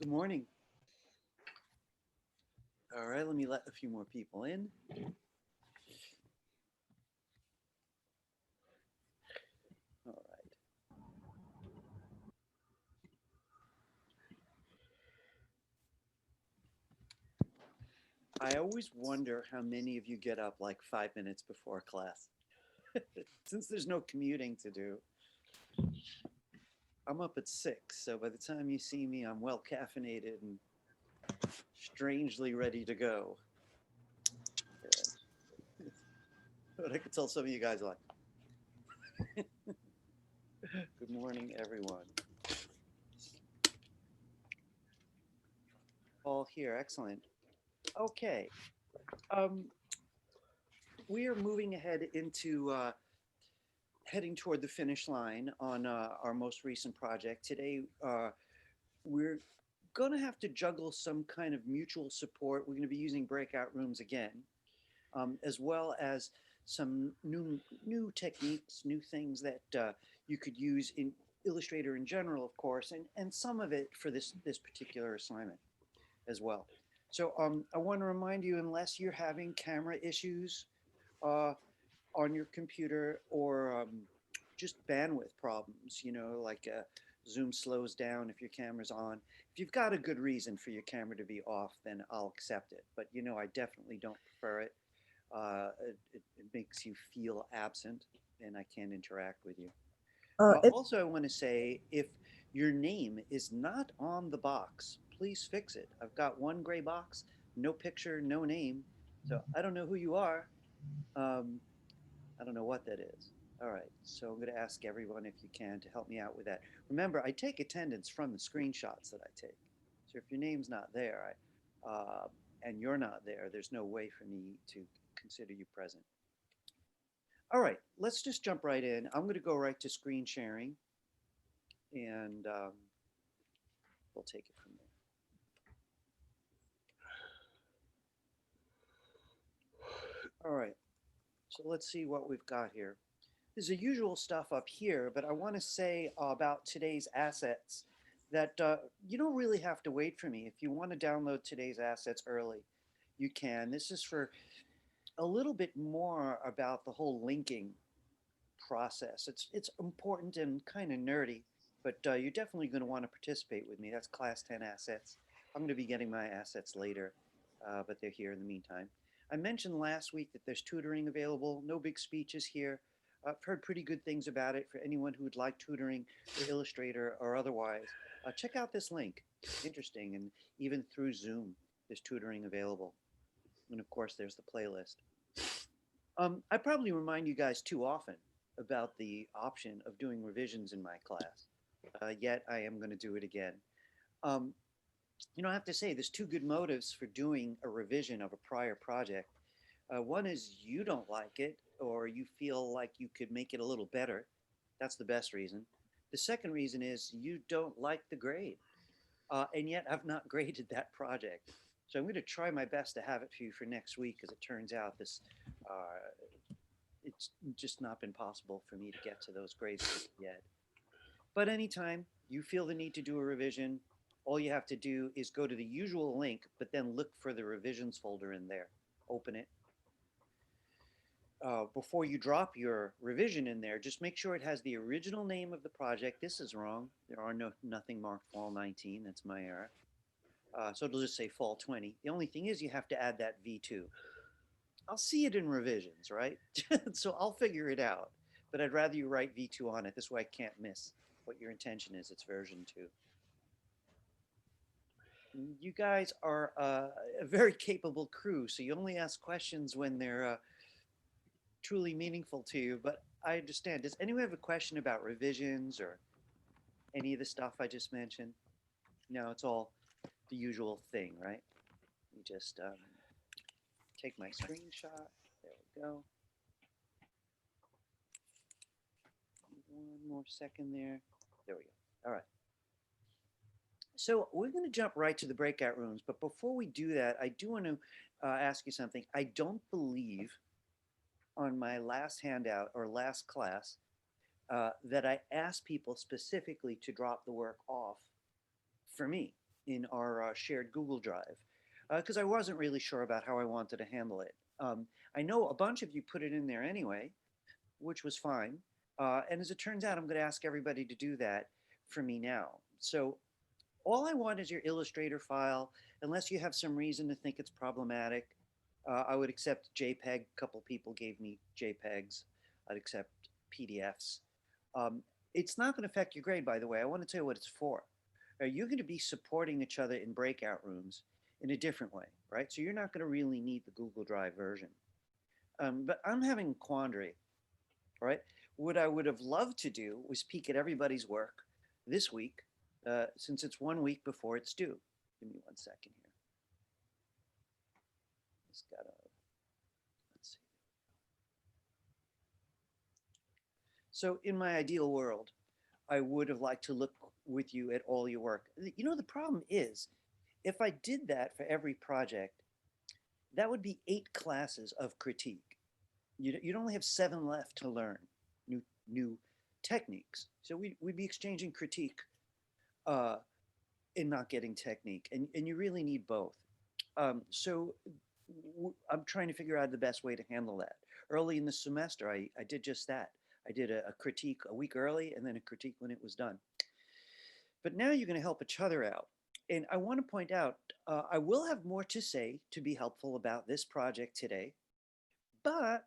Good morning. All right, let me let a few more people in. All right. I always wonder how many of you get up like 5 minutes before class. Since there's no commuting to do, I'm up at 6. So by the time you see me, I'm well caffeinated and strangely ready to go. But I could tell some of you guys are like, good morning, everyone. All here, excellent. Okay. Um, we are moving ahead into heading toward the finish line on our most recent project. Today, we're going to have to juggle some kind of mutual support. We're going to be using breakout rooms again, as well as some new techniques, new things that you could use in Illustrator in general, of course, and some of it for this particular assignment as well. So I want to remind you, unless you're having camera issues uh, on your computer or just bandwidth problems, like Zoom slows down if your camera's on. If you've got a good reason for your camera to be off, then I'll accept it. But I definitely don't prefer it. It makes you feel absent, and I can't interact with you. It, Also, I want to say if your name is not on the box, please fix it. I've got one gray box, no picture, no name. So I don't know who you are. Um, I don't know what that is. All right, so I'm going to ask everyone if you can to help me out with that. Remember, I take attendance from the screenshots that I take. So if your name's not there and you're not there, there's no way for me to consider you present. All right, let's just jump right in. I'm going to go right to screen sharing and we'll take it from there. All right, so let's see what we've got here. There's the usual stuff up here, but I want to say about today's assets that you don't really have to wait for me. If you want to download today's assets early, you can. This is for a little bit more about the whole linking process. It's important and kind of nerdy, but you're definitely going to want to participate with me. That's Class 10 assets. I'm going to be getting my assets later, but they're here in the meantime. I mentioned last week that there's tutoring available. No big speeches here. I've heard pretty good things about it for anyone who would like tutoring for Illustrator or otherwise. Check out this link. Interesting. And even through Zoom, there's tutoring available. And of course, there's the playlist. I probably remind you guys too often about the option of doing revisions in my class, yet I am going to do it again. Um, I have to say, there's two good motives for doing a revision of a prior project. One is you don't like it, or you feel like you could make it a little better. That's the best reason. The second reason is you don't like the grade, and yet I've not graded that project. So I'm going to try my best to have it for you for next week. As it turns out, it's just not been possible for me to get to those grades yet. But anytime you feel the need to do a revision, all you have to do is go to the usual link, but then look for the revisions folder in there. Open it. Before you drop your revision in there, just make sure it has the original name of the project. This is wrong. There are nothing marked fall 19. That's my error. So it'll just say fall 20. The only thing is you have to add that V2. I'll see it in revisions, right? So I'll figure it out. But I'd rather you write V2 on it. This way I can't miss what your intention is. It's version 2. You guys are a very capable crew, so you only ask questions when they're truly meaningful to you. But I understand. Does anyone have a question about revisions or any of the stuff I just mentioned? No, it's all the usual thing, right? You just take my screenshot. There we go. One more second there. There we go. All right. So we're going to jump right to the breakout rooms. But before we do that, I do want to ask you something. I don't believe on my last handout or last class that I asked people specifically to drop the work off for me. in our shared Google Drive because I wasn't really sure about how I wanted to handle it. I know a bunch of you put it in there anyway, which was fine. And as it turns out, I'm going to ask everybody to do that for me now. So all I want is your Illustrator file, unless you have some reason to think it's problematic. I would accept JPEG. A couple people gave me JPEGs. I'd accept PDFs. It's not going to affect your grade, by the way. I want to tell you what it's for. You're going to be supporting each other in breakout rooms in a different way, right? So you're not going to really need the Google Drive version. But I'm having a quandary, right? What I would have loved to do was peek at everybody's work this week, since it's 1 week before it's due. Give me 1 second here. Just gotta, let's see. So in my ideal world, I would have liked to look with you at all your work. You know, the problem is, if I did that for every project, that would be 8 classes of critique. You'd only have 7 left to learn new techniques. So we'd be exchanging critique and not getting technique. And you really need both. So I'm trying to figure out the best way to handle that. Early in the semester, I did just that. I did a critique a week early and then a critique when it was done. But now you're going to help each other out. And I want to point out, I will have more to say to be helpful about this project today. But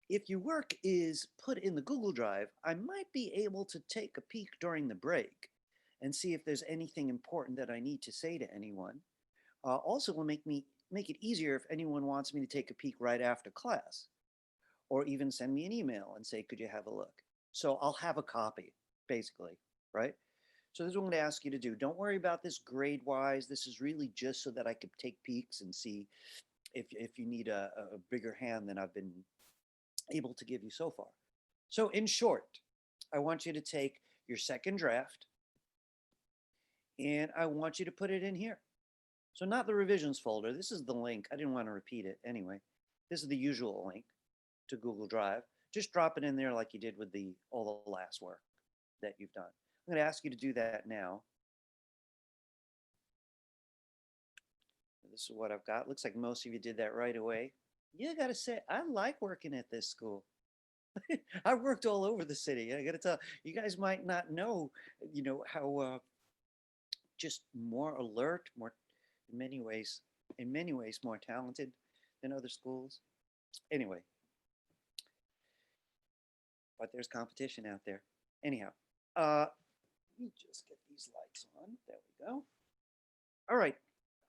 if your work is put in the Google Drive, I might be able to take a peek during the break and see if there's anything important that I need to say to anyone. Also will make it easier if anyone wants me to take a peek right after class, or even send me an email and say, could you have a look? So I'll have a copy, basically, right? So this is what I'm going to ask you to do. Don't worry about this grade-wise. This is really just so that I could take peeks and see if you need a bigger hand than I've been able to give you so far. So in short, I want you to take your second draft and I want you to put it in here. So not the revisions folder. This is the link. I didn't want to repeat it anyway. This is the usual link to Google Drive. Just drop it in there like you did with all the last work that you've done. I'm going to ask you to do that now. This is what I've got. Looks like most of you did that right away. You got to say, I like working at this school. I've worked all over the city. I got to tell you guys might not know, how just more alert, more in many ways more talented than other schools. Anyway, but there's competition out there. Anyhow, let me just get these lights on. There we go. All right.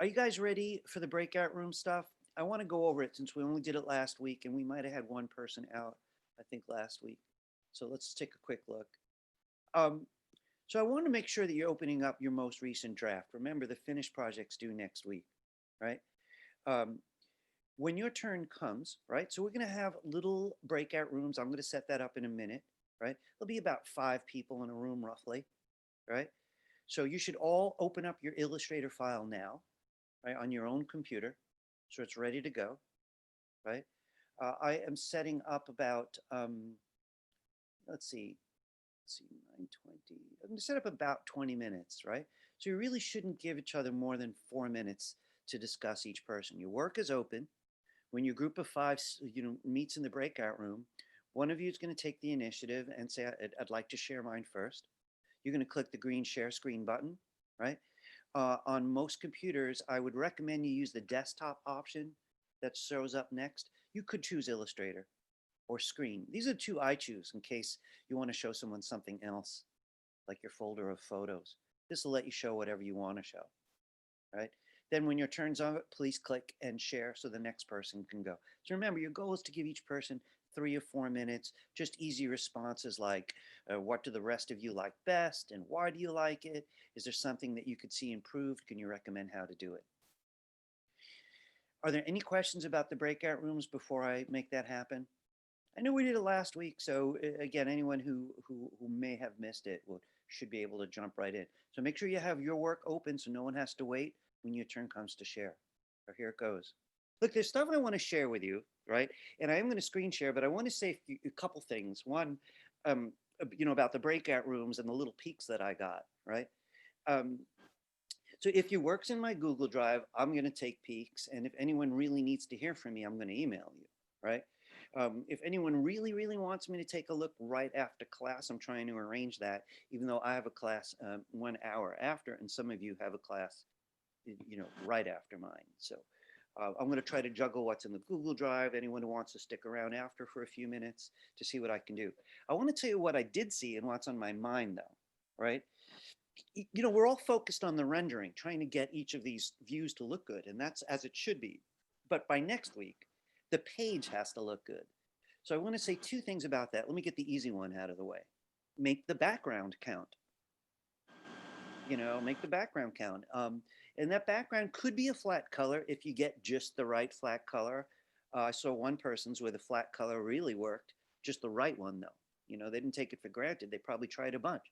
Are you guys ready for the breakout room stuff? I want to go over it since we only did it last week and we might have had one person out, I think, last week. So let's take a quick look. So I want to make sure that you're opening up your most recent draft. Remember, the finished project's due next week, right? When your turn comes, right? So we're going to have little breakout rooms. I'm going to set that up in a minute, right? There'll be about 5 people in a room roughly, right? So you should all open up your Illustrator file now, right, on your own computer. So it's ready to go, right? I am setting up about, let's see, 9:20. I'm going to set up about 20 minutes, right? So you really shouldn't give each other more than 4 minutes to discuss each person. Your work is open. When your group of 5, meets in the breakout room, one of you is going to take the initiative and say, I'd like to share mine first. You're going to click the green share screen button, right? On most computers, I would recommend you use the desktop option that shows up next. You could choose Illustrator or Screen. These are 2 I choose in case you want to show someone something else, like your folder of photos. This will let you show whatever you want to show, right? Then when your turn's on, please click and share so the next person can go. So remember, your goal is to give each person 3 or 4 minutes, just easy responses like, what do the rest of you like best and why do you like it? Is there something that you could see improved? Can you recommend how to do it? Are there any questions about the breakout rooms before I make that happen? I know we did it last week, so again, anyone who may have missed it should be able to jump right in. So make sure you have your work open so no one has to wait when your turn comes to share. So here it goes. Look, there's stuff I want to share with you, right? And I am going to screen share, but I want to say a couple things. One, about the breakout rooms and the little peaks that I got, right? So if your work's in my Google Drive, I'm going to take peeks. And if anyone really needs to hear from me, I'm going to email you, right? If anyone really, really wants me to take a look right after class, I'm trying to arrange that, even though I have a class 1 hour after, and some of you have a class, right after mine. So I'm going to try to juggle what's in the Google Drive. Anyone who wants to stick around after for a few minutes to see what I can do. I want to tell you what I did see and what's on my mind, though, right? We're all focused on the rendering, trying to get each of these views to look good, and that's as it should be. But by next week, the page has to look good. So I want to say 2 things about that. Let me get the easy one out of the way. Make the background count. Make the background count. And that background could be a flat color if you get just the right flat color. I saw one person's where the flat color really worked, just the right one though. They didn't take it for granted. They probably tried a bunch.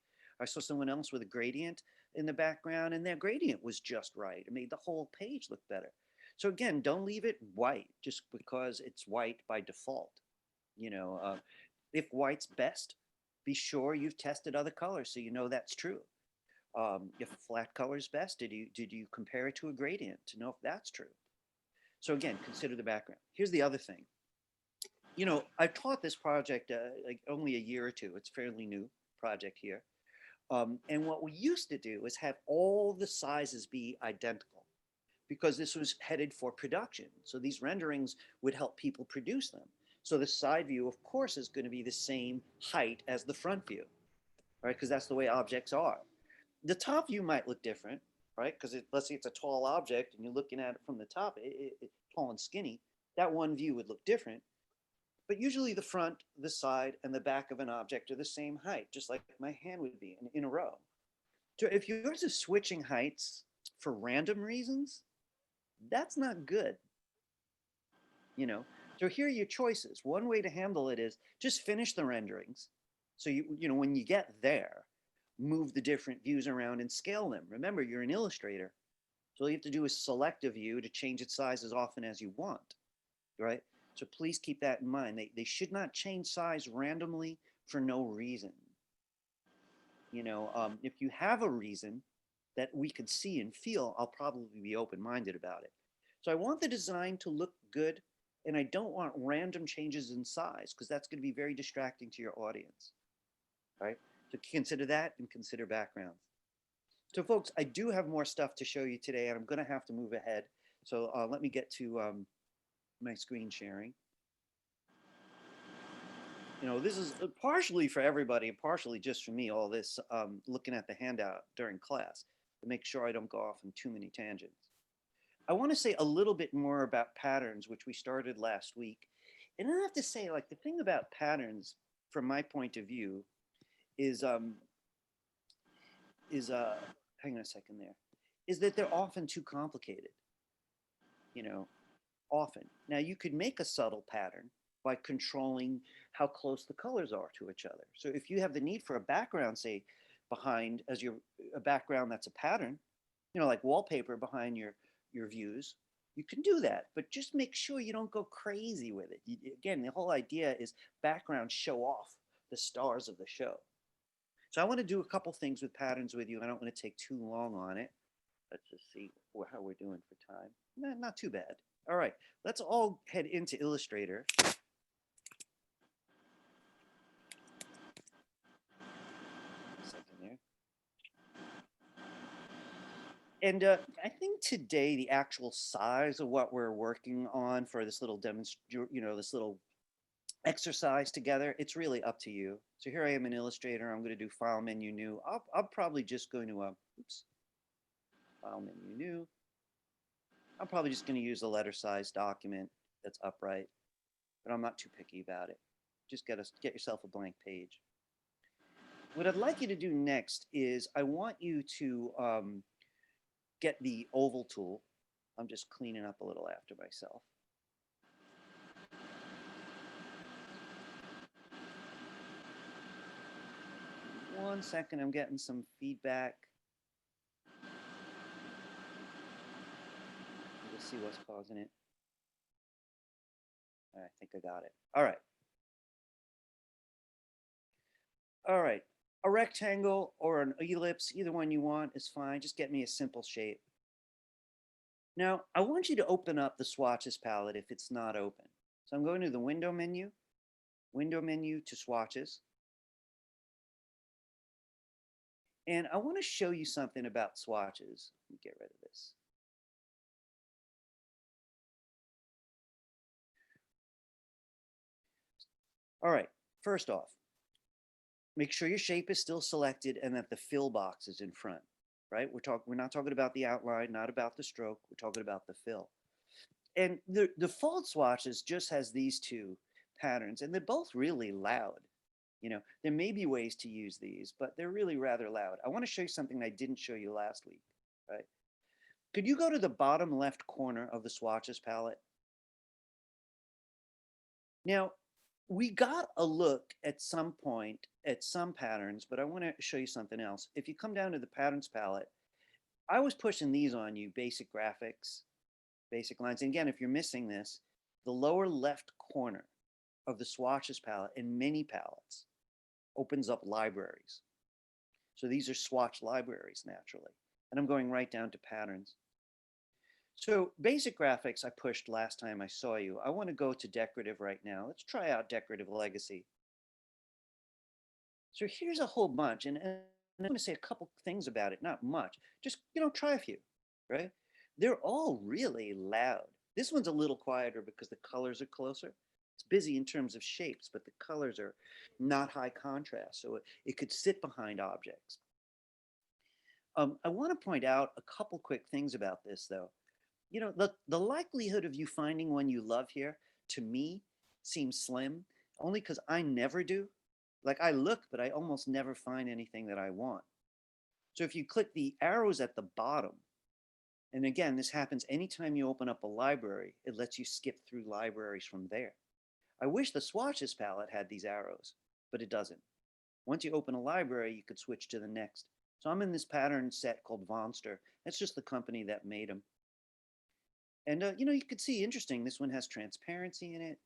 I saw someone else with a gradient in the background, and their gradient was just right. It made the whole page look better. So again, don't leave it white just because it's white by default. If white's best, be sure you've tested other colors so you know that's true. If flat color is best, did you compare it to a gradient to know if that's true? So again, consider the background. Here's the other thing. I've taught this project like only a year or two. It's a fairly new project here. And what we used to do is have all the sizes be identical because this was headed for production. So these renderings would help people produce them. So the side view, of course, is going to be the same height as the front view, right? Because that's the way objects are. The top view might look different, right? Because let's say it's a tall object and you're looking at it from the top, tall and skinny, that one view would look different. But usually the front, the side, and the back of an object are the same height, just like my hand would be in a row. So if yours is switching heights for random reasons, that's not good. So here are your choices. One way to handle it is just finish the renderings. So when you get there, move the different views around and scale them. Remember, you're an illustrator. So all you have to do is select a view to change its size as often as you want, right? So please keep that in mind. They should not change size randomly for no reason. If you have a reason that we could see and feel, I'll probably be open-minded about it. So I want the design to look good, and I don't want random changes in size because that's going to be very distracting to your audience, right? So consider that and consider backgrounds. So folks, I do have more stuff to show you today, and I'm going to have to move ahead. So let me get to my screen sharing. This is partially for everybody and partially just for me, all this looking at the handout during class to make sure I don't go off on too many tangents. I want to say a little bit more about patterns, which we started last week. And I have to say, like, the thing about patterns, from my point of view, is hang on a second there, is that they're often too complicated. Often. Now you could make a subtle pattern by controlling how close the colors are to each other. So if you have the need for a background, say, behind as a background that's a pattern, like wallpaper behind your views, you can do that, but just make sure you don't go crazy with it. Again, the whole idea is backgrounds show off the stars of the show. So I want to do a couple things with patterns with you. I don't want to take too long on it. Let's just see how we're doing for time. Not too bad. All right, let's all head into Illustrator. And I think today the actual size of what we're working on for this little this little exercise together, it's really up to you. So here I am in Illustrator. I'm going to do File Menu New. I'm probably just going to File Menu New. I'm probably just going to use a letter size document that's upright, but I'm not too picky about it. Just get yourself a blank page. What I'd like you to do next is I want you to get the oval tool. I'm just cleaning up a little after myself. One second, I'm getting some feedback. Let's see what's causing it. I think I got it. All right. All right. A rectangle or an ellipse, either one you want is fine. Just get me a simple shape. Now, I want you to open up the Swatches palette if it's not open. So I'm going to the window menu to Swatches. And I want to show you something about swatches. Let me get rid of this. All right, first off, make sure your shape is still selected and that the fill box is in front, right? We're not talking about the outline, not about the stroke. We're talking about the fill. And the default swatches just has these two patterns, and they're both really loud. There may be ways to use these, but they're really rather loud. I want to show you something I didn't show you last week, right? Could you go to the bottom left corner of the Swatches palette? Now, we got a look at some point at some patterns, but I want to show you something else. If you come down to the patterns palette, I was pushing these on you, basic graphics, basic lines. And again, if you're missing this, the lower left corner of the Swatches palette and many palettes opens up libraries. So these are swatch libraries naturally. And I'm going right down to patterns. So basic graphics I pushed last time I saw you. I want to go to decorative right now. Let's try out Decorative Legacy. So here's a whole bunch, and I'm going to say a couple things about it, not much. Just, try a few, right? They're all really loud. This one's a little quieter because the colors are closer. It's busy in terms of shapes, but the colors are not high contrast, so it could sit behind objects. I want to point out a couple quick things about this, though. The likelihood of you finding one you love here, to me, seems slim, only because I never do. Like I look, but I almost never find anything that I want. So if you click the arrows at the bottom, and again, this happens anytime you open up a library, it lets you skip through libraries from there. I wish the Swatches palette had these arrows, but it doesn't. Once you open a library, you could switch to the next. So I'm in this pattern set called Vonster. That's just the company that made them. And you could see, interesting, this one has transparency in it.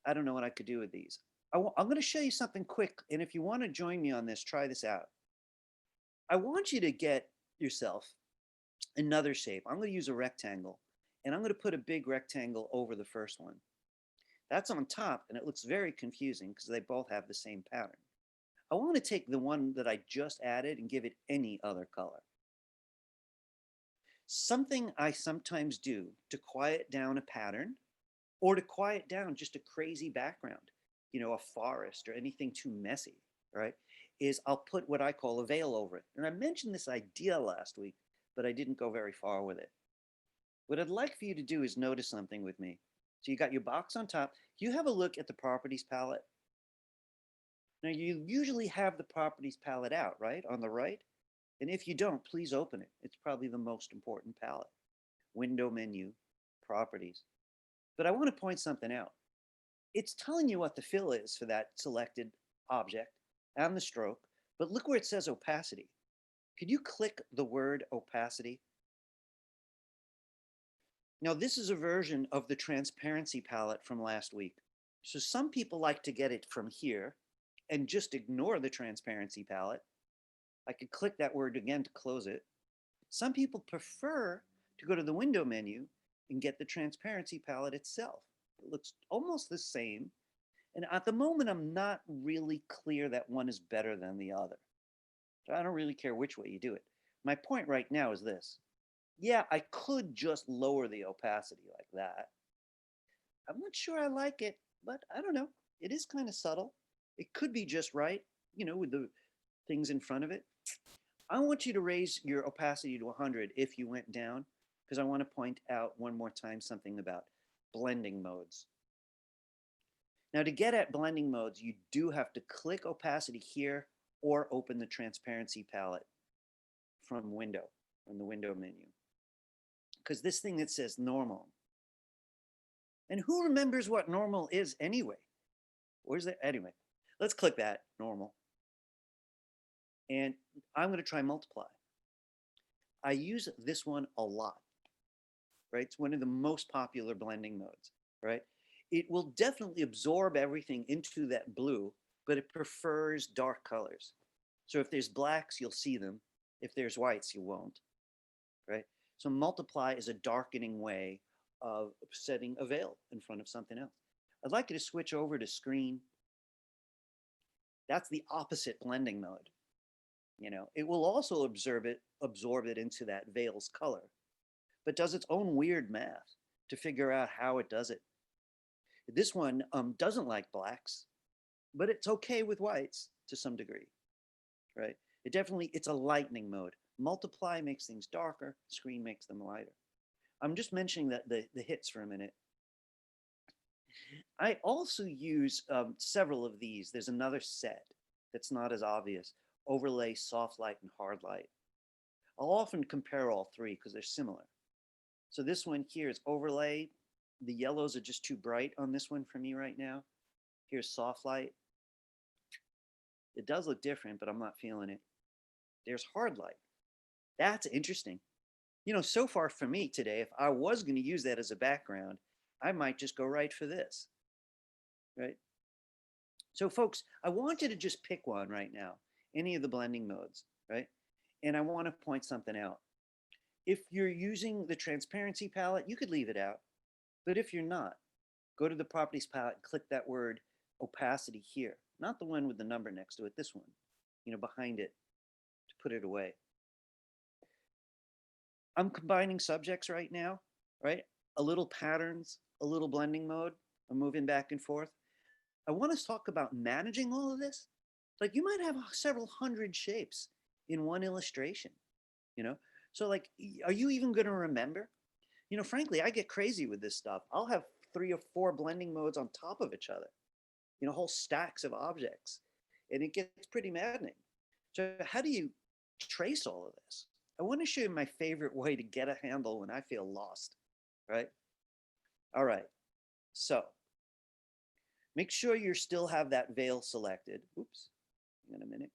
I don't know what I could do with these. I'm going to show you something quick, and if you want to join me on this, try this out. I want you to get yourself another shape. I'm going to use a rectangle, and I'm going to put a big rectangle over the first one. That's on top, and it looks very confusing because they both have the same pattern. I want to take the one that I just added and give it any other color. Something I sometimes do to quiet down a pattern or to quiet down just a crazy background, a forest or anything too messy, right, is I'll put what I call a veil over it. And I mentioned this idea last week, but I didn't go very far with it. What I'd like for you to do is notice something with me. So you got your box on top. You have a look at the properties palette. Now you usually have the properties palette out, right, on the right? And if you don't, please open it. It's probably the most important palette. Window menu, properties. But I want to point something out. It's telling you what the fill is for that selected object and the stroke, but look where it says opacity. Could you click the word opacity? Now, this is a version of the transparency palette from last week. So some people like to get it from here and just ignore the transparency palette. I could click that word again to close it. Some people prefer to go to the window menu and get the transparency palette itself. It looks almost the same. And at the moment, I'm not really clear that one is better than the other. So I don't really care which way you do it. My point right now is this. Yeah, I could just lower the opacity like that. I'm not sure I like it, but I don't know. It is kind of subtle. It could be just right, with the things in front of it. I want you to raise your opacity to 100 if you went down, because I want to point out one more time something about blending modes. Now, to get at blending modes, you do have to click opacity here or open the transparency palette from the window menu. Because this thing that says normal. And who remembers what normal is anyway? Where's that? Anyway, let's click that, normal. And I'm going to try multiply. I use this one a lot, right? It's one of the most popular blending modes, right? It will definitely absorb everything into that blue, but it prefers dark colors. So if there's blacks, you'll see them. If there's whites, you won't, right? So multiply is a darkening way of setting a veil in front of something else. I'd like you to switch over to screen. That's the opposite blending mode. You know, it will also absorb it into that veil's color, but does its own weird math to figure out how it does it. This one doesn't like blacks, but it's okay with whites to some degree, right? It's a lightening mode. Multiply makes things darker, screen makes them lighter. I'm just mentioning that the hits for a minute. I also use several of these. There's another set that's not as obvious: overlay, soft light, and hard light. I'll often compare all three because they're similar. So this one here is overlay. The yellows are just too bright on this one for me right now. Here's soft light. It does look different, but I'm not feeling it. There's hard light. That's interesting. You know, so far for me today, if I was going to use that as a background, I might just go right for this, right? So folks, I want you to just pick one right now, any of the blending modes, right? And I want to point something out. If you're using the transparency palette, you could leave it out. But if you're not, go to the properties palette and click that word opacity here, not the one with the number next to it, this one, you know, behind it, to put it away. I'm combining subjects right now, right? A little patterns, a little blending mode. I'm moving back and forth. I want to talk about managing all of this. Like, you might have several hundred shapes in one illustration, you know? So like, are you even going to remember? You know, frankly, I get crazy with this stuff. I'll have 3 or 4 blending modes on top of each other, you know, whole stacks of objects, and it gets pretty maddening. So how do you trace all of this? I want to show you my favorite way to get a handle when I feel lost, right? All right, so make sure you still have that veil selected. Oops, hang on a minute.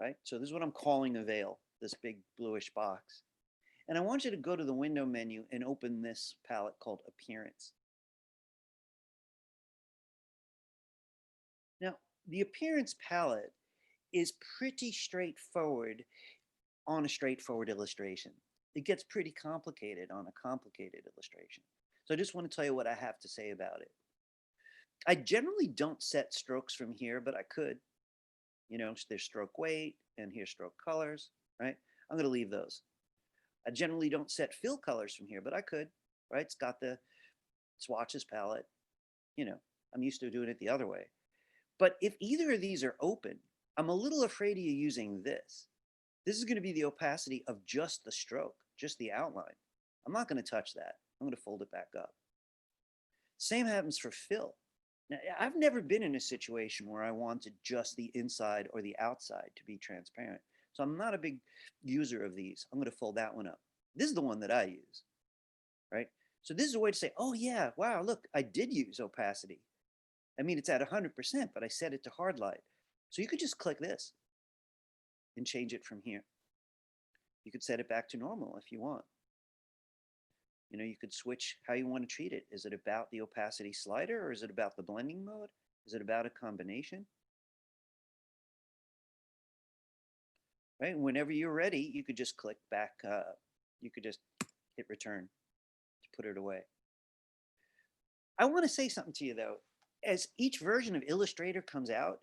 Right, so this is what I'm calling a veil, this big bluish box. And I want you to go to the window menu and open this palette called Appearance. Now, the Appearance palette is pretty straightforward on a straightforward illustration. It gets pretty complicated on a complicated illustration. So I just want to tell you what I have to say about it. I generally don't set strokes from here, but I could. You know, there's stroke weight and here's stroke colors, right? I'm going to leave those. I generally don't set fill colors from here, but I could, right? It's got the Swatches palette. You know, I'm used to doing it the other way. But if either of these are open, I'm a little afraid of you using this. This is going to be the opacity of just the stroke, just the outline. I'm not going to touch that. I'm going to fold it back up. Same happens for fill. Now, I've never been in a situation where I wanted just the inside or the outside to be transparent. So I'm not a big user of these. I'm going to fold that one up. This is the one that I use, right? So this is a way to say, oh yeah, wow, look, I did use opacity. I mean, it's at 100%, but I set it to hard light. So you could just click this and change it from here. You could set it back to normal if you want. You know, you could switch how you want to treat it. Is it about the opacity slider, or is it about the blending mode? Is it about a combination? Right, whenever you're ready, you could just click back. You could just hit return to put it away. I want to say something to you though. As each version of Illustrator comes out,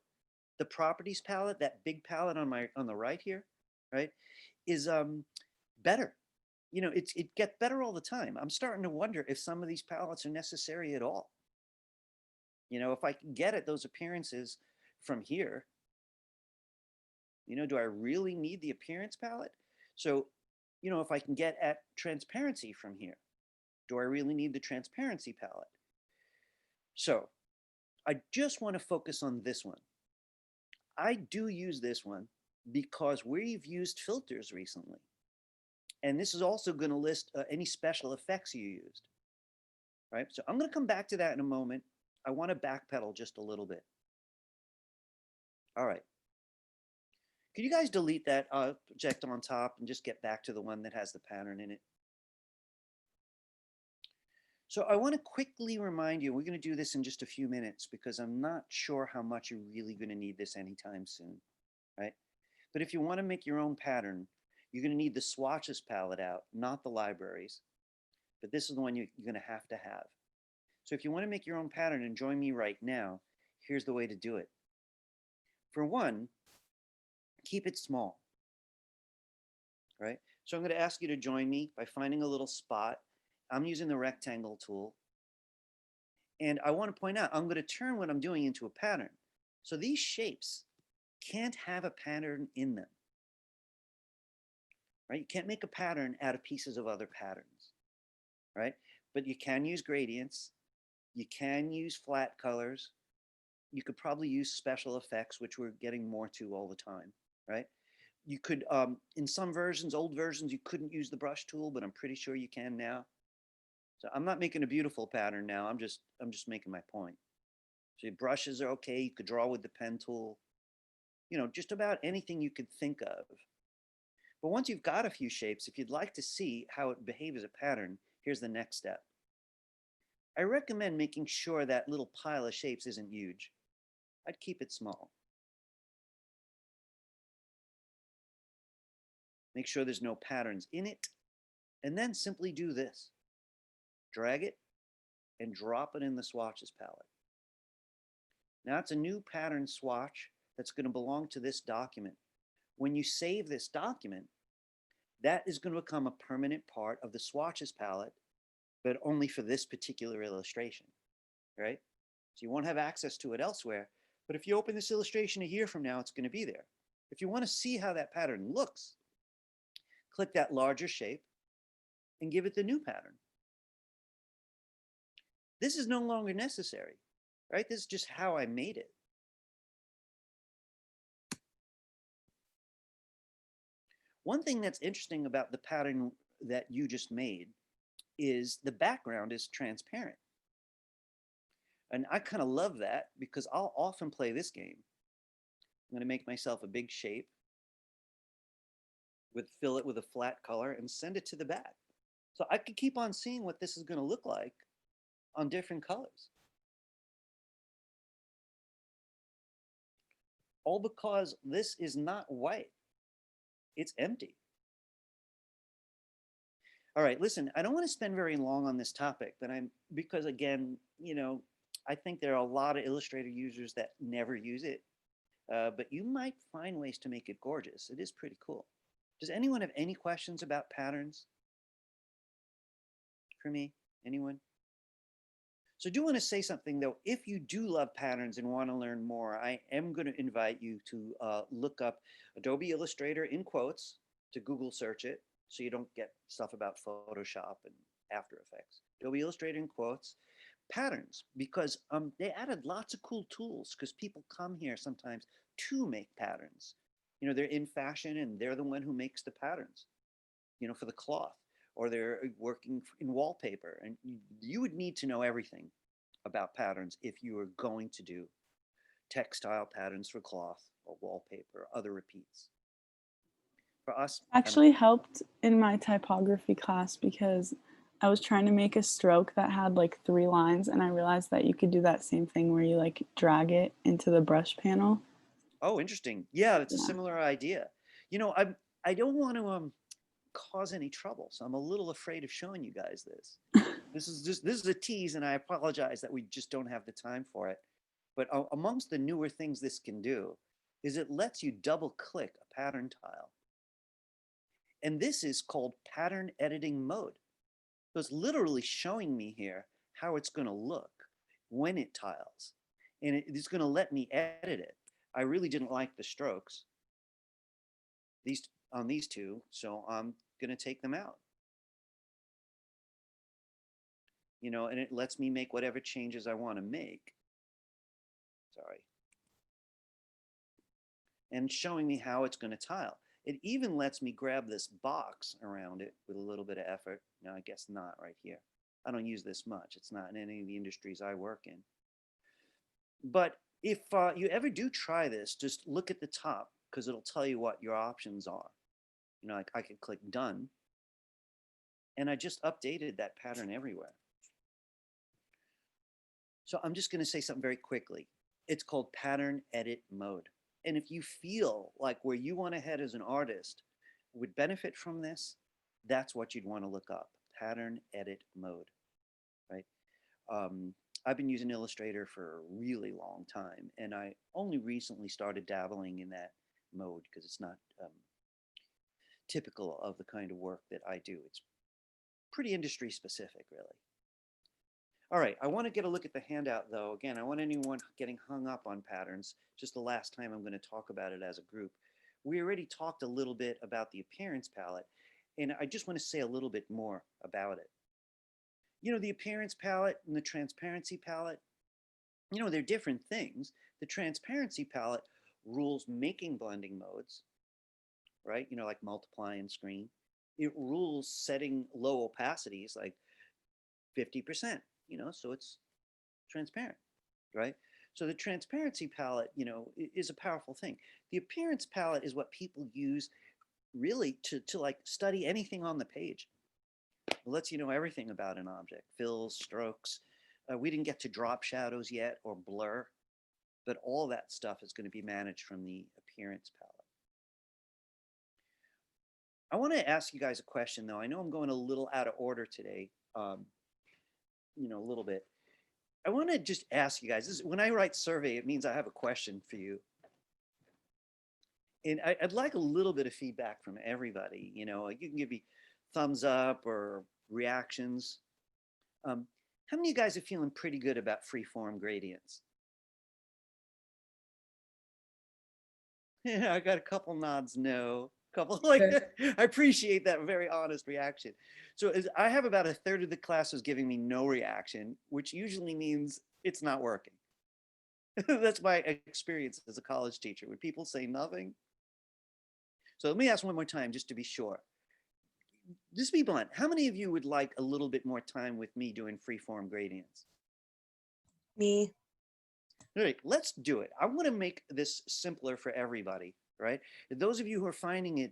the properties palette, that big palette on the right here, right, is better. You know, it gets better all the time. I'm starting to wonder if some of these palettes are necessary at all. You know, if I can get at those appearances from here, you know, do I really need the appearance palette? So, you know, if I can get at transparency from here, do I really need the transparency palette? So I just want to focus on this one. I do use this one because we've used filters recently. And this is also going to list any special effects you used, right? So I'm going to come back to that in a moment. I want to backpedal just a little bit. All right. Could you guys delete that object on top and just get back to the one that has the pattern in it? So I want to quickly remind you, we're going to do this in just a few minutes because I'm not sure how much you're really going to need this anytime soon, right? But if you want to make your own pattern, you're going to need the Swatches palette out, not the libraries. But this is the one you're going to have. So if you want to make your own pattern and join me right now, here's the way to do it. For one, keep it small, right? So I'm going to ask you to join me by finding a little spot. I'm using the rectangle tool. And I want to point out, I'm going to turn what I'm doing into a pattern. So these shapes can't have a pattern in them, right? You can't make a pattern out of pieces of other patterns, right? But you can use gradients. You can use flat colors. You could probably use special effects, which we're getting more to all the time, right? You could, in some versions, old versions, you couldn't use the brush tool, but I'm pretty sure you can now. So I'm not making a beautiful pattern now. I'm just making my point. So your brushes are okay. You could draw with the pen tool. You know, just about anything you could think of. But once you've got a few shapes, if you'd like to see how it behaves as a pattern, here's the next step. I recommend making sure that little pile of shapes isn't huge. I'd keep it small. Make sure there's no patterns in it, and then simply do this. Drag it and drop it in the Swatches palette. Now it's a new pattern swatch that's going to belong to this document. When you save this document, that is going to become a permanent part of the Swatches palette, but only for this particular illustration, right? So you won't have access to it elsewhere, but if you open this illustration a year from now, it's going to be there. If you want to see how that pattern looks, click that larger shape and give it the new pattern. This is no longer necessary, right? This is just how I made it. One thing that's interesting about the pattern that you just made is the background is transparent. And I kind of love that because I'll often play this game. I'm going to make myself a big shape, fill it with a flat color and send it to the back. So I could keep on seeing what this is going to look like on different colors. All because this is not white. It's empty. All right, listen, I don't want to spend very long on this topic, but because again, you know, I think there are a lot of Illustrator users that never use it, but you might find ways to make it gorgeous. It is pretty cool. Does anyone have any questions about patterns for me? Anyone? So I do want to say something though. If you do love patterns and want to learn more, I am going to invite you to look up Adobe Illustrator in quotes, to Google search it so you don't get stuff about Photoshop and After Effects. Adobe Illustrator in quotes, patterns, because they added lots of cool tools because people come here sometimes to make patterns. You know, they're in fashion and they're the one who makes the patterns, you know, for the cloth, or they're working in wallpaper. And you would need to know everything about patterns if you were going to do textile patterns for cloth or wallpaper, or other repeats. For us, Actually helped in my typography class because I was trying to make a stroke that had like 3 lines, and I realized that you could do that same thing where you like drag it into the brush panel. oh, interesting. Yeah, it's a Yeah. similar idea. You know, I don't want to cause any trouble, so I'm a little afraid of showing you guys this. This is a tease, and I apologize that we just don't have the time for it. But amongst the newer things this can do is it lets you double click a pattern tile. And this is called pattern editing mode. So it's literally showing me here how it's going to look when it tiles. And it's going to let me edit it. I really didn't like the strokes on these two, so I'm going to take them out. You know, and it lets me make whatever changes I want to make. Sorry. And showing me how it's going to tile. It even lets me grab this box around it with a little bit of effort. No, I guess not right here. I don't use this much. It's not in any of the industries I work in. But if you ever do try this, just look at the top because it'll tell you what your options are. You know, like I could click done, and I just updated that pattern everywhere. So I'm just going to say something very quickly. It's called pattern edit mode. And if you feel like where you want to head as an artist would benefit from this, that's what you'd want to look up, pattern edit mode, right? I've been using Illustrator for a really long time, and I only recently started dabbling in that mode because it's not typical of the kind of work that I do. It's pretty industry specific, really. All right, I want to get a look at the handout, though. Again, I want anyone getting hung up on patterns, just the last time I'm going to talk about it as a group. We already talked a little bit about the appearance palette, and I just want to say a little bit more about it. You know, the appearance palette and the transparency palette, you know, they're different things. The transparency palette rules making blending modes, right? You know, like multiply and screen. It rules setting low opacities like 50%, you know, so it's transparent, right? So the transparency palette, you know, is a powerful thing. The appearance palette is what people use really to like study anything on the page. It lets you know everything about an object, fills, strokes. We didn't get to drop shadows yet or blur, but all that stuff is going to be managed from the appearance palette. I want to ask you guys a question, though. I know I'm going a little out of order today, you know, a little bit. I want to just ask you guys, when I write survey, it means I have a question for you. And I'd like a little bit of feedback from everybody. You know, you can give me thumbs up or reactions. How many of you guys are feeling pretty good about freeform gradients? Yeah, I got a couple nods, no. Couple like I appreciate that very honest reaction. So I have about a third of the class was giving me no reaction, which usually means it's not working. That's my experience as a college teacher. When people say nothing. So let me ask one more time just to be sure. Just be blunt. How many of you would like a little bit more time with me doing freeform gradients? Me. All right, let's do it. I want to make this simpler for everybody, right? Those of you who are finding it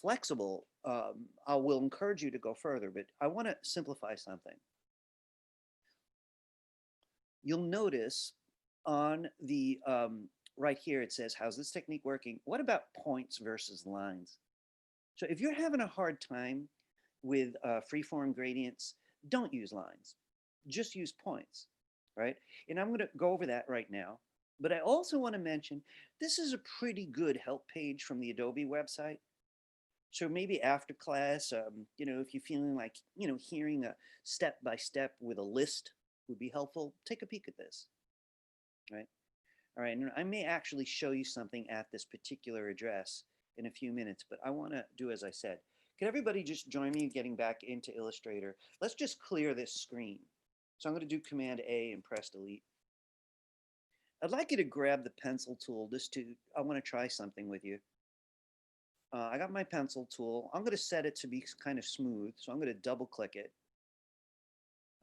flexible, I will encourage you to go further, but I want to simplify something. You'll notice on the right here, it says, how's this technique working? What about points versus lines? So if you're having a hard time with freeform gradients, don't use lines, just use points, right? And I'm gonna go over that right now, but I also wanna mention, this is a pretty good help page from the Adobe website. So maybe after class, you know, if you're feeling like, you know, hearing a step-by-step with a list would be helpful, take a peek at this, right? All right, and I may actually show you something at this particular address in a few minutes, but I want to do as I said. Can everybody just join me getting back into Illustrator? Let's just clear this screen. So I'm going to do Command A and press Delete. I'd like you to grab the pencil tool I want to try something with you. I got my pencil tool. I'm going to set it to be kind of smooth, so I'm going to double click it.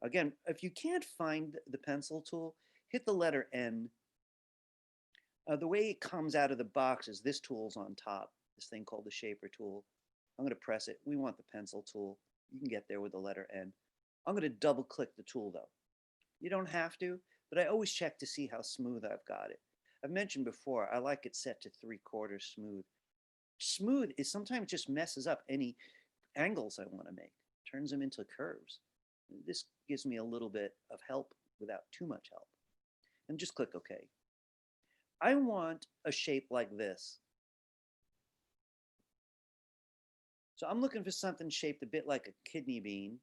Again, if you can't find the pencil tool, hit the letter N. The way it comes out of the box is this tool's on top, this thing called the shaper tool. I'm going to press it. We want the pencil tool. You can get there with the letter N. I'm going to double click the tool though. You don't have to, but I always check to see how smooth I've got it. I've mentioned before, I like it set to 3/4 smooth. Smooth is sometimes just messes up any angles I want to make, turns them into curves. This gives me a little bit of help without too much help. And just click OK. I want a shape like this. So I'm looking for something shaped a bit like a kidney bean,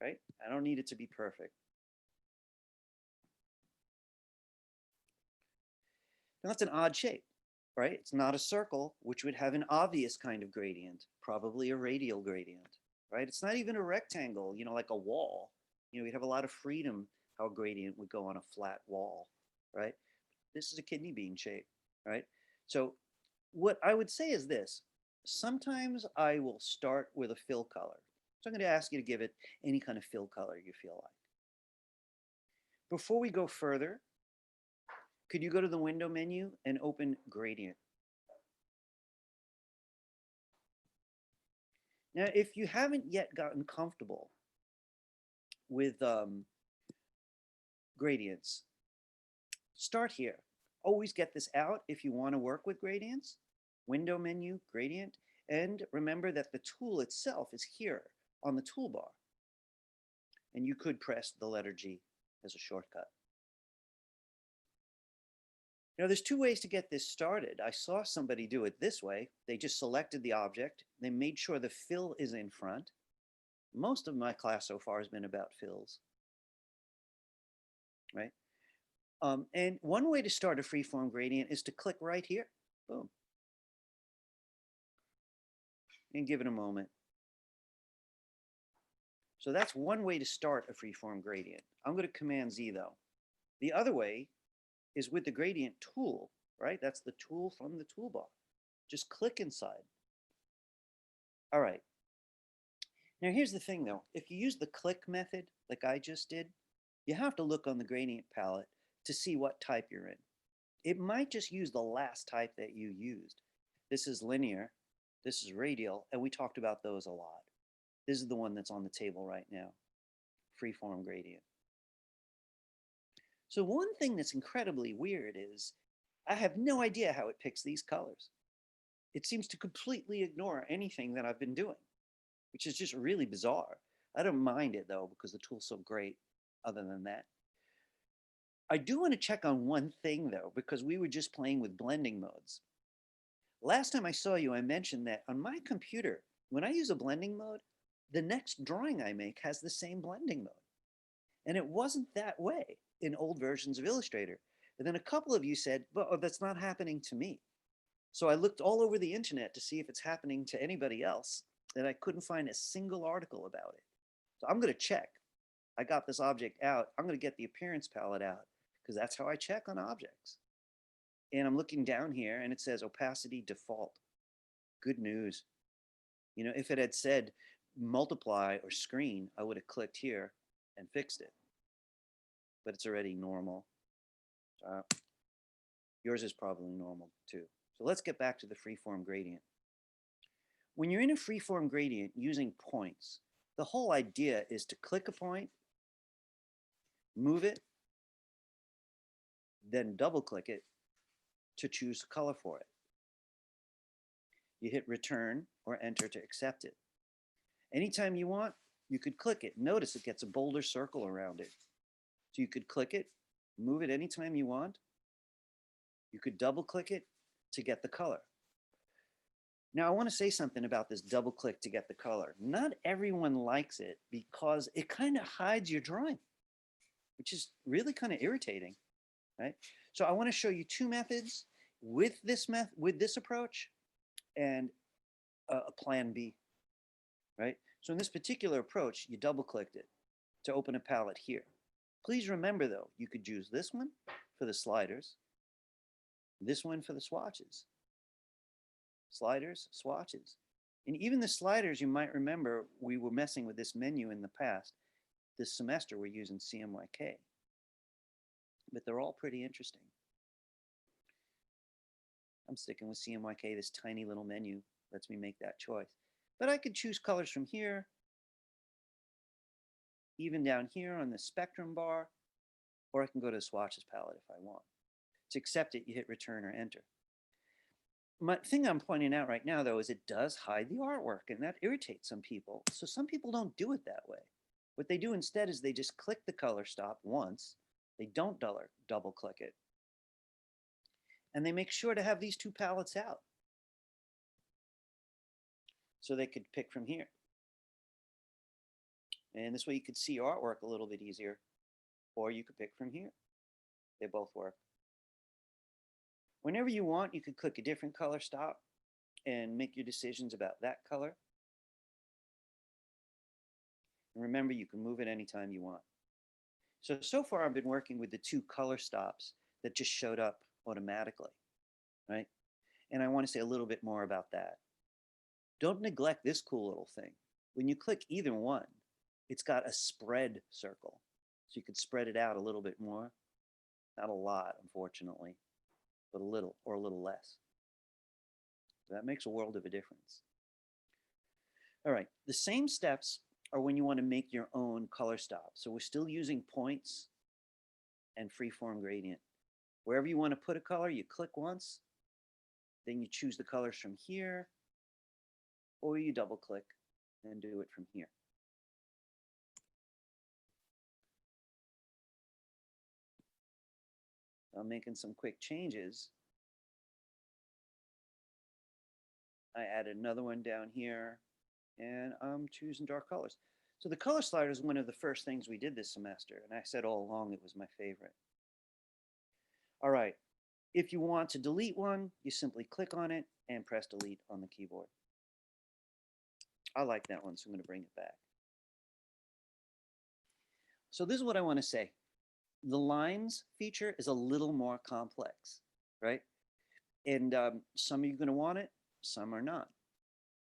right? I don't need it to be perfect. Now that's an odd shape, right? It's not a circle, which would have an obvious kind of gradient, probably a radial gradient, right? It's not even a rectangle, you know, like a wall. You know, we'd have a lot of freedom how a gradient would go on a flat wall, right? This is a kidney bean shape, right? So what I would say is this. Sometimes I will start with a fill color. So I'm going to ask you to give it any kind of fill color you feel like. Before we go further, could you go to the window menu and open Gradient? Now, if you haven't yet gotten comfortable with gradients. Start here. Always get this out if you want to work with gradients. Window menu, gradient, and remember that the tool itself is here on the toolbar. And you could press the letter G as a shortcut. Now, there's two ways to get this started. I saw somebody do it this way. They just selected the object. They made sure the fill is in front. Most of my class so far has been about fills, right? And one way to start a freeform gradient is to click right here. Boom. And give it a moment. So that's one way to start a freeform gradient. I'm going to Command Z though. The other way is with the gradient tool, right? That's the tool from the toolbar. Just click inside. All right. Now here's the thing though. If you use the click method, like I just did, you have to look on the gradient palette to see what type you're in. It might just use the last type that you used. This is linear, this is radial, and we talked about those a lot. This is the one that's on the table right now, freeform gradient. So one thing that's incredibly weird is I have no idea how it picks these colors. It seems to completely ignore anything that I've been doing, which is just really bizarre. I don't mind it though, because the tool's so great other than that. I do want to check on one thing though, because we were just playing with blending modes. Last time I saw you, I mentioned that on my computer, when I use a blending mode, the next drawing I make has the same blending mode. And it wasn't that way in old versions of Illustrator. And then a couple of you said, well, that's not happening to me. So I looked all over the internet to see if it's happening to anybody else, and I couldn't find a single article about it. So I'm going to check. I got this object out. I'm going to get the appearance palette out because that's how I check on objects. And I'm looking down here and it says opacity default. Good news. You know, if it had said multiply or screen, I would have clicked here and fixed it. But it's already normal. Yours is probably normal too. So let's get back to the freeform gradient. When you're in a freeform gradient using points, the whole idea is to click a point, move it, then double click it to choose a color for it. You hit return or enter to accept it. Anytime you want, you could click it. Notice it gets a bolder circle around it. So you could click it, move it anytime you want. You could double click it to get the color. Now I want to say something about this double click to get the color. Not everyone likes it because it kind of hides your drawing, which is really kind of irritating, right? So I want to show you two methods with this approach and a plan B, right? So in this particular approach, you double clicked it to open a palette here. Please remember though, you could use this one for the sliders, this one for the swatches. Sliders, swatches. And even the sliders, you might remember we were messing with this menu in the past. This semester we're using CMYK. But they're all pretty interesting. I'm sticking with CMYK. This tiny little menu lets me make that choice. But I could choose colors from here, even down here on the spectrum bar, or I can go to the Swatches palette if I want. To accept it, you hit return or enter. My thing I'm pointing out right now, though, is it does hide the artwork, and that irritates some people. So some people don't do it that way. What they do instead is they just click the color stop once. They don't double click it. And they make sure to have these two palettes out. So they could pick from here. And this way you could see your artwork a little bit easier. Or you could pick from here. They both work. Whenever you want, you could click a different color stop and make your decisions about that color. And remember, you can move it anytime you want. So far I've been working with the two color stops that just showed up automatically, right? And I want to say a little bit more about that. Don't neglect this cool little thing. When you click either one, it's got a spread circle. So you could spread it out a little bit more. Not a lot, unfortunately, but a little or a little less. That makes a world of a difference. All right, the same steps are when you want to make your own color stop. So we're still using points and Freeform Gradient. Wherever you want to put a color, you click once, then you choose the colors from here, or you double click and do it from here. I'm making some quick changes. I added another one down here, and I'm choosing dark colors. So the color slider is one of the first things we did this semester, and I said all along it was my favorite. All right, if you want to delete one, you simply click on it and press delete on the keyboard. I like that one, so I'm going to bring it back. So this is what I want to say. The lines feature is a little more complex, right? And some of you are going to want it, some are not,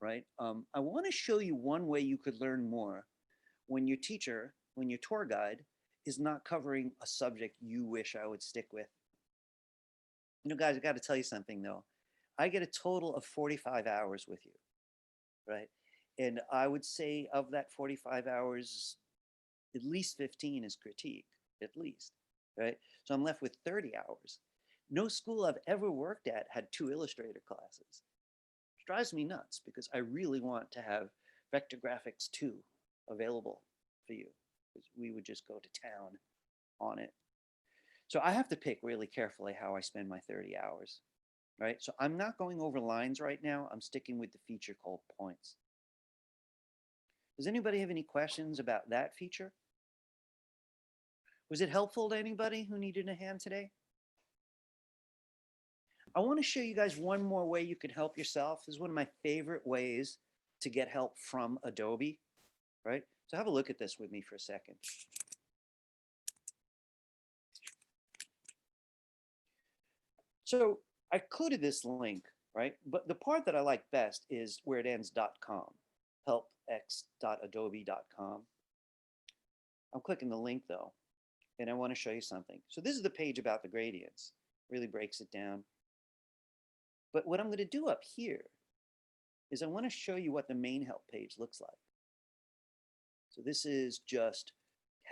right? I want to show you one way you could learn more when your teacher, when your tour guide is not covering a subject you wish I would stick with. You know, guys, I got to tell you something though. I get a total of 45 hours with you, right? And I would say of that 45 hours, at least 15 is critique, at least, right? So I'm left with 30 hours. No school I've ever worked at had 2 Illustrator classes. It drives me nuts because I really want to have Vector Graphics 2 available for you, because we would just go to town on it. So I have to pick really carefully how I spend my 30 hours, right? So I'm not going over lines right now. I'm sticking with the feature called points. Does anybody have any questions about that feature? Was it helpful to anybody who needed a hand today? I want to show you guys one more way you can help yourself. This is one of my favorite ways to get help from Adobe, right? So have a look at this with me for a second. So I included this link, right? But the part that I like best is where it ends.com, helpx.adobe.com. I'm clicking the link though, and I want to show you something. So this is the page about the gradients, really breaks it down. But what I'm going to do up here is I want to show you what the main help page looks like. So this is just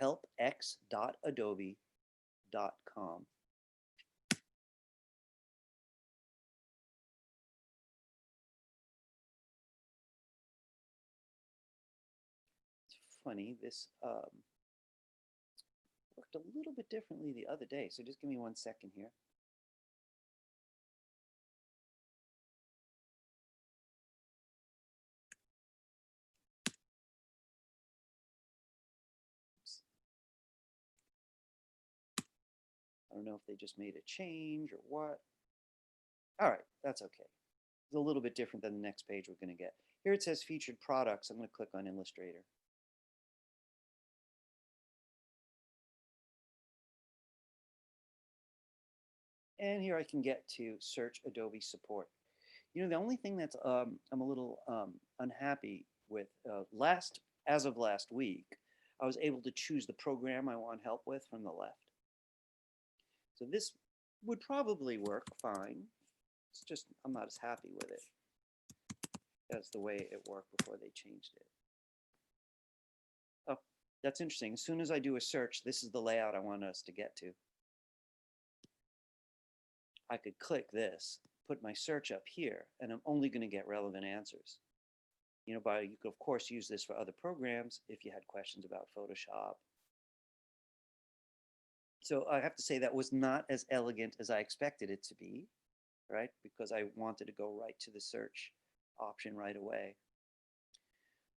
helpx.adobe.com. It's funny, this worked a little bit differently the other day. So just give me 1 second here. I don't know if they just made a change or what. All right, that's okay. It's a little bit different than the next page we're going to get. Here it says featured products. I'm going to click on Illustrator. And here I can get to search Adobe support. You know, the only thing that's I'm a little unhappy with, as of last week, I was able to choose the program I want help with from the left. So this would probably work fine. It's just I'm not as happy with it. That's the way it worked before they changed it. Oh, that's interesting. As soon as I do a search, this is the layout I want us to get to. I could click this, put my search up here, and I'm only going to get relevant answers. You know, you could of course use this for other programs if you had questions about Photoshop. So I have to say that was not as elegant as I expected it to be, right? Because I wanted to go right to the search option right away.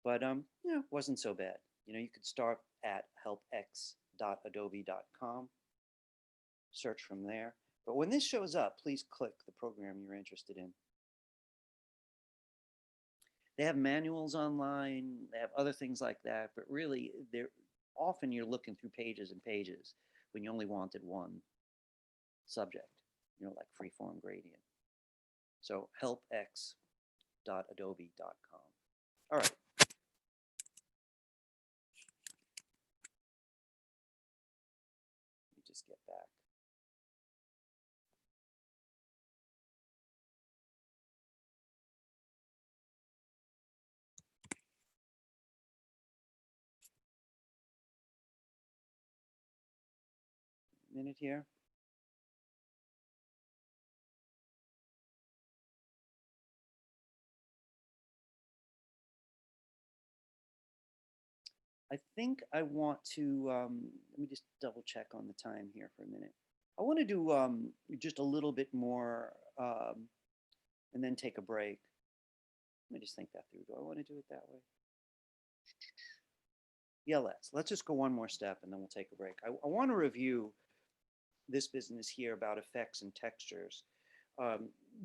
But yeah, it wasn't so bad. You know, you could start at helpx.adobe.com, search from there. But when this shows up, please click the program you're interested in. They have manuals online, they have other things like that, but really, often you're looking through pages and pages when you only wanted one subject, you know, like Freeform Gradient. So helpx.adobe.com. All right. Let me just get back. minute here. I think I want to, let me just double check on the time here for a minute. I want to do just a little bit more and then take a break. Let me just think that through. Do I want to do it that way? Yeah, let's just go one more step and then we'll take a break. I want to review this business here about effects and textures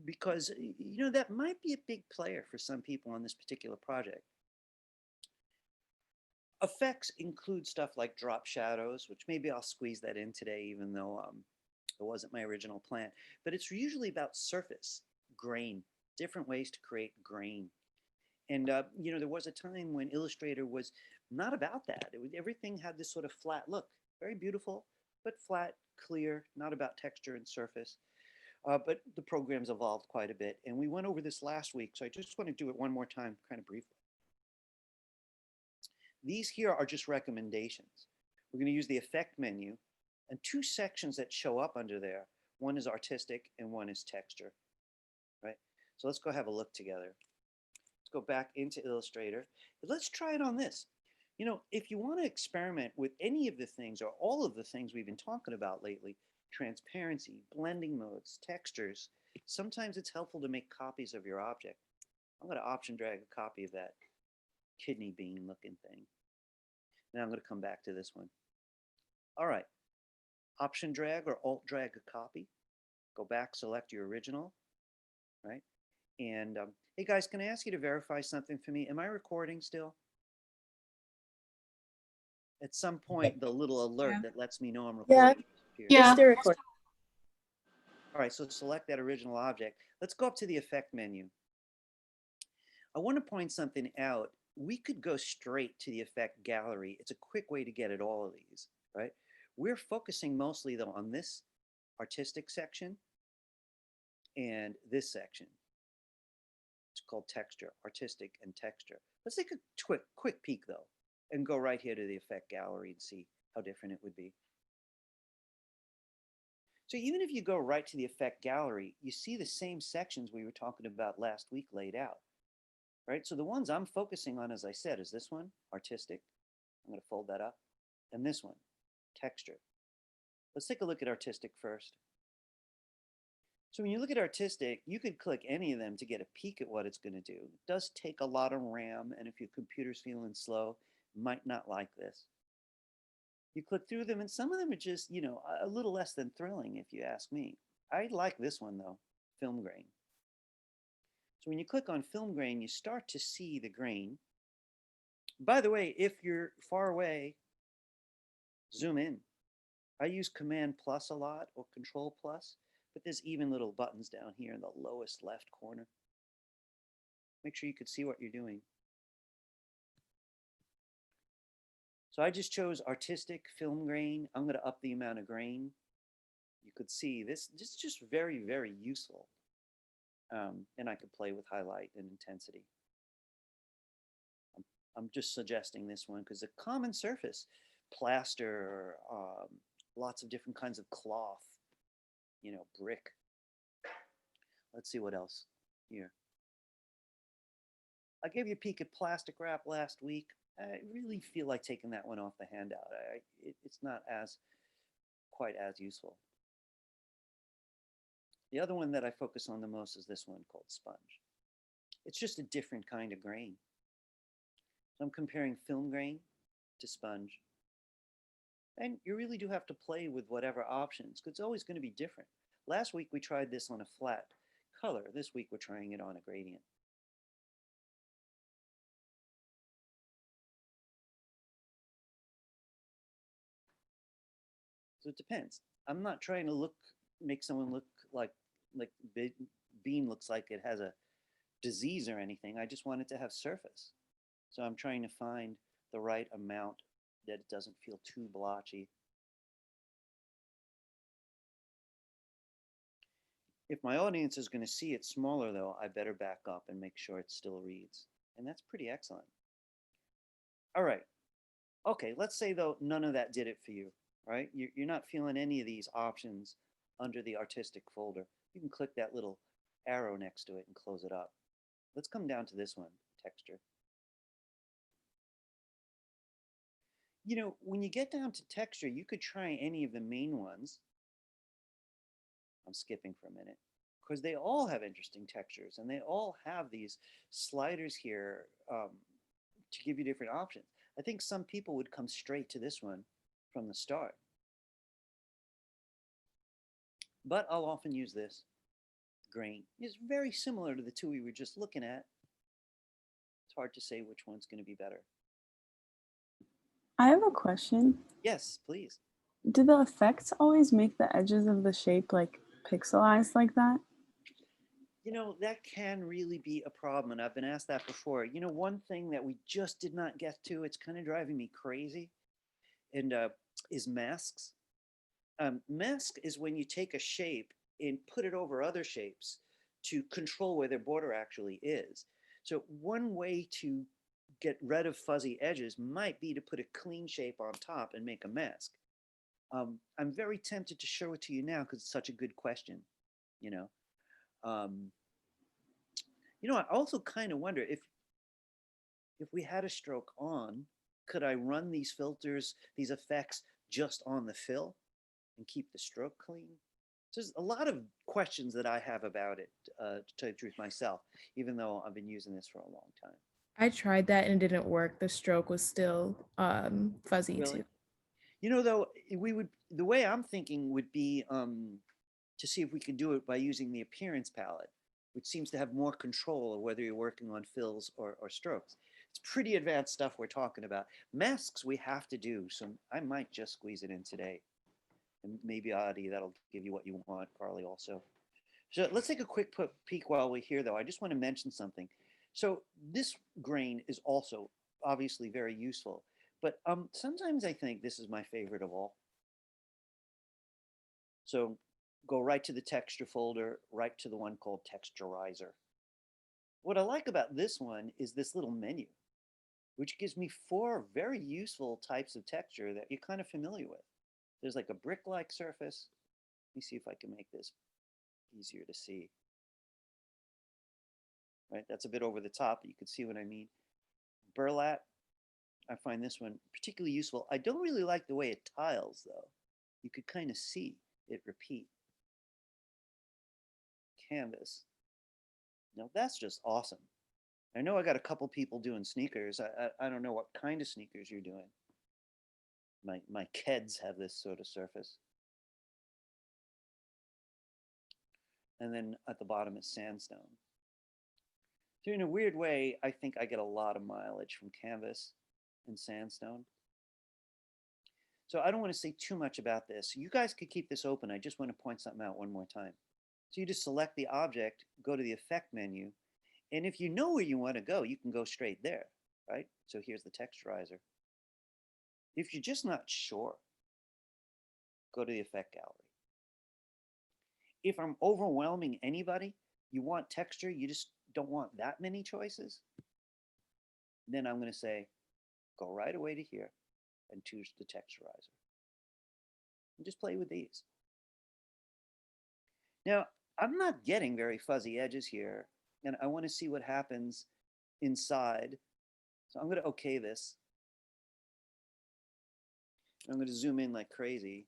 because, you know, that might be a big player for some people on this particular project. Effects include stuff like drop shadows, which maybe I'll squeeze that in today, even though it wasn't my original plan. But it's usually about surface, grain, different ways to create grain. And, you know, there was a time when Illustrator was not about that. Everything had this sort of flat look, very beautiful, but flat, clear, not about texture and surface. But the program's evolved quite a bit. And we went over this last week, so I just want to do it one more time, kind of briefly. These here are just recommendations. We're going to use the effect menu and two sections that show up under there. One is artistic and one is texture, right? So let's go have a look together. Let's go back into Illustrator. Let's try it on this. You know, if you want to experiment with any of the things or all of the things we've been talking about lately, transparency, blending modes, textures, sometimes it's helpful to make copies of your object. I'm going to option drag a copy of that kidney bean looking thing. Now I'm going to come back to this one. All right, option drag or alt drag a copy. Go back, select your original, right? And hey guys, can I ask you to verify something for me? Am I recording still? At some point, the little alert that lets me know I'm recording. Yeah. Still recording. All right, so select that original object. Let's go up to the effect menu. I want to point something out. We could go straight to the effect gallery. It's a quick way to get at all of these, right? We're focusing mostly though on this artistic section and this section. It's called texture, artistic and texture. Let's take a quick peek though and go right here to the effect gallery and see how different it would be. So even if you go right to the effect gallery, you see the same sections we were talking about last week laid out. Right, so the ones I'm focusing on, as I said, is this one, artistic. I'm going to fold that up. And this one, texture. Let's take a look at artistic first. So when you look at artistic, you could click any of them to get a peek at what it's going to do. It does take a lot of RAM, and if your computer's feeling slow, you might not like this. You click through them, and some of them are just, you know, a little less than thrilling, if you ask me. I like this one, though, film grain. So when you click on film grain, you start to see the grain. By the way, if you're far away, zoom in. I use Command plus a lot or Control plus, but there's even little buttons down here in the lowest left corner. Make sure you can see what you're doing. So I just chose artistic film grain. I'm going to up the amount of grain. You could see this is just very, very useful. And I could play with highlight and intensity. I'm just suggesting this one because a common surface, plaster, lots of different kinds of cloth, you know, brick. Let's see what else here. I gave you a peek at plastic wrap last week. I really feel like taking that one off the handout. It's not quite as useful. The other one that I focus on the most is this one called sponge. It's just a different kind of grain. So I'm comparing film grain to sponge. And you really do have to play with whatever options, because it's always going to be different. Last week we tried this on a flat color. This week we're trying it on a gradient. So it depends. I'm not trying to make someone look like bean looks like it has a disease or anything. I just want it to have surface. So I'm trying to find the right amount that it doesn't feel too blotchy. If my audience is going to see it smaller though, I better back up and make sure it still reads. And that's pretty excellent. All right. Okay, let's say though none of that did it for you. right? You're not feeling any of these options under the artistic folder. You can click that little arrow next to it and close it up. Let's come down to this one, texture. You know, when you get down to texture, you could try any of the main ones. I'm skipping for a minute because they all have interesting textures and they all have these sliders here to give you different options. I think some people would come straight to this one from the start. But I'll often use this grain. It's very similar to the two we were just looking at. It's hard to say which one's going to be better. I have a question. Yes, please. Do the effects always make the edges of the shape like pixelized like that? You know, that can really be a problem, and I've been asked that before. You know, one thing that we just did not get to, it's kind of driving me crazy, and is masks. Mask is when you take a shape and put it over other shapes to control where their border actually is. So one way to get rid of fuzzy edges might be to put a clean shape on top and make a mask. I'm very tempted to show it to you now because it's such a good question, you know. You know, I also kind of wonder if we had a stroke on, could I run these filters, these effects just on the fill and keep the stroke clean? So there's a lot of questions that I have about it, to tell you the truth myself, even though I've been using this for a long time. I tried that and it didn't work. The stroke was still fuzzy Really? too. You know, though, the way I'm thinking would be to see if we could do it by using the appearance palette, which seems to have more control of whether you're working on fills or strokes. It's pretty advanced stuff we're talking about. Masks we have to do, so I might just squeeze it in today. And maybe Adi, that'll give you what you want, Carly also. So let's take a quick peek while we're here, though. I just want to mention something. So this grain is also obviously very useful, but sometimes I think this is my favorite of all. So go right to the texture folder, right to the one called Texturizer. What I like about this one is this little menu, which gives me 4 very useful types of texture that you're kind of familiar with. There's like a brick-like surface. Let me see if I can make this easier to see. Right, that's a bit over the top, but you can see what I mean. Burlap, I find this one particularly useful. I don't really like the way it tiles, though. You could kind of see it repeat. Canvas. Now that's just awesome. I know I got a couple people doing sneakers. I don't know what kind of sneakers you're doing. My kids have this sort of surface. And then at the bottom is sandstone. So in a weird way, I think I get a lot of mileage from canvas and sandstone. So I don't want to say too much about this. You guys could keep this open. I just want to point something out one more time. So you just select the object, go to the effect menu, and if you know where you want to go, you can go straight there, right? So here's the texturizer. If you're just not sure, go to the effect gallery. If I'm overwhelming anybody, you want texture, you just don't want that many choices, then I'm going to say, go right away to here and choose the texturizer. And just play with these. Now, I'm not getting very fuzzy edges here, and I want to see what happens inside. So I'm going to okay this. I'm going to zoom in like crazy.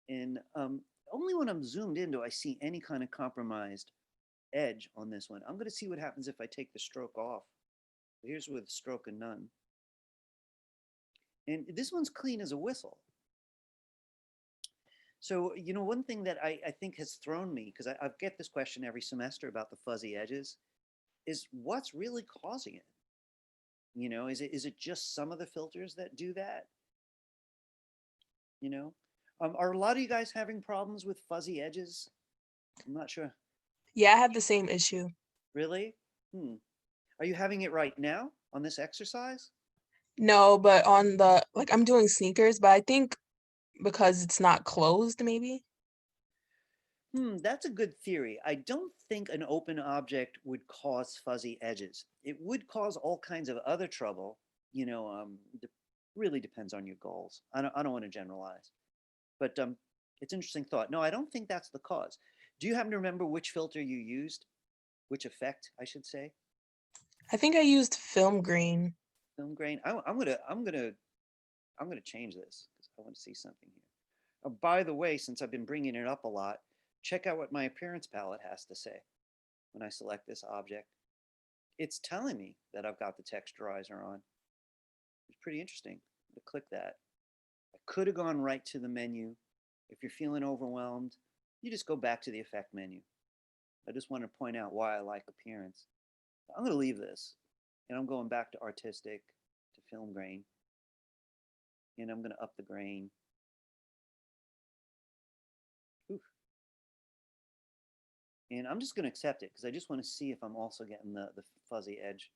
And only when I'm zoomed in do I see any kind of compromised edge on this one. I'm going to see what happens if I take the stroke off. Here's with stroke and none. And this one's clean as a whistle. So, you know, one thing that I think has thrown me, because I get this question every semester about the fuzzy edges, is what's really causing it? You know, is it just some of the filters that do that? You know, are a lot of you guys having problems with fuzzy edges? I'm not sure. Yeah, I have the same issue. Really? Are you having it right now on this exercise? No, but on the, like, I'm doing sneakers, but I think because it's not closed, maybe. That's a good theory. I don't think an open object would cause fuzzy edges. It would cause all kinds of other trouble. You know, really depends on your goals. I don't want to generalize. But it's interesting thought. No, I don't think that's the cause. Do you happen to remember which filter you used? Which effect, I should say? I think I used film grain. Film grain. I'm gonna change this because I want to see something here. Oh, by the way, since I've been bringing it up a lot, check out what my appearance palette has to say when I select this object. It's telling me that I've got the texturizer on. It's pretty interesting. To click that. I could have gone right to the menu. If you're feeling overwhelmed, you just go back to the effect menu. I just want to point out why I like appearance. I'm going to leave this, and I'm going back to artistic, to film grain, and I'm going to up the grain. Oof. And I'm just going to accept it because I just want to see if I'm also getting the fuzzy edge.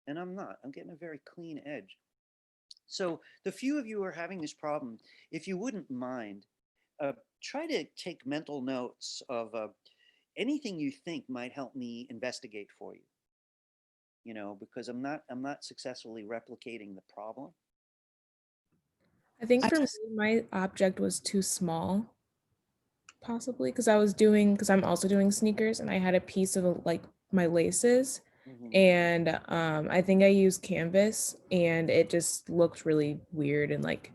And I'm not. I'm getting a very clean edge. So the few of you who are having this problem, if you wouldn't mind, try to take mental notes of anything you think might help me investigate for you. You know, because I'm not successfully replicating the problem. I think I for me, just my object was too small, possibly because because I'm also doing sneakers and I had a piece of like my laces. And I think I used canvas and it just looked really weird and like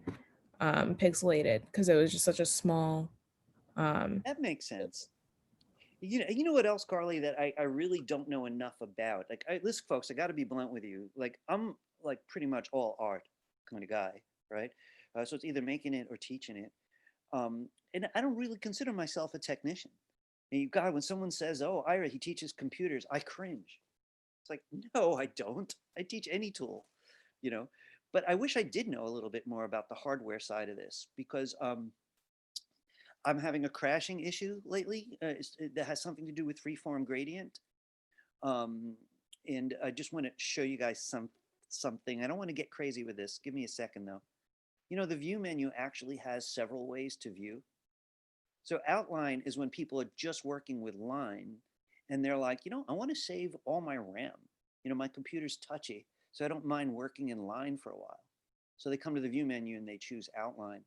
pixelated because it was just such a small That makes sense. You know what else, Carly, that I really don't know enough about. Like, listen, folks, I got to be blunt with you. Like, I'm like pretty much all art kind of guy, right? So it's either making it or teaching it. And I don't really consider myself a technician. And God, when someone says, "Oh, Ira, he teaches computers," I cringe. It's like, no, I don't. I teach any tool, you know. But I wish I did know a little bit more about the hardware side of this because I'm having a crashing issue lately that has something to do with Freeform Gradient. Um, and I just want to show you guys something. I don't want to get crazy with this. Give me a second though. You know, the view menu actually has several ways to view. So outline is when people are just working with line and they're like, you know, I want to save all my RAM. You know, my computer's touchy, so I don't mind working in line for a while. So they come to the view menu and they choose outline,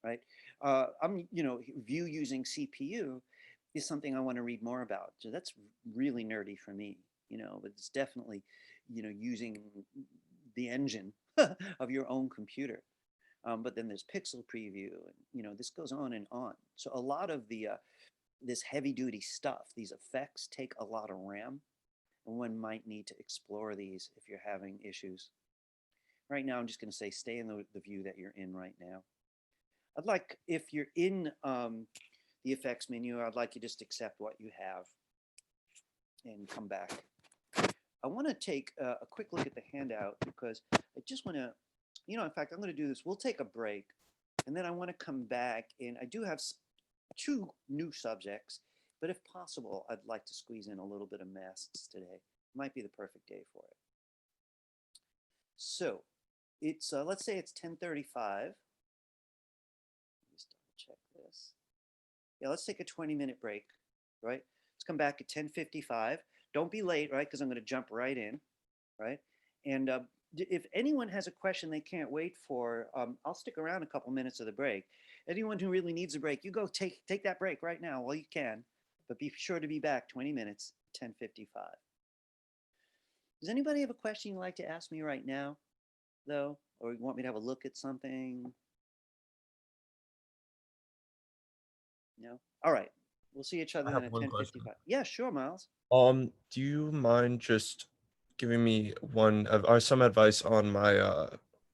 right? View using CPU is something I want to read more about. So that's really nerdy for me, you know, but it's definitely, you know, using the engine of your own computer. But then there's pixel preview, and you know this goes on and on. So a lot of the this heavy duty stuff, these effects take a lot of RAM, and one might need to explore these if you're having issues. Right now, I'm just going to say stay in the view that you're in right now. I'd like, if you're in the effects menu, I'd like you just accept what you have and come back. I want to take a quick look at the handout because I just want to, you know, in fact, I'm going to do this. We'll take a break and then I want to come back, and I do have two new subjects, but if possible, I'd like to squeeze in a little bit of masks today. Might be the perfect day for it. So it's, let's say it's 10:35. Just double check this. Yeah, let's take a 20-minute break, right? Let's come back at 10:55. Don't be late, right? Because I'm going to jump right in, right? And if anyone has a question they can't wait for, I'll stick around a couple minutes of the break. Anyone who really needs a break, you go take that break right now while you can, but be sure to be back 20 minutes, 10:55. Does anybody have a question you'd like to ask me right now, though? Or you want me to have a look at something? No? All right. We'll see each other I then have at one 10:55. question. Yeah, sure, Miles. Do you mind just giving me or some advice on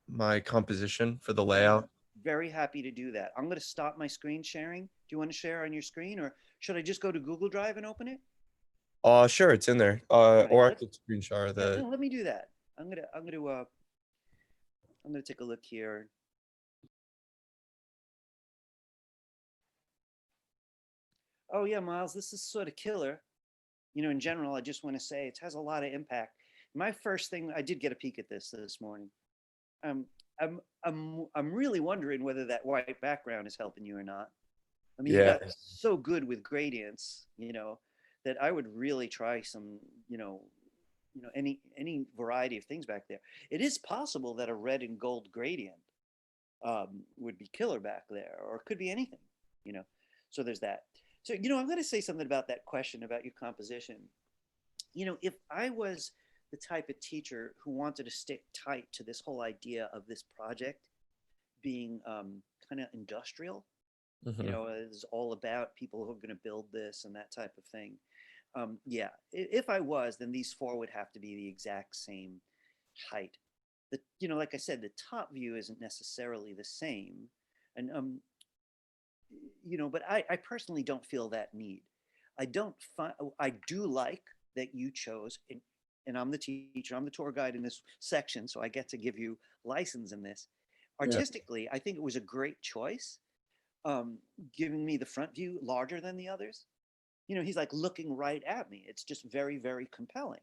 my composition for the layout? Very happy to do that. I'm going to stop my screen sharing. Do you want to share on your screen, or should I just go to Google Drive and open it? Sure, it's in there. Right, Or I could screen share yeah, the. no, let me do that. I'm gonna take a look here. Oh yeah, Miles, this is sort of killer. You know, in general, I just want to say it has a lot of impact. My first thing, I did get a peek at this morning. Um, I'm really wondering whether that white background is helping you or not. I mean, you Yeah. got so good with gradients, you know, that I would really try some, any variety of things back there. It is possible that a red and gold gradient would be killer back there, or it could be anything, you know. So there's that. So, you know, I'm going to say something about that question about your composition. You know, if I was the type of teacher who wanted to stick tight to this whole idea of this project being kind of industrial, you know, it's all about people who are going to build this and that type of thing. Yeah, if I was, then these four would have to be the exact same height. You know, like I said, the top view isn't necessarily the same, and you know, but I personally don't feel that need. I don't find. I do like that you chose, and I'm the teacher, I'm the tour guide in this section, so I get to give you license in this. Artistically, I think it was a great choice, giving me the front view larger than the others. You know, he's like looking right at me. It's just very, very compelling.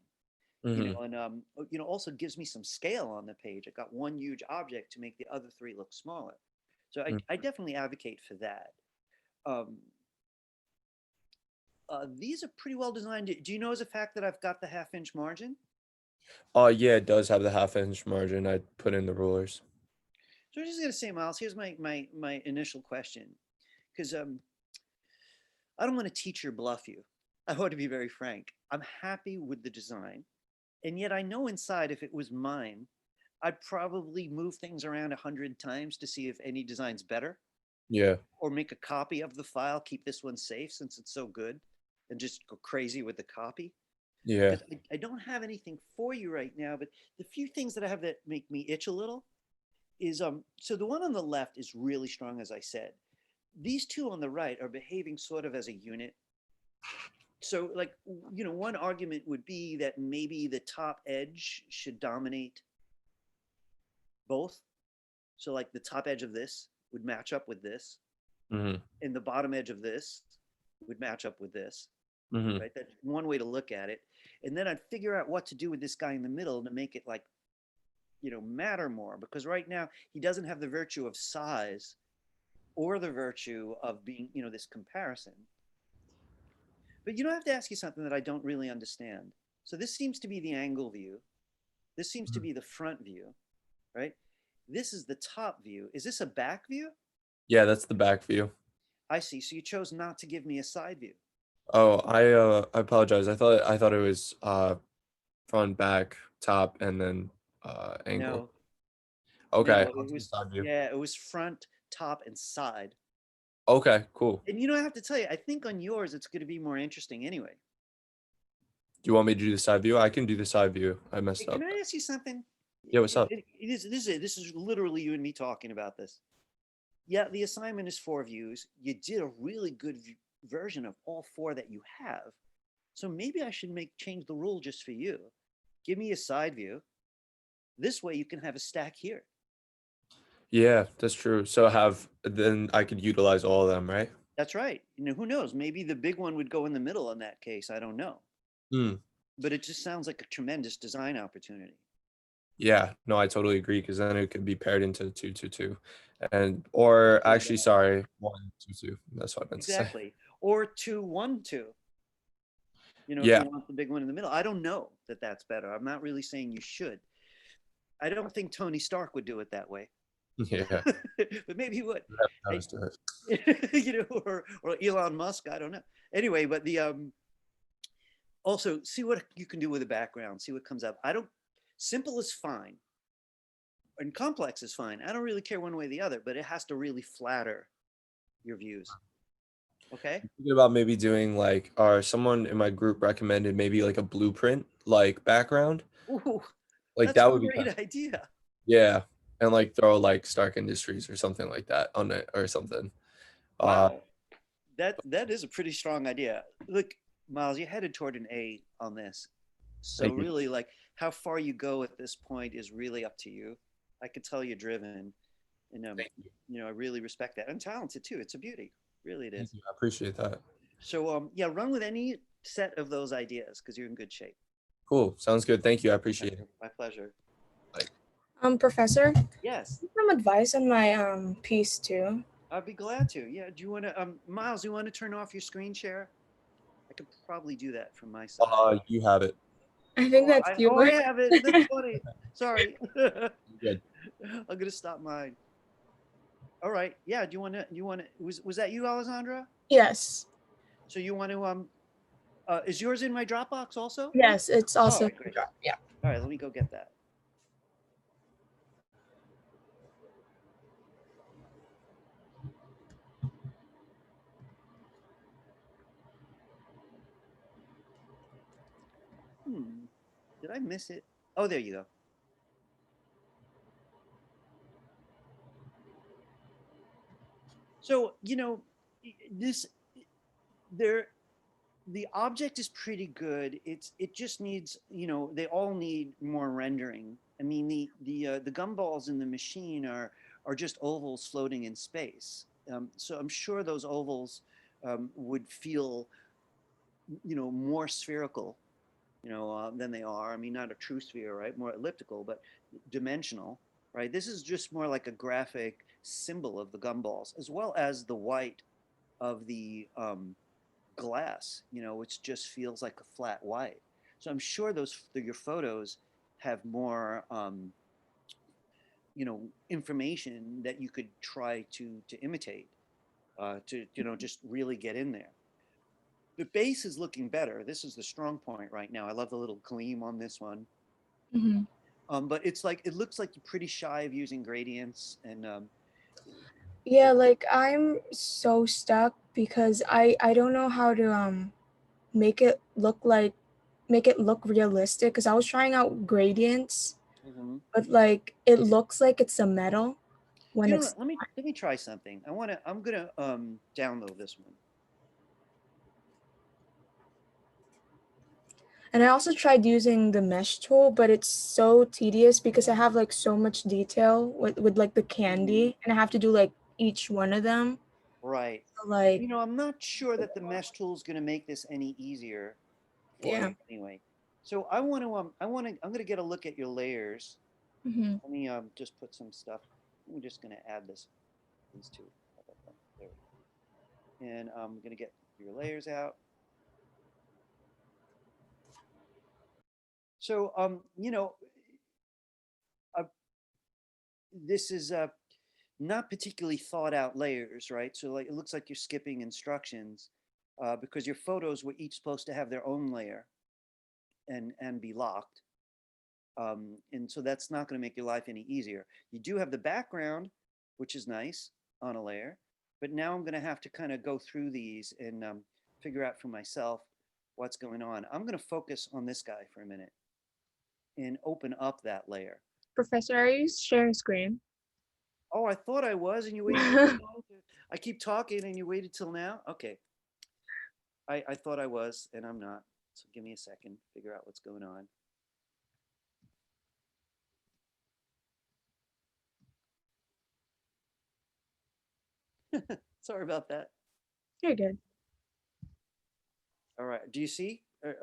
You know, and you know, also gives me some scale on the page. I got one huge object to make the other three look smaller. So I definitely advocate for that. These are pretty well designed. Do you know as a fact that I've got the 1/2 inch margin? Yeah, it does have the 1/2 inch margin. I put in the rulers. So I'm just gonna say, Miles, here's my initial question, because I don't want to teach or bluff you. I want to be very frank. I'm happy with the design, and yet I know inside if it was mine, I'd probably move things around 100 times to see if any design's better, Yeah. or make a copy of the file, keep this one safe since it's so good, and just go crazy with the copy. Yeah. Because I don't have anything for you right now, but the few things that I have that make me itch a little is so the one on the left is really strong, as I said. These two on the right are behaving sort of as a unit. So, like, you know, one argument would be that maybe the top edge should dominate both. So, like, the top edge of this would match up with this, and the bottom edge of this would match up with this. Right? That's one way to look at it. And then I'd figure out what to do with this guy in the middle to make it, like, you know, matter more, because right now he doesn't have the virtue of size or the virtue of being, you know, this comparison. But you know, I have to ask you something that I don't really understand. So this seems to be the angle view. This seems to be the front view, right? This is the top view. Is this a back view? Yeah, that's the back view. I see. So you chose not to give me a side view. Oh, I apologize. I thought it was front, back, top, and then angle. No, Okay, no, I'll it do the was, side view. yeah, it was front, top, and side. Okay, cool. And you know, I have to tell you, I think on yours it's going to be more interesting anyway. Do you want me to do the side view? I can do the side view. I Hey, messed up. can I ask you something? Yeah, what's up? This is literally you and me talking about this. Yeah, the assignment is 4 views. You did a really good version of all 4 that you have. So maybe I should change the rule just for you. Give me a side view. This way you can have a stack here. Yeah, that's true. So then I could utilize all of them, right? That's right. You know, who knows? Maybe the big one would go in the middle in that case. I don't know. But it just sounds like a tremendous design opportunity. Yeah, no, I totally agree, because then it could be paired into 2, 2, 2, or actually, sorry, 1, 2, 2. That's what I meant to say. Exactly. Or 2, 1, 2. You know, if Yeah. you want the big one in the middle. I don't know that that's better. I'm not really saying you should. I don't think Tony Stark would do it that way. Yeah. But maybe he would. Let's do it. You know, or Elon Musk. I don't know. Anyway, but the also see what you can do with the background. See what comes up. Simple is fine, and complex is fine. I don't really care one way or the other, but it has to really flatter your views. Okay. Thinking about maybe doing like, or someone in my group recommended maybe like a blueprint like background. Ooh, Like that's that a would be great idea. Yeah, and like throw like Stark Industries or something like that on it or something. Wow, that is a pretty strong idea. Look, Miles, you're headed toward an A on this. So Thank you. really, like, how far you go at this point is really up to you. I could tell you're driven, and Thank you. you know, I really respect that, and talented too. It's a beauty, really it is. Thank you. I appreciate that. So yeah, run with any set of those ideas because you're in good shape. Cool. Sounds good. Thank you. I appreciate it. My pleasure. Professor, Yes, some advice on my piece too. I'd be glad to. Yeah, do you want to, Miles? Do you want to turn off your screen share? I could probably do that from my side. You have it. I think that's you. I have it. That's funny. Sorry. Good. I'm gonna stop mine. All right. Yeah. Do you want to, was that you, Alessandra? Yes. So you want to, is yours in my Dropbox also? Yes, it's All also right, great. yeah. All right, let me go get that. Did I miss it? Oh, there you go. So, this there the object is pretty good. It just needs, they all need more rendering. I mean, the gumballs in the machine are just ovals floating in space. So I'm sure those ovals would feel, more spherical, than they are. I mean, not a true sphere, right? More elliptical, but dimensional, right? This is just more like a graphic symbol of the gumballs, as well as the white of the glass, which just feels like a flat white. So I'm sure your photos have more, information that you could try to imitate, to just really get in there. The base is looking better. This is the strong point right now. I love the little gleam on this one. Mhm. But it looks like you're pretty shy of using gradients, and Yeah, like I'm so stuck because I don't know how to make it look like make it look realistic because I was trying out gradients, mhm. but like it looks like it's a metal when it's Let me try something. I'm gonna download this one. and I also tried using the mesh tool, but it's so tedious because I have like so much detail with like the candy and I have to do like each one of them. Right. So, like I'm not sure that the mesh tool is gonna make this any easier for yeah. you anyway. So I'm gonna get a look at your layers. Hmm. Let me just put some stuff. I'm just gonna add these two. How about that? There we go. And I'm gonna get your layers out. So uh, this is not particularly thought out layers, right? So like it looks like you're skipping instructions, because your photos were each supposed to have their own layer and be locked. And so that's not going to make your life any easier. You do have the background, which is nice, on a layer, but now I'm going to have to kind of go through these and figure out for myself what's going on. I'm going to focus on this guy for a minute and open up that layer. Professor, are you sharing screen? Oh, I thought I was, and you waited till now. I keep talking, and you waited till now. Okay, I thought I was, and I'm not. So give me a second, figure out what's going on. Sorry about that. You're good. All right. Do you see?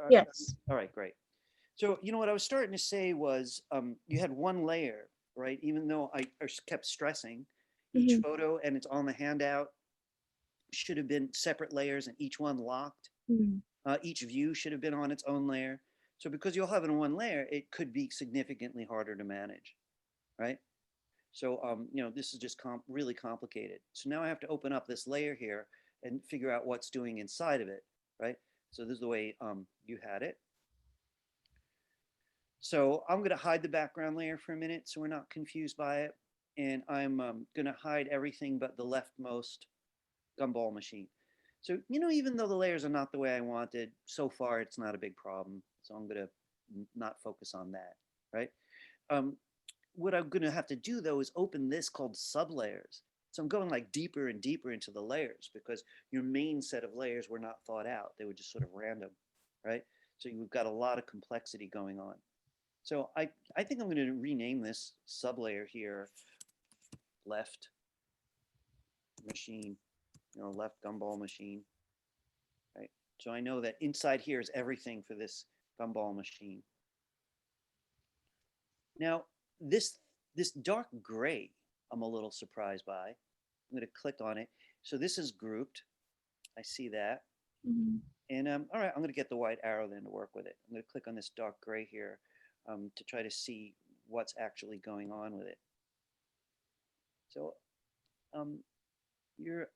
Yes. All right, great. So, what I was starting to say was, you had one layer, right? Even though I kept stressing each Hmm. photo, and it's on the handout, should have been separate layers and each one locked. Mm. Each view should have been on its own layer. So because you'll have it in one layer, it could be significantly harder to manage, right? So, this is just really complicated. So now I have to open up this layer here and figure out what's doing inside of it, right? So this is the way you had it. So I'm going to hide the background layer for a minute so we're not confused by it. And I'm going to hide everything but the leftmost gumball machine. So, even though the layers are not the way I wanted, so far it's not a big problem. So I'm going to not focus on that, right? Um, what I'm going to have to do though is open this called sublayers. So I'm going like deeper and deeper into the layers because your main set of layers were not thought out. They were just sort of random, right? So you've got a lot of complexity going on. So I think I'm going to rename this sublayer here left machine, left gumball machine, right? So I know that inside here is everything for this gumball machine. Now, this dark gray, I'm a little surprised by. I'm going to click on it. So this is grouped. I see that. Mhm. And all right, I'm going to get the white arrow then to work with it. I'm going to click on this dark gray here to try to see what's actually going on with it. So Your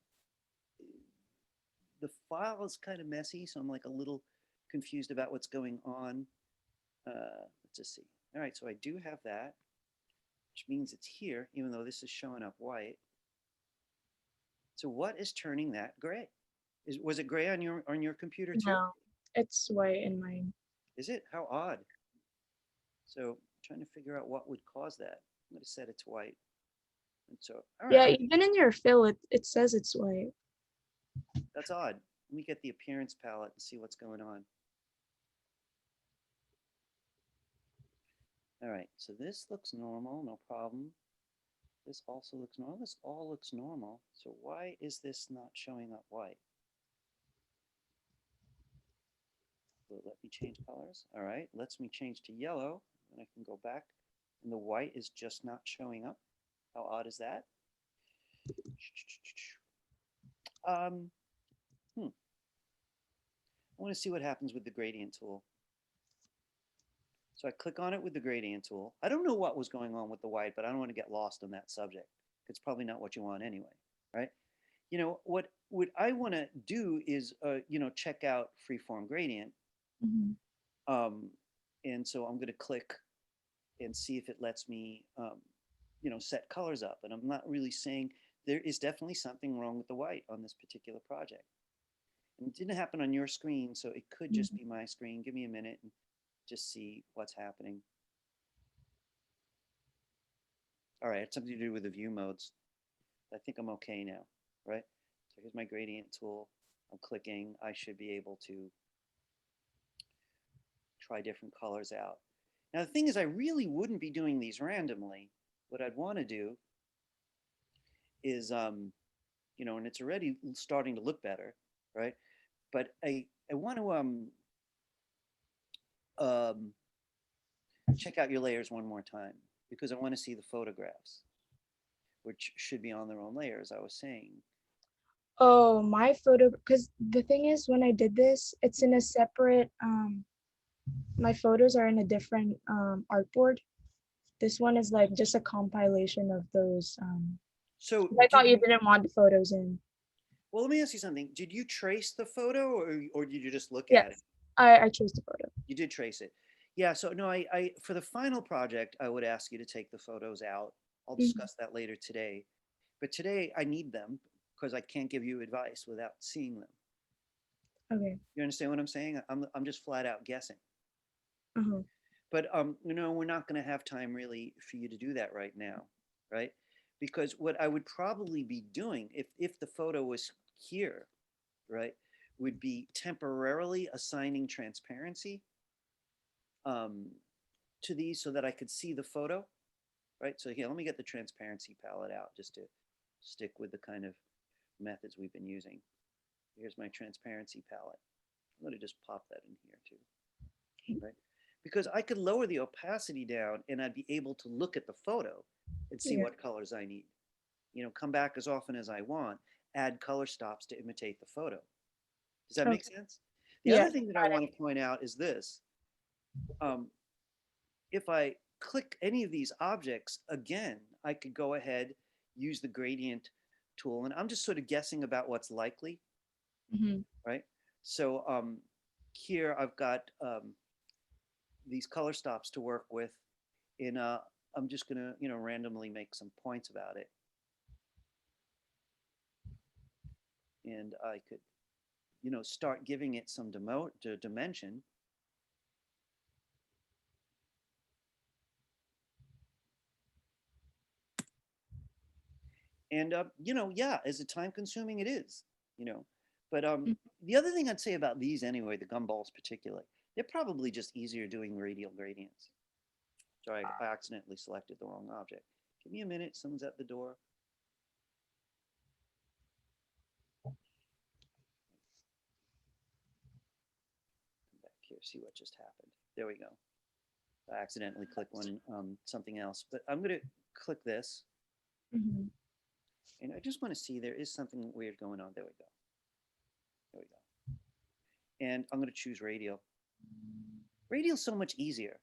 the file is kind of messy, so I'm like a little confused about what's going on. Let's just see. All right, so I do have that, which means it's here, even though this is showing up white. So what is turning that gray? Was it gray on your computer too? No, it's white in mine. Is it? How odd. So trying to figure out what would cause that. I'm going to set it's white. And so, all Yeah, right, even in your fill, it says it's white. that's odd. Let me get the appearance palette and see what's going on. All right, so this looks normal, no problem. This also looks normal. This all looks normal. So why is this not showing up white? Will it let me change colors? All right, lets me change to yellow, and I can go back, and the white is just not showing up. How odd is that? I want to see what happens with the gradient tool. So I click on it with the gradient tool. I don't know what was going on with the white, but I don't want to get lost on that subject. It's probably not what you want anyway, right? You know, what I want to do is, check out Freeform Gradient. And so I'm going to click and see if it lets me, set colors up. And I'm not really saying there is definitely something wrong with the white on this particular project. And it didn't happen on your screen, so it could just be my screen. Give me a minute and just see what's happening. All right, it's something to do with the view modes. I think I'm okay now, right? So here's my gradient tool. I'm clicking. I should be able to try different colors out. Now, the thing is, I really wouldn't be doing these randomly. What I'd want to do is, and it's already starting to look better, right? But I want to check out your layers one more time because I want to see the photographs, which should be on their own layers, I was saying. Oh, my photo, because the thing is, when I did this, it's in a separate, my photos are in a different artboard. This one is like just a compilation of those. So I thought you didn't want the photos in. Well, let me ask you something. Did you trace the photo or did you just look Yes, at it? I chose the photo. You did trace it. Yeah, so no, I for the final project, I would ask you to take the photos out. I'll discuss that later today. But today I need them because I can't give you advice without seeing them. Okay. You understand what I'm saying? I'm just flat out guessing. Uh-huh. But we're not going to have time really for you to do that right now, right? Because what I would probably be doing if the photo was here, right, would be temporarily assigning transparency to these so that I could see the photo, right? So here, let me get the transparency palette out just to stick with the kind of methods we've been using. Here's my transparency palette. I'm going to just pop that in here too, right? Because I could lower the opacity down and I'd be able to look at the photo and see what colors I need. Come back as often as I want, add color stops to imitate the photo. Does that make sense? The other thing that I want to point out is this. If I click any of these objects again, I could go ahead, use the gradient tool, and I'm just sort of guessing about what's likely, right? So here I've got these color stops to work with, and I'm just gonna, randomly make some points about it. And I could, start giving it some dimension. And, yeah, is it time consuming? It is, but the other thing I'd say about these anyway, the gumballs particularly, they're probably just easier doing radial gradients. Sorry, I accidentally selected the wrong object. Give me a minute, someone's at the door. Come back here, see what just happened. There we go. I accidentally clicked on something else, but I'm gonna click this. And I just want to see there is something weird going on. There we go. There we go. And I'm going to choose radial. Radial's so much easier.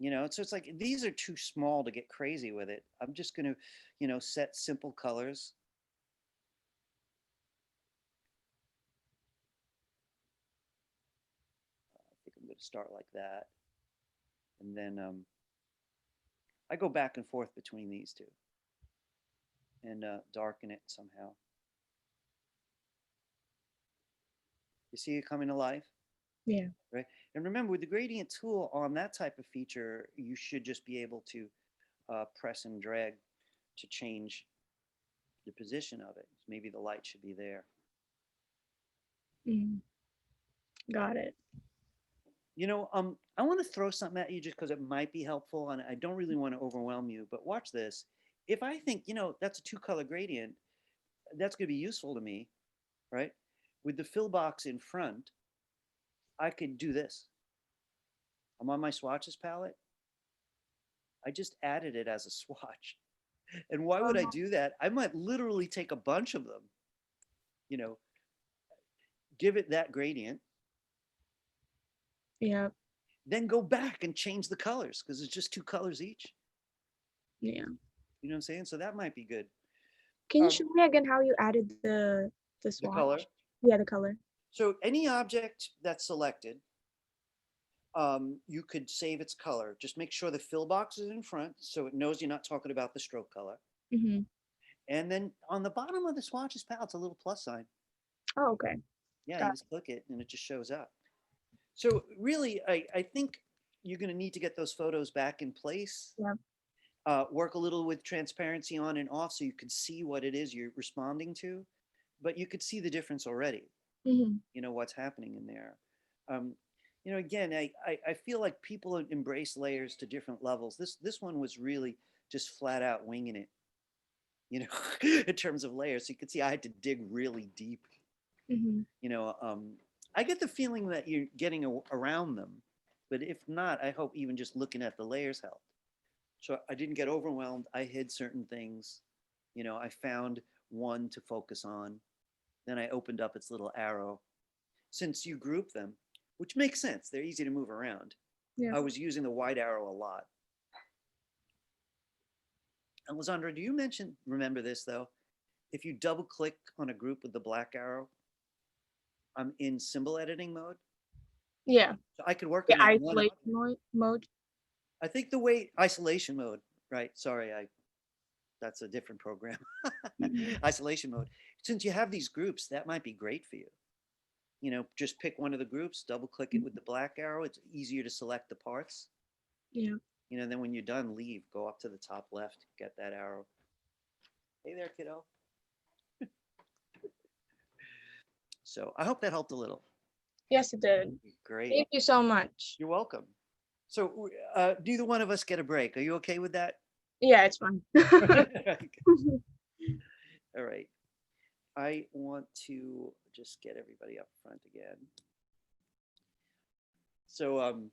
You know, so it's like these are too small to get crazy with it. I'm just going to, you know, set simple colors. I think I'm going to start like that. And then I go back and forth between these two and darken it somehow. You see it coming to life? Yeah. Right. And remember, with the gradient tool on that type of feature, you should just be able to press and drag to change the position of it. Maybe the light should be there. Mm. Got it. You know, I want to throw something at you just because it might be helpful, and I don't really want to overwhelm you, but watch this. If I think, you know, that's a 2-color gradient, that's going to be useful to me, right? With the fill box in front, I could do this. I'm on my swatches palette. I just added it as a swatch. And why would I do that? I might literally take a bunch of them, you know, give it that gradient, Yeah. then go back and change the colors because it's just 2 colors each. Yeah. You know what I'm saying? So that might be good. Can you show me again how you added the swatch? The color. Yeah, the color. So any object that's selected, you could save its color. Just make sure the fill box is in front so it knows you're not talking about the stroke color. Mm-hmm. And then on the bottom of the swatches palette, it's a little plus sign. Oh, okay. Yeah, Got you just click it and it just shows up. So really, I think you're going to need to get those photos back in place. Yeah. Work a little with transparency on and off so you can see what it is you're responding to, but you could see the difference already. Mm-hmm. You know, what's happening in there. You know, again, I feel like people embrace layers to different levels. This one was really just flat out winging it, you know, in terms of layers. So you could see I had to dig really deep. Mm-hmm. You know, I get the feeling that you're getting around them, but if not, I hope even just looking at the layers helped. So I didn't get overwhelmed. I hid certain things. You know, I found one to focus on. Then I opened up its little arrow. Since you group them, which makes sense, they're easy to move around. Yeah. I was using the wide arrow a lot. Alessandra, do you remember this though? If you double click on a group with the black arrow, I'm in symbol editing mode. Yeah. So I could work The on that one. isolation mode. I think the way isolation mode, right? Sorry, that's a different program. Isolation mode. Since you have these groups, that might be great for you. You know, just pick one of the groups, double click it with the black arrow. It's easier to select the parts. Yeah. You know, then when you're done, leave, go up to the top left, get that arrow. Hey there, kiddo. So I hope that helped a little. Yes, it did. Great. Thank you so much. You're welcome. So neither one of us get a break. Are you okay with that? Yeah, it's fine. All right. I want to just get everybody up front again. So I'm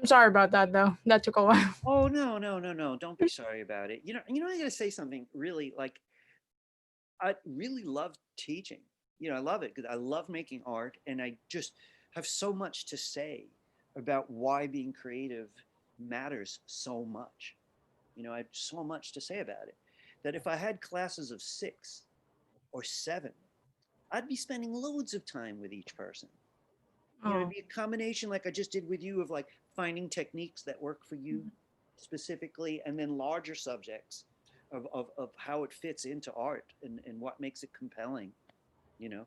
sorry about that though. That took a while. oh no. Don't be sorry about it. You know, I gotta say something really, like, I really love teaching. You know, I love it because I love making art, and I just have so much to say about why being creative matters so much. You know, I have so much to say about it that if I had classes of 6 or 7, I'd be spending loads of time with each person. You know, it'd be a combination like I just did with you of like finding techniques that work for you specifically, and then larger subjects of how it fits into art and what makes it compelling, you know.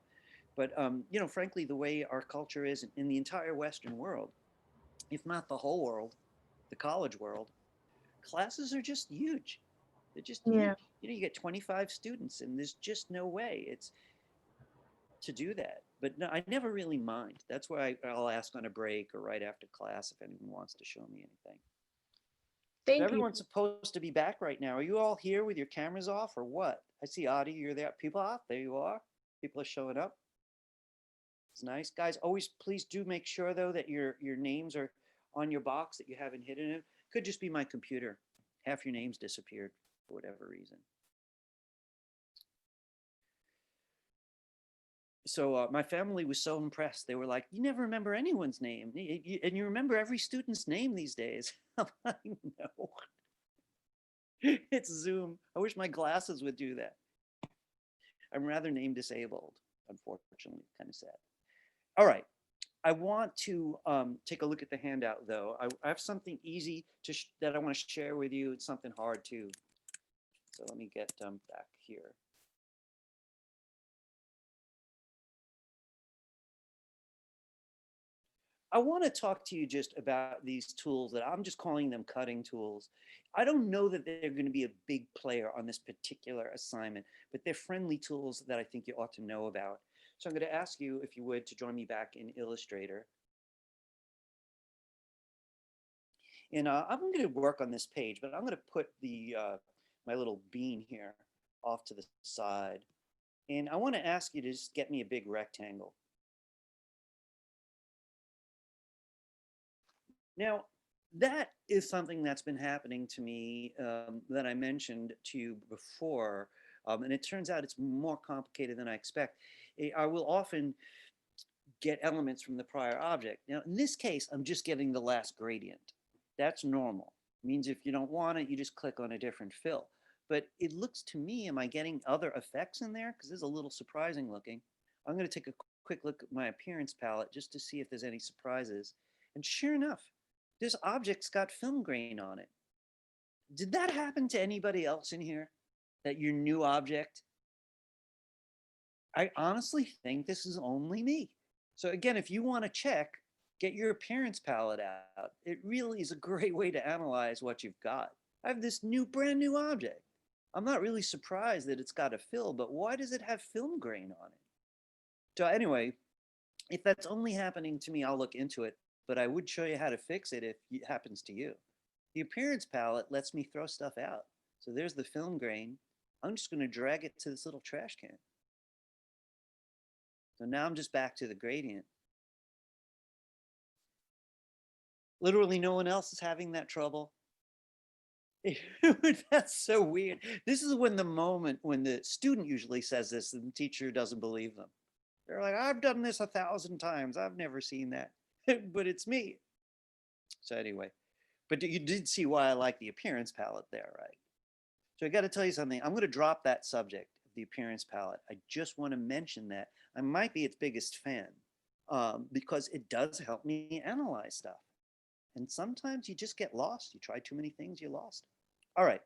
But, you know, frankly, the way our culture is in the entire Western world, if not the whole world, the college world, classes are just huge. They're just huge. Yeah. You know, you get 25 students and there's just no way it's to do that. But no, I never really mind. That's why I'll ask on a break or right after class if anyone wants to show me anything. Thank you. Everyone's supposed to be back right now. Are you all here with your cameras off or what? I see Adi, you're there. People off, there you are. People are showing up. It's nice. Guys, always please do make sure though that your names are on your box, that you haven't hidden it. Could just be my computer. Half your names disappeared for whatever reason. So my family was so impressed. They were like, "You never remember anyone's name, and you remember every student's name these days." I'm like, "No, it's Zoom. I wish my glasses would do that." I'm rather name disabled, unfortunately. Kind of sad. All right. I want to take a look at the handout, though. I have something easy that I want to share with you. It's something hard, too. So let me get back here. I want to talk to you just about these tools that I'm just calling them cutting tools. I don't know that they're going to be a big player on this particular assignment, but they're friendly tools that I think you ought to know about. So I'm going to ask you, if you would, to join me back in Illustrator. And I'm going to work on this page, but I'm going to put the my little bean here off to the side. And I want to ask you to just get me a big rectangle. Now, that is something that's been happening to me that I mentioned to you before. And it turns out it's more complicated than I expect. I will often get elements from the prior object. Now, in this case, I'm just getting the last gradient. That's normal. It means if you don't want it, you just click on a different fill. But it looks to me, am I getting other effects in there? Because this is a little surprising looking. I'm going to take a quick look at my appearance palette just to see if there's any surprises. And sure enough, this object's got film grain on it. Did that happen to anybody else in here? That your new object? I honestly think this is only me. So again, if you want to check, get your appearance palette out. It really is a great way to analyze what you've got. I have this brand new object. I'm not really surprised that it's got a fill, but why does it have film grain on it? So anyway, if that's only happening to me, I'll look into it, but I would show you how to fix it if it happens to you. The appearance palette lets me throw stuff out. So there's the film grain. I'm just going to drag it to this little trash can. So now I'm just back to the gradient. Literally no one else is having that trouble. That's so weird. This is when the student usually says this and the teacher doesn't believe them. They're like, I've done this 1,000 times. I've never seen that, but it's me. So anyway, but you did see why I like the appearance palette there, right? So I got to tell you something. I'm going to drop that subject, the appearance palette. I just want to mention that I might be its biggest fan because it does help me analyze stuff. And sometimes you just get lost. You try too many things, you're lost. All right.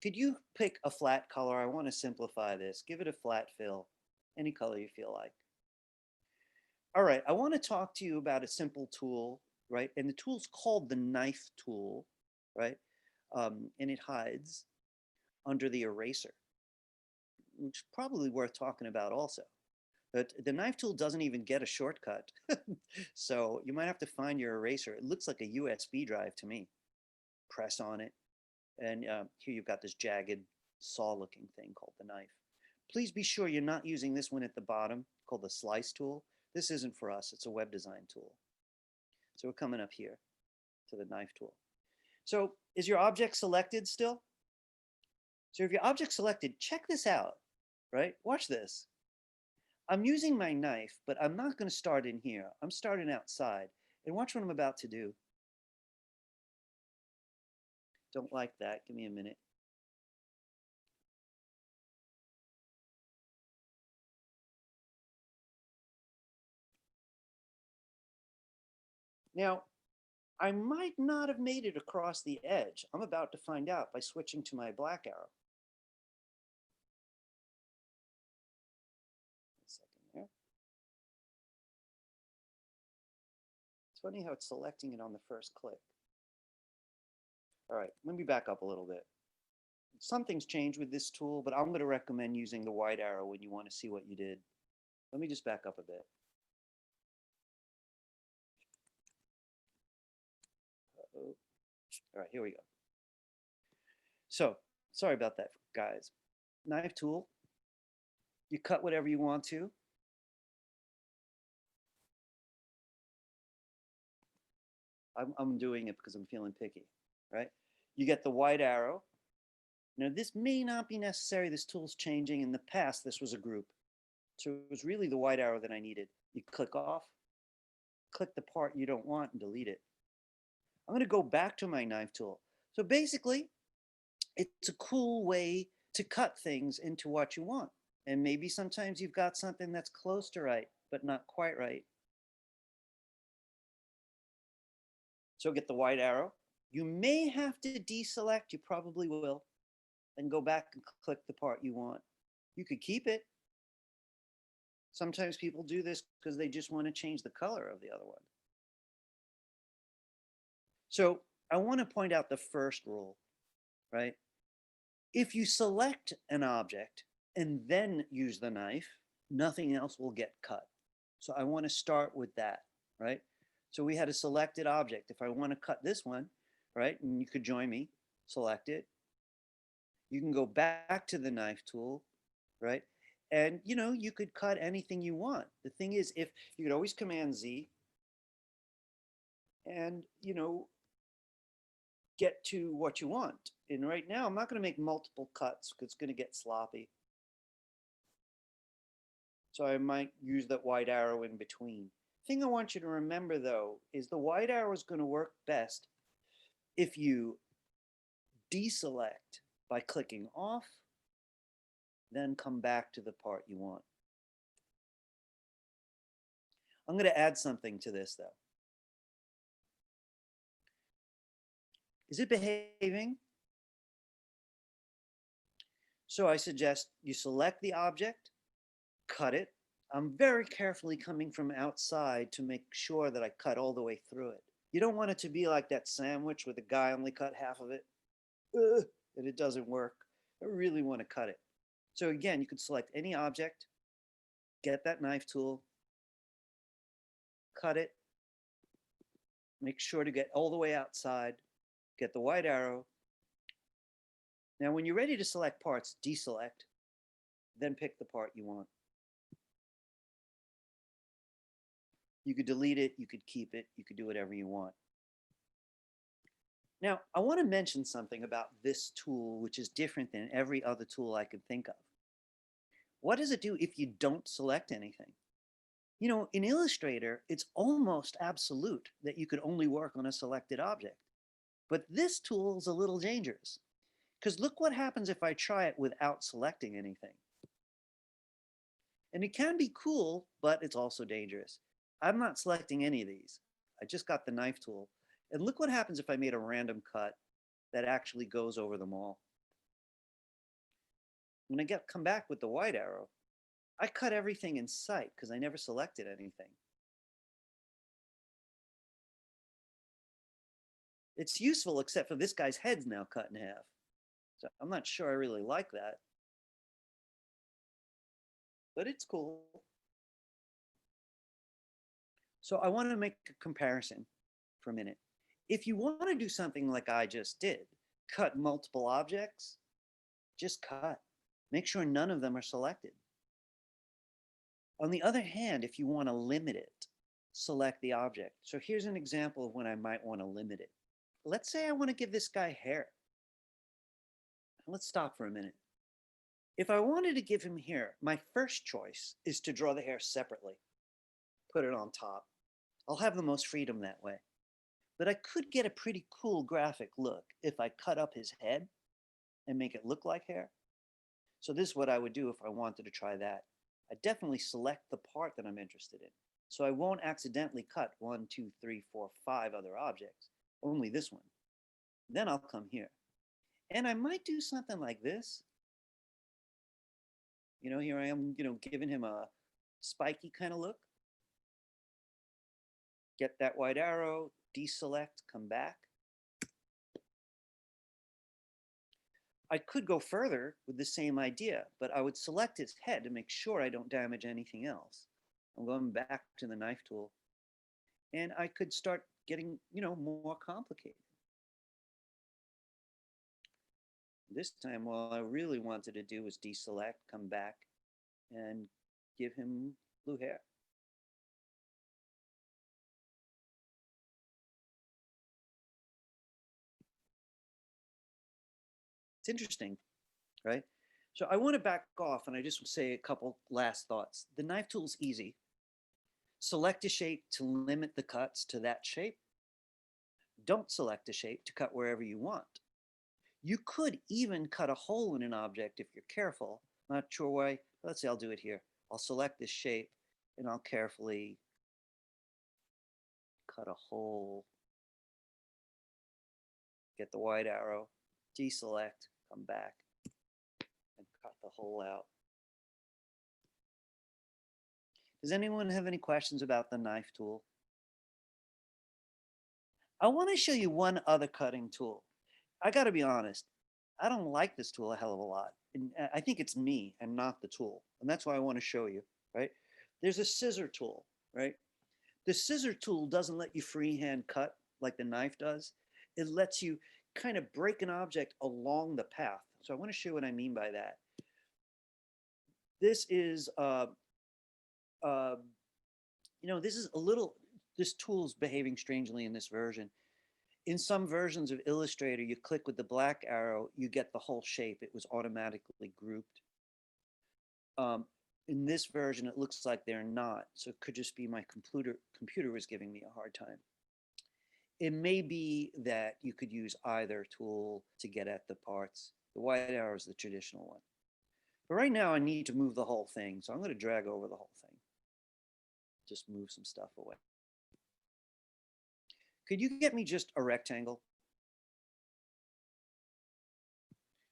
Could you pick a flat color? I want to simplify this. Give it a flat fill, any color you feel like. All right. I want to talk to you about a simple tool, right? And the tool's called the knife tool, right? And it hides under the eraser, which is probably worth talking about also. But the knife tool doesn't even get a shortcut. So you might have to find your eraser. It looks like a USB drive to me. Press on it. And here you've got this jagged saw looking thing called the knife. Please be sure you're not using this one at the bottom called the slice tool. This isn't for us. It's a web design tool. So we're coming up here to the knife tool. So is your object selected still? So if your object's selected, check this out, right? Watch this. I'm using my knife, but I'm not going to start in here. I'm starting outside. And watch what I'm about to do. Don't like that. Give me a minute. Now, I might not have made it across the edge. I'm about to find out by switching to my black arrow. A second there. It's funny how it's selecting it on the first click. All right, let me back up a little bit. Something's changed with this tool, but I'm going to recommend using the white arrow when you want to see what you did. Let me just back up a bit. Uh-oh. All right, here we go. So, sorry about that, guys. Knife tool. You cut whatever you want to. I'm doing it because I'm feeling picky, right? You get the white arrow. Now, this may not be necessary. This tool's changing. In the past, this was a group. So it was really the white arrow that I needed. You click off, click the part you don't want and delete it. I'm going to go back to my knife tool. So basically, it's a cool way to cut things into what you want. And maybe sometimes you've got something that's close to right, but not quite right. So get the white arrow. You may have to deselect, you probably will. Then go back and click the part you want. You could keep it. Sometimes people do this because they just want to change the color of the other one. So I want to point out the first rule, right? If you select an object and then use the knife, nothing else will get cut. So I want to start with that, right? So we had a selected object. If I want to cut this one, right, and you could join me, select it. You can go back to the knife tool, right? And you could cut anything you want. The thing is, if you could always Command Z and get to what you want. And right now, I'm not going to make multiple cuts because it's going to get sloppy. So I might use that white arrow in between. Thing I want you to remember though is the white arrow is going to work best if you deselect by clicking off, then come back to the part you want. I'm going to add something to this though. Is it behaving? So I suggest you select the object, cut it. I'm very carefully coming from outside to make sure that I cut all the way through it. You don't want it to be like that sandwich where the guy only cut half of it, and it doesn't work. I really want to cut it. So again, you could select any object, get that knife tool, cut it, make sure to get all the way outside, get the white arrow. Now, when you're ready to select parts, deselect, then pick the part you want. You could delete it, you could keep it, you could do whatever you want. Now, I want to mention something about this tool, which is different than every other tool I could think of. What does it do if you don't select anything? In Illustrator, it's almost absolute that you could only work on a selected object. But this tool is a little dangerous, because look what happens if I try it without selecting anything. And it can be cool, but it's also dangerous. I'm not selecting any of these. I just got the knife tool. And look what happens if I made a random cut that actually goes over them all. When I come back with the white arrow, I cut everything in sight because I never selected anything. It's useful except for this guy's head's now cut in half. So I'm not sure I really like that. But it's cool. So I want to make a comparison for a minute. If you want to do something like I just did, cut multiple objects, just cut. Make sure none of them are selected. On the other hand, if you want to limit it, select the object. So here's an example of when I might want to limit it. Let's say I want to give this guy hair. Let's stop for a minute. If I wanted to give him hair, my first choice is to draw the hair separately. Put it on top. I'll have the most freedom that way. But I could get a pretty cool graphic look if I cut up his head and make it look like hair. So this is what I would do if I wanted to try that. I definitely select the part that I'm interested in. So I won't accidentally cut 1, 2, 3, 4, 5 other objects, only this one. Then I'll come here. And I might do something like this. Here I am, giving him a spiky kind of look. Get that white arrow, deselect, come back. I could go further with the same idea, but I would select its head to make sure I don't damage anything else. I'm going back to the knife tool. And I could start getting, more complicated. This time, all I really wanted to do was deselect, come back, and give him blue hair. It's interesting, right? So I want to back off and I just say a couple last thoughts. The knife tool is easy. Select a shape to limit the cuts to that shape. Don't select a shape to cut wherever you want. You could even cut a hole in an object if you're careful. Not sure why. Let's say I'll do it here. I'll select this shape and I'll carefully cut a hole. Get the white arrow, deselect, come back, and cut the hole out. Does anyone have any questions about the knife tool? I want to show you one other cutting tool. I got to be honest, I don't like this tool a hell of a lot. And I think it's me and not the tool. And that's why I want to show you, right? There's a scissor tool, right? The scissor tool doesn't let you freehand cut like the knife does. It lets you kind of break an object along the path. So I want to show you what I mean by that. This is, this tool's behaving strangely in this version. In some versions of Illustrator, you click with the black arrow, you get the whole shape. It was automatically grouped. In this version, it looks like they're not. So it could just be my computer was giving me a hard time. It may be that you could use either tool to get at the parts. The white arrow is the traditional one. But right now I need to move the whole thing. So I'm going to drag over the whole thing. Just move some stuff away. Could you get me just a rectangle?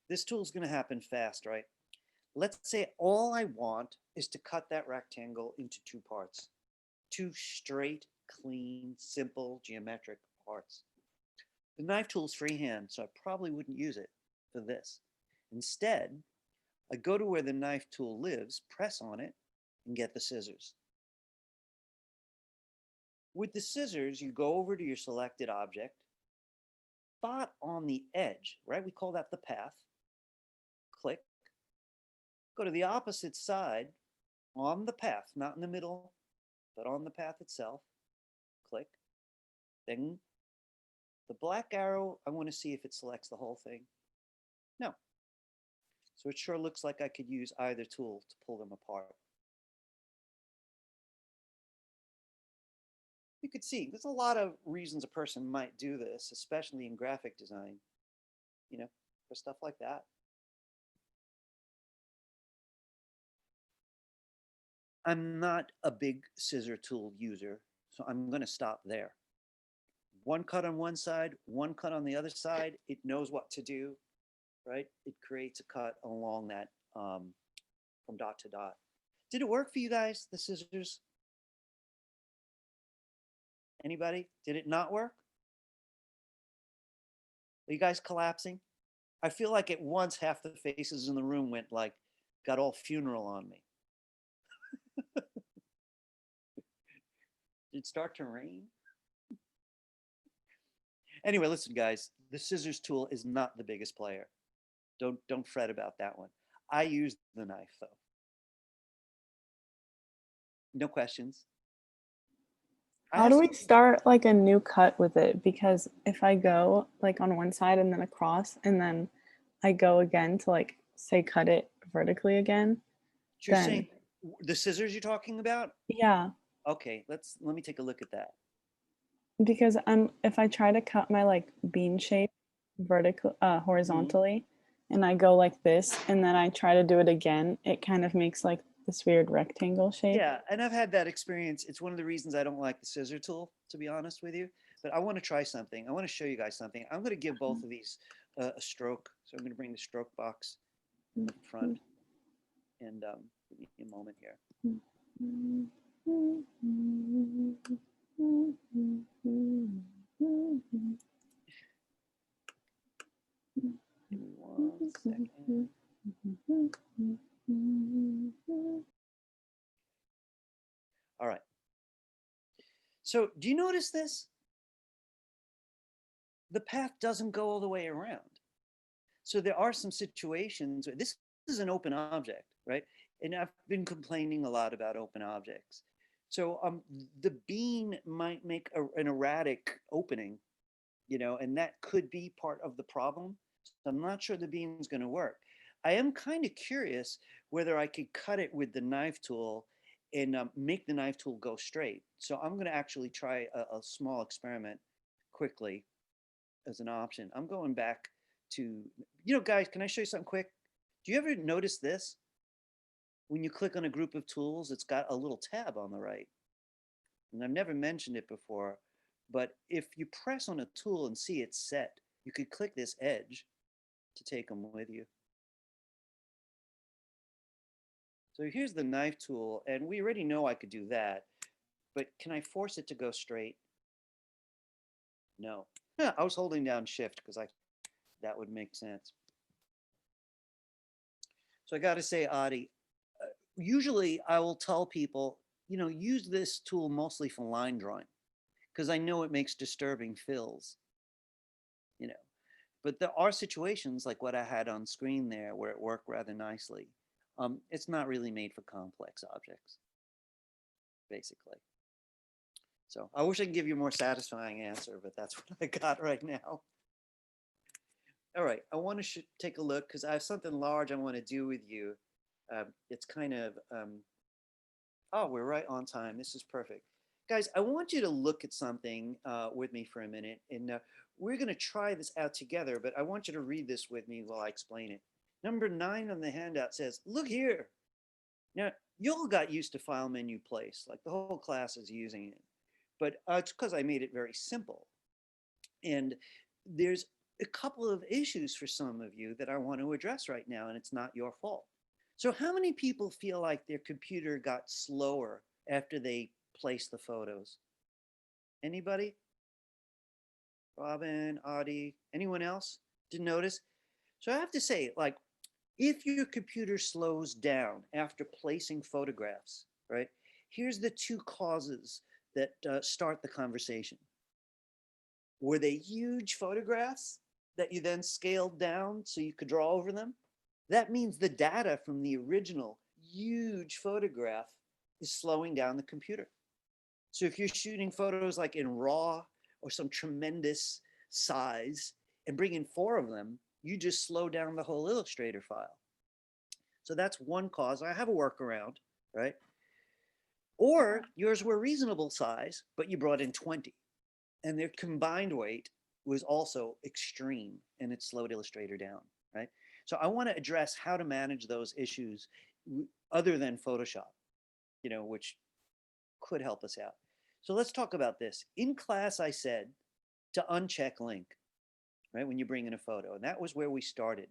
This tool's going to happen fast, right? Let's say all I want is to cut that rectangle into two parts. Two straight, clean, simple, geometric parts. The knife tool is freehand, so I probably wouldn't use it for this. Instead, I go to where the knife tool lives, press on it, and get the scissors. With the scissors, you go over to your selected object, spot on the edge, right? We call that the path. Click. Go to the opposite side on the path, not in the middle, but on the path itself. Click. Then the black arrow, I want to see if it selects the whole thing. No. So it sure looks like I could use either tool to pull them apart. You could see there's a lot of reasons a person might do this, especially in graphic design, you know, for stuff like that. I'm not a big scissor tool user, so I'm going to stop there. One cut on one side, one cut on the other side. It knows what to do, right? It creates a cut along that from dot to dot. Did it work for you guys, the scissors? Anybody? Did it not work? Are you guys collapsing? I feel like at once half the faces in the room went like, got all funeral on me. Did it start to rain? Anyway, listen, guys, the scissors tool is not the biggest player. Don't fret about that one. I use the knife though. No questions. How do we start like a new cut with it? Because if I go like on one side and then across, and then I go again to like say cut it vertically again. You're saying the scissors you're talking about? Yeah. Okay, let me take a look at that. Because if I try to cut my like bean shape horizontally, and I go like this, and then I try to do it again, it kind of makes like this weird rectangle shape. Yeah, and I've had that experience. It's one of the reasons I don't like the scissor tool, to be honest with you. But I want to try something. I want to show you guys something. I'm going to give both of these a stroke. So I'm going to bring the stroke box in the front, and give me a moment here. Give me 1 second. All right. So do you notice this? The path doesn't go all the way around. So there are some situations where this is an open object, right? And I've been complaining a lot about open objects. So the bean might make an erratic opening, you know, and that could be part of the problem. So I'm not sure the bean is going to work. I am kind of curious whether I could cut it with the knife tool and make the knife tool go straight. So I'm going to actually try a small experiment quickly as an option. I'm going back to, guys, can I show you something quick? Do you ever notice this? When you click on a group of tools, it's got a little tab on the right. And I've never mentioned it before, but if you press on a tool and see it's set, you could click this edge to take them with you. So here's the knife tool, and we already know I could do that, but can I force it to go straight? No. I was holding down shift because that would make sense. So I got to say, Adi, usually I will tell people, use this tool mostly for line drawing because I know it makes disturbing fills, but there are situations like what I had on screen there where it worked rather nicely. It's not really made for complex objects, basically. So I wish I could give you a more satisfying answer, but that's what I got right now. All right, I want to take a look because I have something large I want to do with you. It's kind of, oh, we're right on time. This is perfect. Guys, I want you to look at something with me for a minute, and we're going to try this out together, but I want you to read this with me while I explain it. Number 9 on the handout says, look here. Now, you all got used to file menu place, like the whole class is using it, but it's because I made it very simple. And there's a couple of issues for some of you that I want to address right now, and it's not your fault. So how many people feel like their computer got slower after they placed the photos? Anybody? Robin, Audie, anyone else? Didn't notice? So I have to say, like, if your computer slows down after placing photographs, right? Here's the 2 causes that start the conversation. Were they huge photographs that you then scaled down so you could draw over them? That means the data from the original huge photograph is slowing down the computer. So if you're shooting photos like in RAW or some tremendous size and bring in 4 of them, you just slow down the whole Illustrator file. So that's one cause. I have a workaround, right? Or yours were reasonable size, but you brought in 20 and their combined weight was also extreme and it slowed Illustrator down, right? So I want to address how to manage those issues other than Photoshop, which could help us out. So let's talk about this. In class, I said to uncheck link, right, when you bring in a photo, and that was where we started.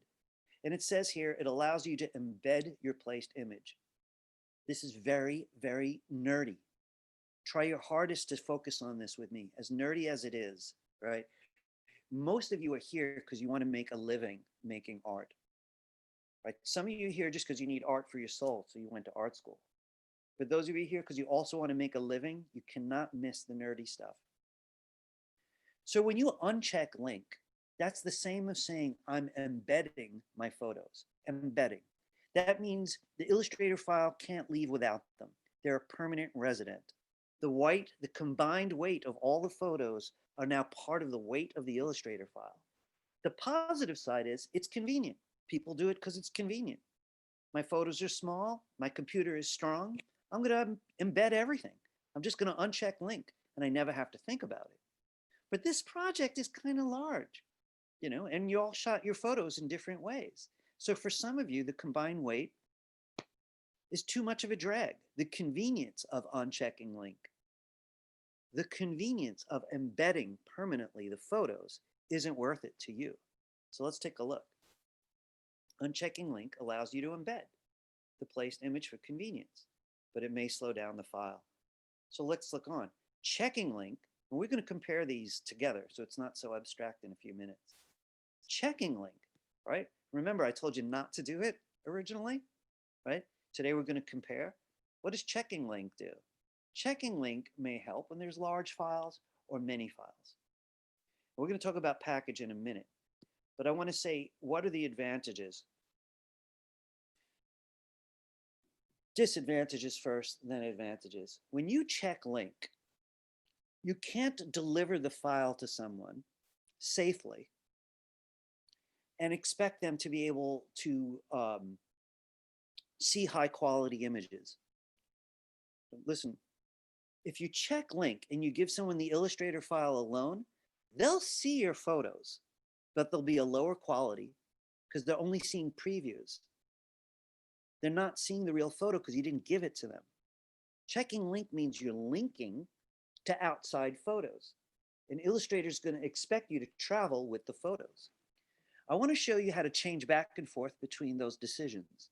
And it says here, it allows you to embed your placed image. This is very, very nerdy. Try your hardest to focus on this with me, as nerdy as it is, right? Most of you are here because you want to make a living making art, right? Some of you are here just because you need art for your soul, so you went to art school. But those of you here because you also want to make a living, you cannot miss the nerdy stuff. So when you uncheck link, that's the same as saying I'm embedding my photos. Embedding. That means the Illustrator file can't leave without them. They're a permanent resident. The combined weight of all the photos are now part of the weight of the Illustrator file. The positive side is it's convenient. People do it because it's convenient. My photos are small. My computer is strong. I'm going to embed everything. I'm just going to uncheck link and I never have to think about it. But this project is kind of large, and you all shot your photos in different ways. So for some of you, the combined weight is too much of a drag. The convenience of unchecking link, the convenience of embedding permanently the photos isn't worth it to you. So let's take a look. Unchecking link allows you to embed the placed image for convenience, but it may slow down the file. So let's look on. Checking link, and we're going to compare these together so it's not so abstract in a few minutes. Checking link, right? Remember, I told you not to do it originally, right? Today we're going to compare. What does checking link do? Checking link may help when there's large files or many files. We're going to talk about package in a minute, but I want to say, what are the advantages? Disadvantages first, then advantages. When you check link, you can't deliver the file to someone safely and expect them to be able to see high quality images. Listen, if you check link and you give someone the Illustrator file alone, they'll see your photos, but they'll be a lower quality because they're only seeing previews. They're not seeing the real photo because you didn't give it to them. Checking link means you're linking to outside photos. And Illustrator is going to expect you to travel with the photos. I want to show you how to change back and forth between those decisions,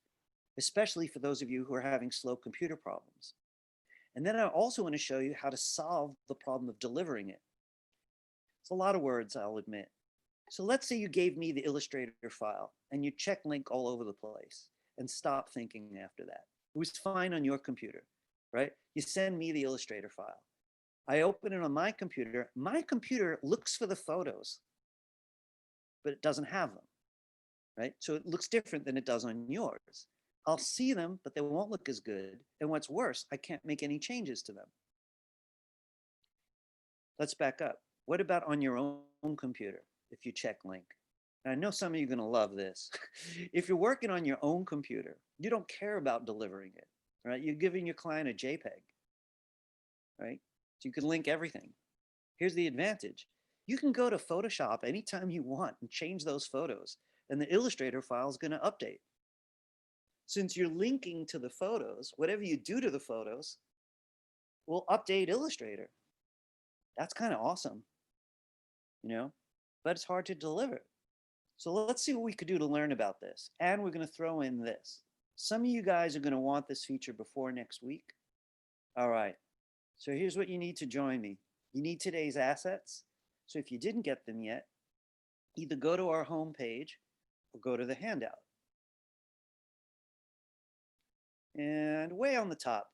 especially for those of you who are having slow computer problems. And then I also want to show you how to solve the problem of delivering it. It's a lot of words, I'll admit. So let's say you gave me the Illustrator file and you check link all over the place and stop thinking after that. It was fine on your computer, right? You send me the Illustrator file. I open it on my computer. My computer looks for the photos, but it doesn't have them, right? So it looks different than it does on yours. I'll see them, but they won't look as good. And what's worse, I can't make any changes to them. Let's back up. What about on your own computer if you check link? And I know some of you are going to love this. If you're working on your own computer, you don't care about delivering it, right? You're giving your client a JPEG, right? So you can link everything. Here's the advantage. You can go to Photoshop anytime you want and change those photos, and the Illustrator file is going to update. Since you're linking to the photos, whatever you do to the photos will update Illustrator. That's kind of awesome, you know, but it's hard to deliver. So let's see what we could do to learn about this. And we're going to throw in this. Some of you guys are going to want this feature before next week. All right. So here's what you need to join me. You need today's assets. So if you didn't get them yet, either go to our home page or go to the handout. And way on the top,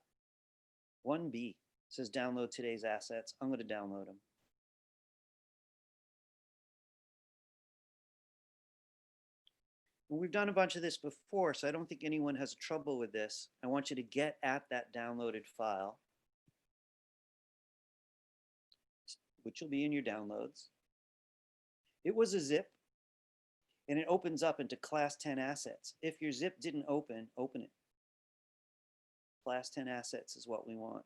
1B says download today's assets. I'm going to download them. And we've done a bunch of this before, so I don't think anyone has trouble with this. I want you to get at that downloaded file, which will be in your downloads. It was a zip, and it opens up into class 10 assets. If your zip didn't open, open it. Class 10 assets is what we want.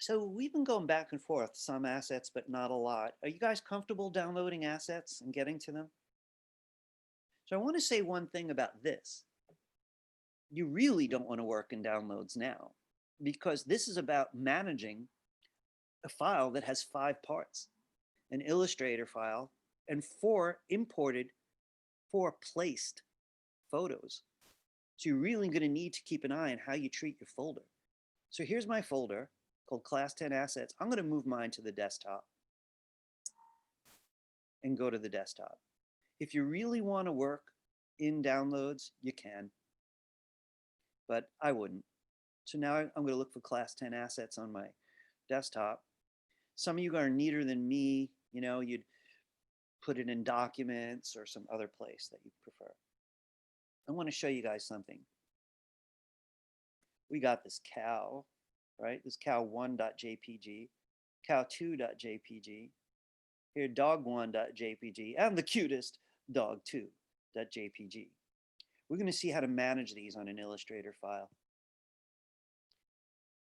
So we've been going back and forth, some assets, but not a lot. Are you guys comfortable downloading assets and getting to them? So I want to say one thing about this. You really don't want to work in downloads now, because this is about managing a file that has 5 parts, an Illustrator file, and 4 imported, 4 placed photos. So you're really going to need to keep an eye on how you treat your folder. So here's my folder called Class 10 Assets. I'm going to move mine to the desktop and go to the desktop. If you really want to work in downloads, you can, but I wouldn't. So now I'm going to look for Class 10 Assets on my desktop. Some of you are neater than me. You know, you'd put it in Documents or some other place that you prefer. I want to show you guys something. We got this cow, right? This cow1.jpg, cow2.jpg, here dog1.jpg, and the cutest dog2.jpg. We're going to see how to manage these on an Illustrator file.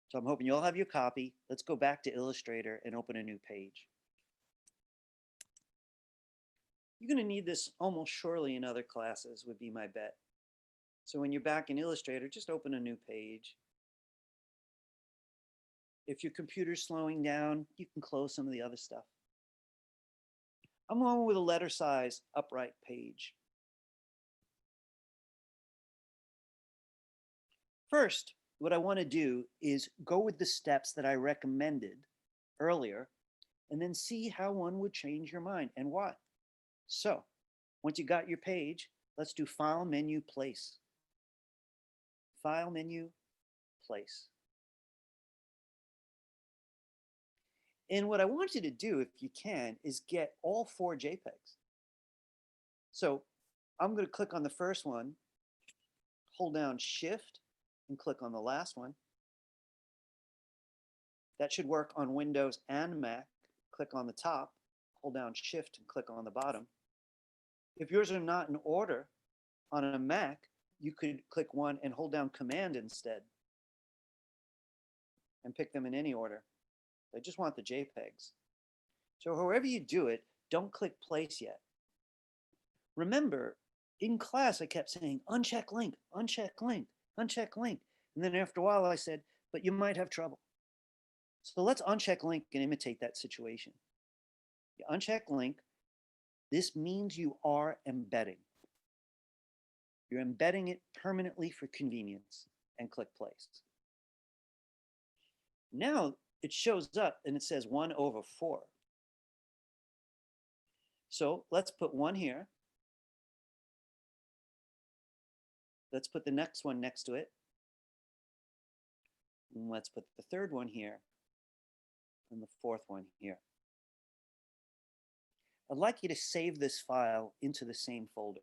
So I'm hoping you all have your copy. Let's go back to Illustrator and open a new page. You're going to need this almost surely in other classes, would be my bet. So when you're back in Illustrator, just open a new page. If your computer's slowing down, you can close some of the other stuff. I'm going with a letter size upright page. First, what I want to do is go with the steps that I recommended earlier and then see how one would change your mind and why. So once you got your page, let's do File, Menu, Place. File, Menu, Place. And what I want you to do, if you can, is get all 4 JPEGs. So I'm going to click on the first one, hold down Shift, and click on the last one. That should work on Windows and Mac. click on the top, hold down Shift and click on the bottom. If yours are not in order on a Mac, you could click one and hold down Command instead and pick them in any order. I just want the JPEGs. So however you do it, don't click place yet. Remember, in class, I kept saying, uncheck link, uncheck link, uncheck link. And then after a while, I said, but you might have trouble. So let's uncheck link and imitate that situation. You uncheck link. This means you are embedding. You're embedding it permanently for convenience and click place. Now it shows up and it says 1/4. So let's put one here. Let's put the next one next to it. And let's put the third one here and the fourth one here. I'd like you to save this file into the same folder.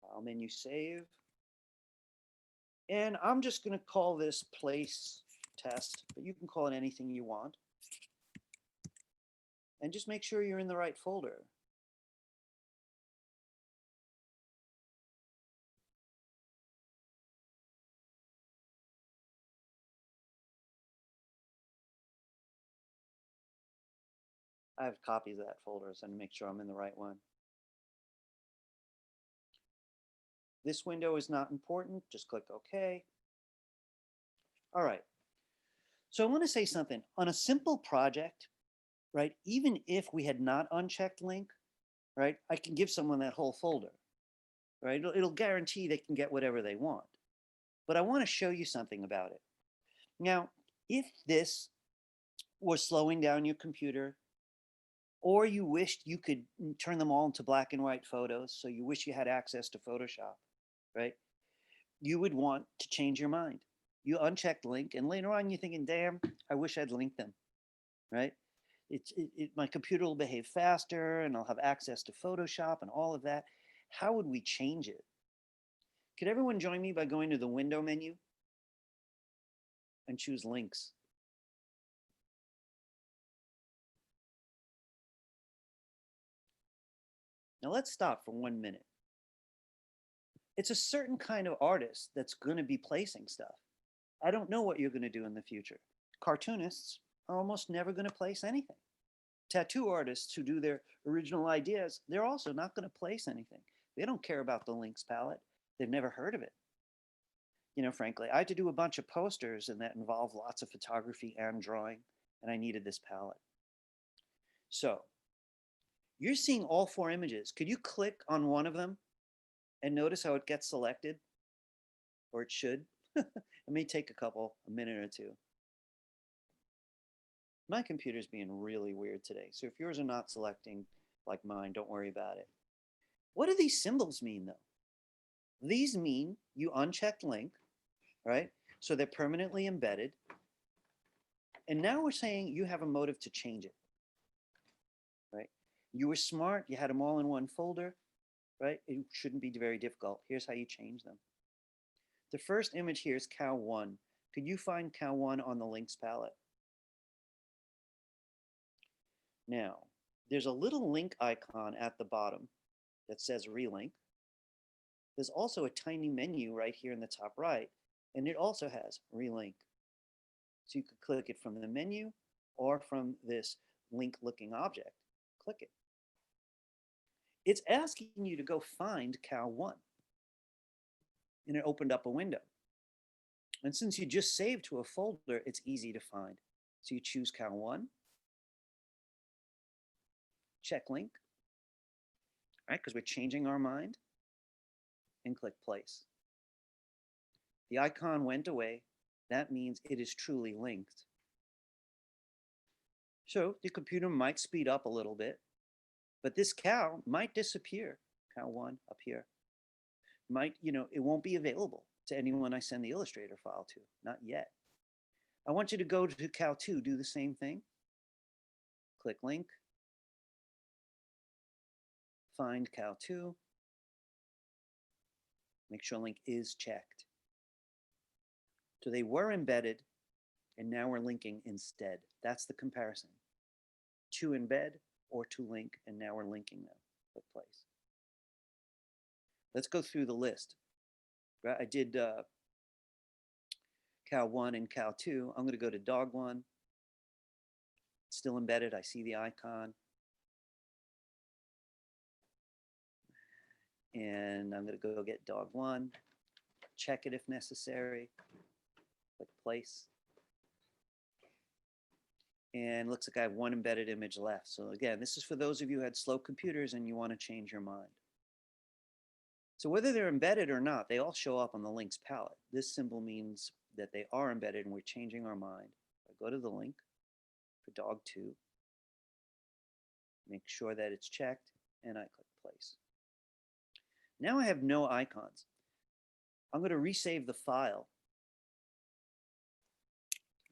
File menu, save. And I'm just going to call this place test, but you can call it anything you want. And just make sure you're in the right folder. I have copies of that folder, so I make sure I'm in the right one. This window is not important. Just click OK. All right. So I want to say something. On a simple project, right, even if we had not unchecked link, right, I can give someone that whole folder, right? It'll guarantee they can get whatever they want. But I want to show you something about it. Now, if this was slowing down your computer, or you wished you could turn them all into black and white photos, so you wish you had access to Photoshop, right? You would want to change your mind. You unchecked link, and later on you're thinking, damn, I wish I'd linked them, right? My computer will behave faster, and I'll have access to Photoshop and all of that. How would we change it? Could everyone join me by going to the window menu and choose links? Now let's stop for 1 minute. It's a certain kind of artist that's going to be placing stuff. I don't know what you're going to do in the future. Cartoonists are almost never going to place anything. Tattoo artists who do their original ideas, they're also not going to place anything. They don't care about the links palette. They've never heard of it. You know, frankly, I had to do a bunch of posters and that involved lots of photography and drawing, and I needed this palette. So you're seeing all 4 images. Could you click on one of them and notice how it gets selected? Or it should. It may take a minute or two. My computer's being really weird today. So if yours are not selecting like mine, don't worry about it. What do these symbols mean though? These mean you unchecked link, right? So they're permanently embedded. And now we're saying you have a motive to change it, right? You were smart, you had them all in one folder, right? It shouldn't be very difficult. Here's how you change them. The first image here is cow 1. Could you find cow 1 on the links palette? Now, there's a little link icon at the bottom that says relink. There's also a tiny menu right here in the top right, and it also has relink. So you could click it from the menu or from this link looking object. Click it. It's asking you to go find cow 1. And it opened up a window. And since you just saved to a folder, it's easy to find. So you choose cow 1, check link, right? Because we're changing our mind, and click place. The icon went away. That means it is truly linked. So the computer might speed up a little bit, but this cow might disappear. Cow 1 up here. Might, you know, it won't be available to anyone I send the Illustrator file to, not yet. I want you to go to cow 2, do the same thing. Click link. Find cow 2. Make sure link is checked. So they were embedded, And now we're linking instead. That's the comparison. To embed or to link, and now we're linking them. Click place. Let's go through the list. I did cow 1 and cow 2. I'm going to go to dog 1. Still embedded. I see the icon. And I'm going to go get dog 1. Check it if necessary. Click place. And looks like I have one embedded image left. So again, this is for those of you who had slow computers and you want to change your mind. So whether they're embedded or not, they all show up on the links palette. This symbol means that they are embedded and we're changing our mind. I go to the link for dog 2, make sure that it's checked, and I click place. Now I have no icons. I'm going to resave the file.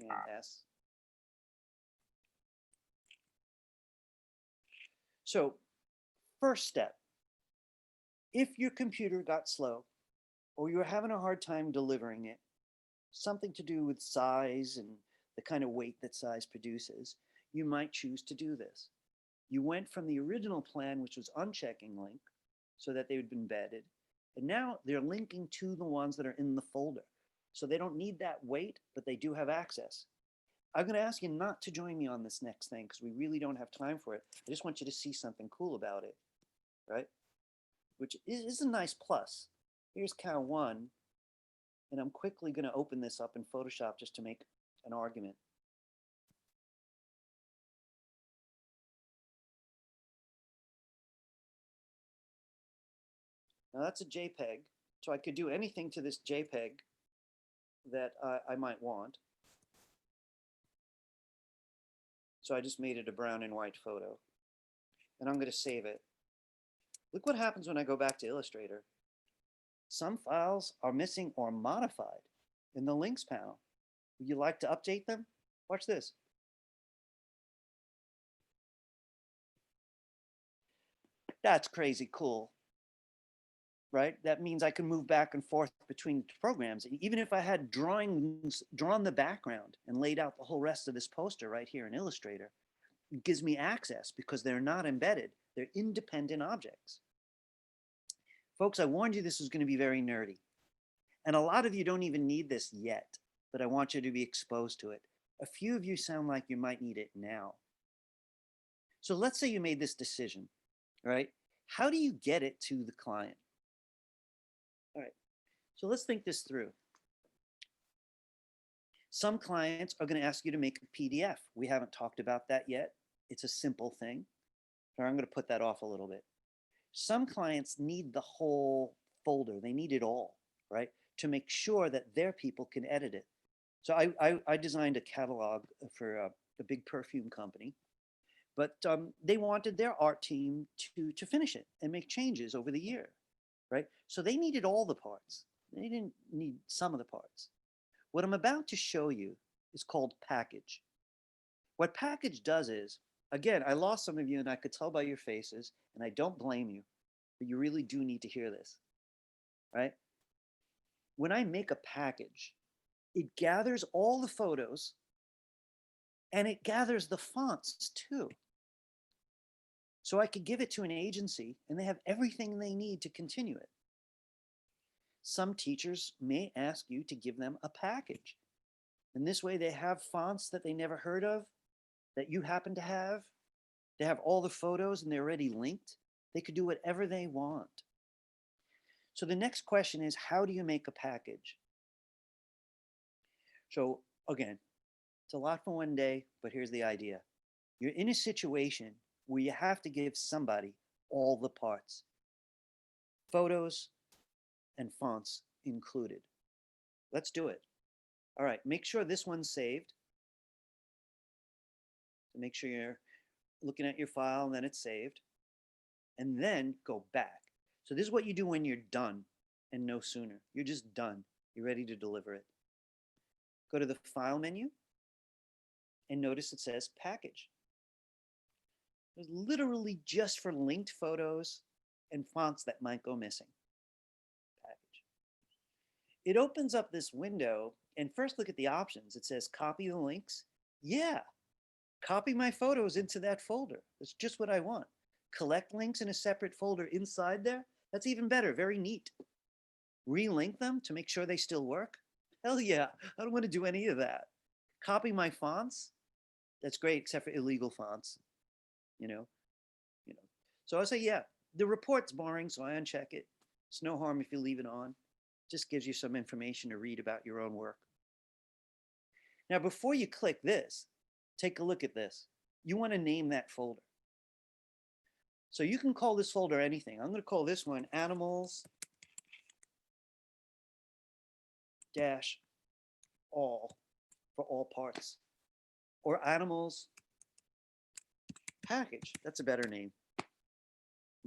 And S. So first step, if your computer got slow or you were having a hard time delivering it, something to do with size and the kind of weight that size produces, you might choose to do this. You went from the original plan, which was unchecking link, so that they would be embedded, and now they're linking to the ones that are in the folder. So they don't need that weight, but they do have access. I'm going to ask you not to join me on this next thing because we really don't have time for it. I just want you to see something cool about it, right? Which is a nice plus. Here's cow 1, and I'm quickly going to open this up in Photoshop just to make an argument. Now that's a JPEG, so I could do anything to this JPEG that I might want. So I just made it a brown and white photo. And I'm going to save it. Look what happens when I go back to Illustrator. Some files are missing or modified in the links panel. Would you like to update them? Watch this. That's crazy cool, right? That means I can move back and forth between programs. Even if I had drawn the background and laid out the whole rest of this poster right here in Illustrator, it gives me access because they're not embedded. They're independent objects. Folks, I warned you this was going to be very nerdy. And a lot of you don't even need this yet, but I want you to be exposed to it. A few of you sound like you might need it now. So let's say you made this decision, right? How do you get it to the client? All right, so let's think this through. Some clients are going to ask you to make a PDF. We haven't talked about that yet. It's a simple thing. So I'm going to put that off a little bit. Some clients need the whole folder. They need it all, right? To make sure that their people can edit it. So I designed a catalog for a big perfume company, but they wanted their art team to finish it and make changes over the year, right? So they needed all the parts. They didn't need some of the parts. What I'm about to show you is called package. What package does is, again, I lost some of you and I could tell by your faces, and I don't blame you, but you really do need to hear this, right? When I make a package, it gathers all the photos and it gathers the fonts too. So I could give it to an agency and they have everything they need to continue it. Some teachers may ask you to give them a package. And this way they have fonts that they never heard of, that you happen to have. They have all the photos and they're already linked. They could do whatever they want. So the next question is, how do you make a package? So again, it's a lot for one day, but here's the idea. You're in a situation where you have to give somebody all the parts, photos and fonts included. Let's do it. All right, make sure this one's saved. So make sure you're looking at your file and then it's saved. And then go back. So this is what you do when you're done and no sooner. You're just done. You're ready to deliver it. Go to the File menu and notice it says Package. It's literally just for linked photos and fonts that might go missing. Package. It opens up this window And first look at the options. It says copy the links. Yeah, copy my photos into that folder. That's just what I want. Collect links in a separate folder inside there. That's even better, very neat. Relink them to make sure they still work. Hell yeah, I don't want to do any of that. Copy my fonts. That's great, except for illegal fonts, you know. So I say, yeah, the report's boring, so I uncheck it. It's no harm if you leave it on. Just gives you some information to read about your own work. Now, before you click this, take a look at this. You want to name that folder. So you can call this folder anything. I'm going to call this one animals dash all for all parts, or animals package. That's a better name.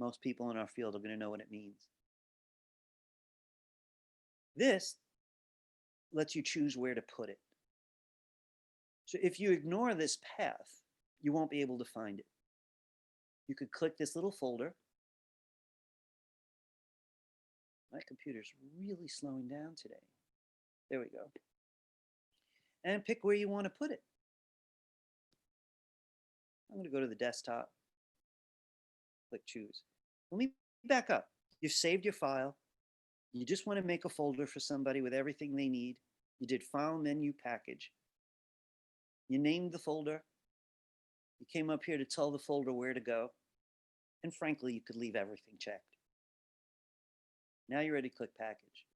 Most people in our field are going to know what it means. This lets you choose where to put it. So if you ignore this path, you won't be able to find it. You could click this little folder. My computer's really slowing down today. There we go. And pick where you want to put it. I'm going to go to the desktop. Click choose. Let me back up. You've saved your file. You just want to make a folder for somebody with everything they need. You did file, menu, package. You named the folder. You came up here to tell the folder where to go. And frankly, you could leave everything checked. Now you're ready to click package.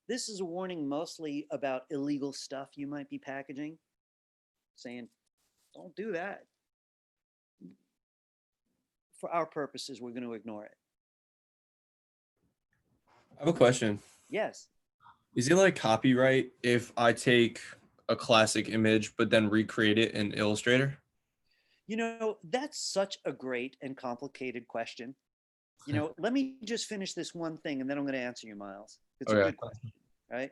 This is a warning mostly about illegal stuff you might be packaging, saying, don't do that. For our purposes, we're going to ignore it. I have a question. Yes. Is it like copyright if I take a classic image but then recreate it in Illustrator? You know, that's such a great and complicated question. You know, let me just finish this one thing and then I'm going to answer you, Miles. It's a good question, right?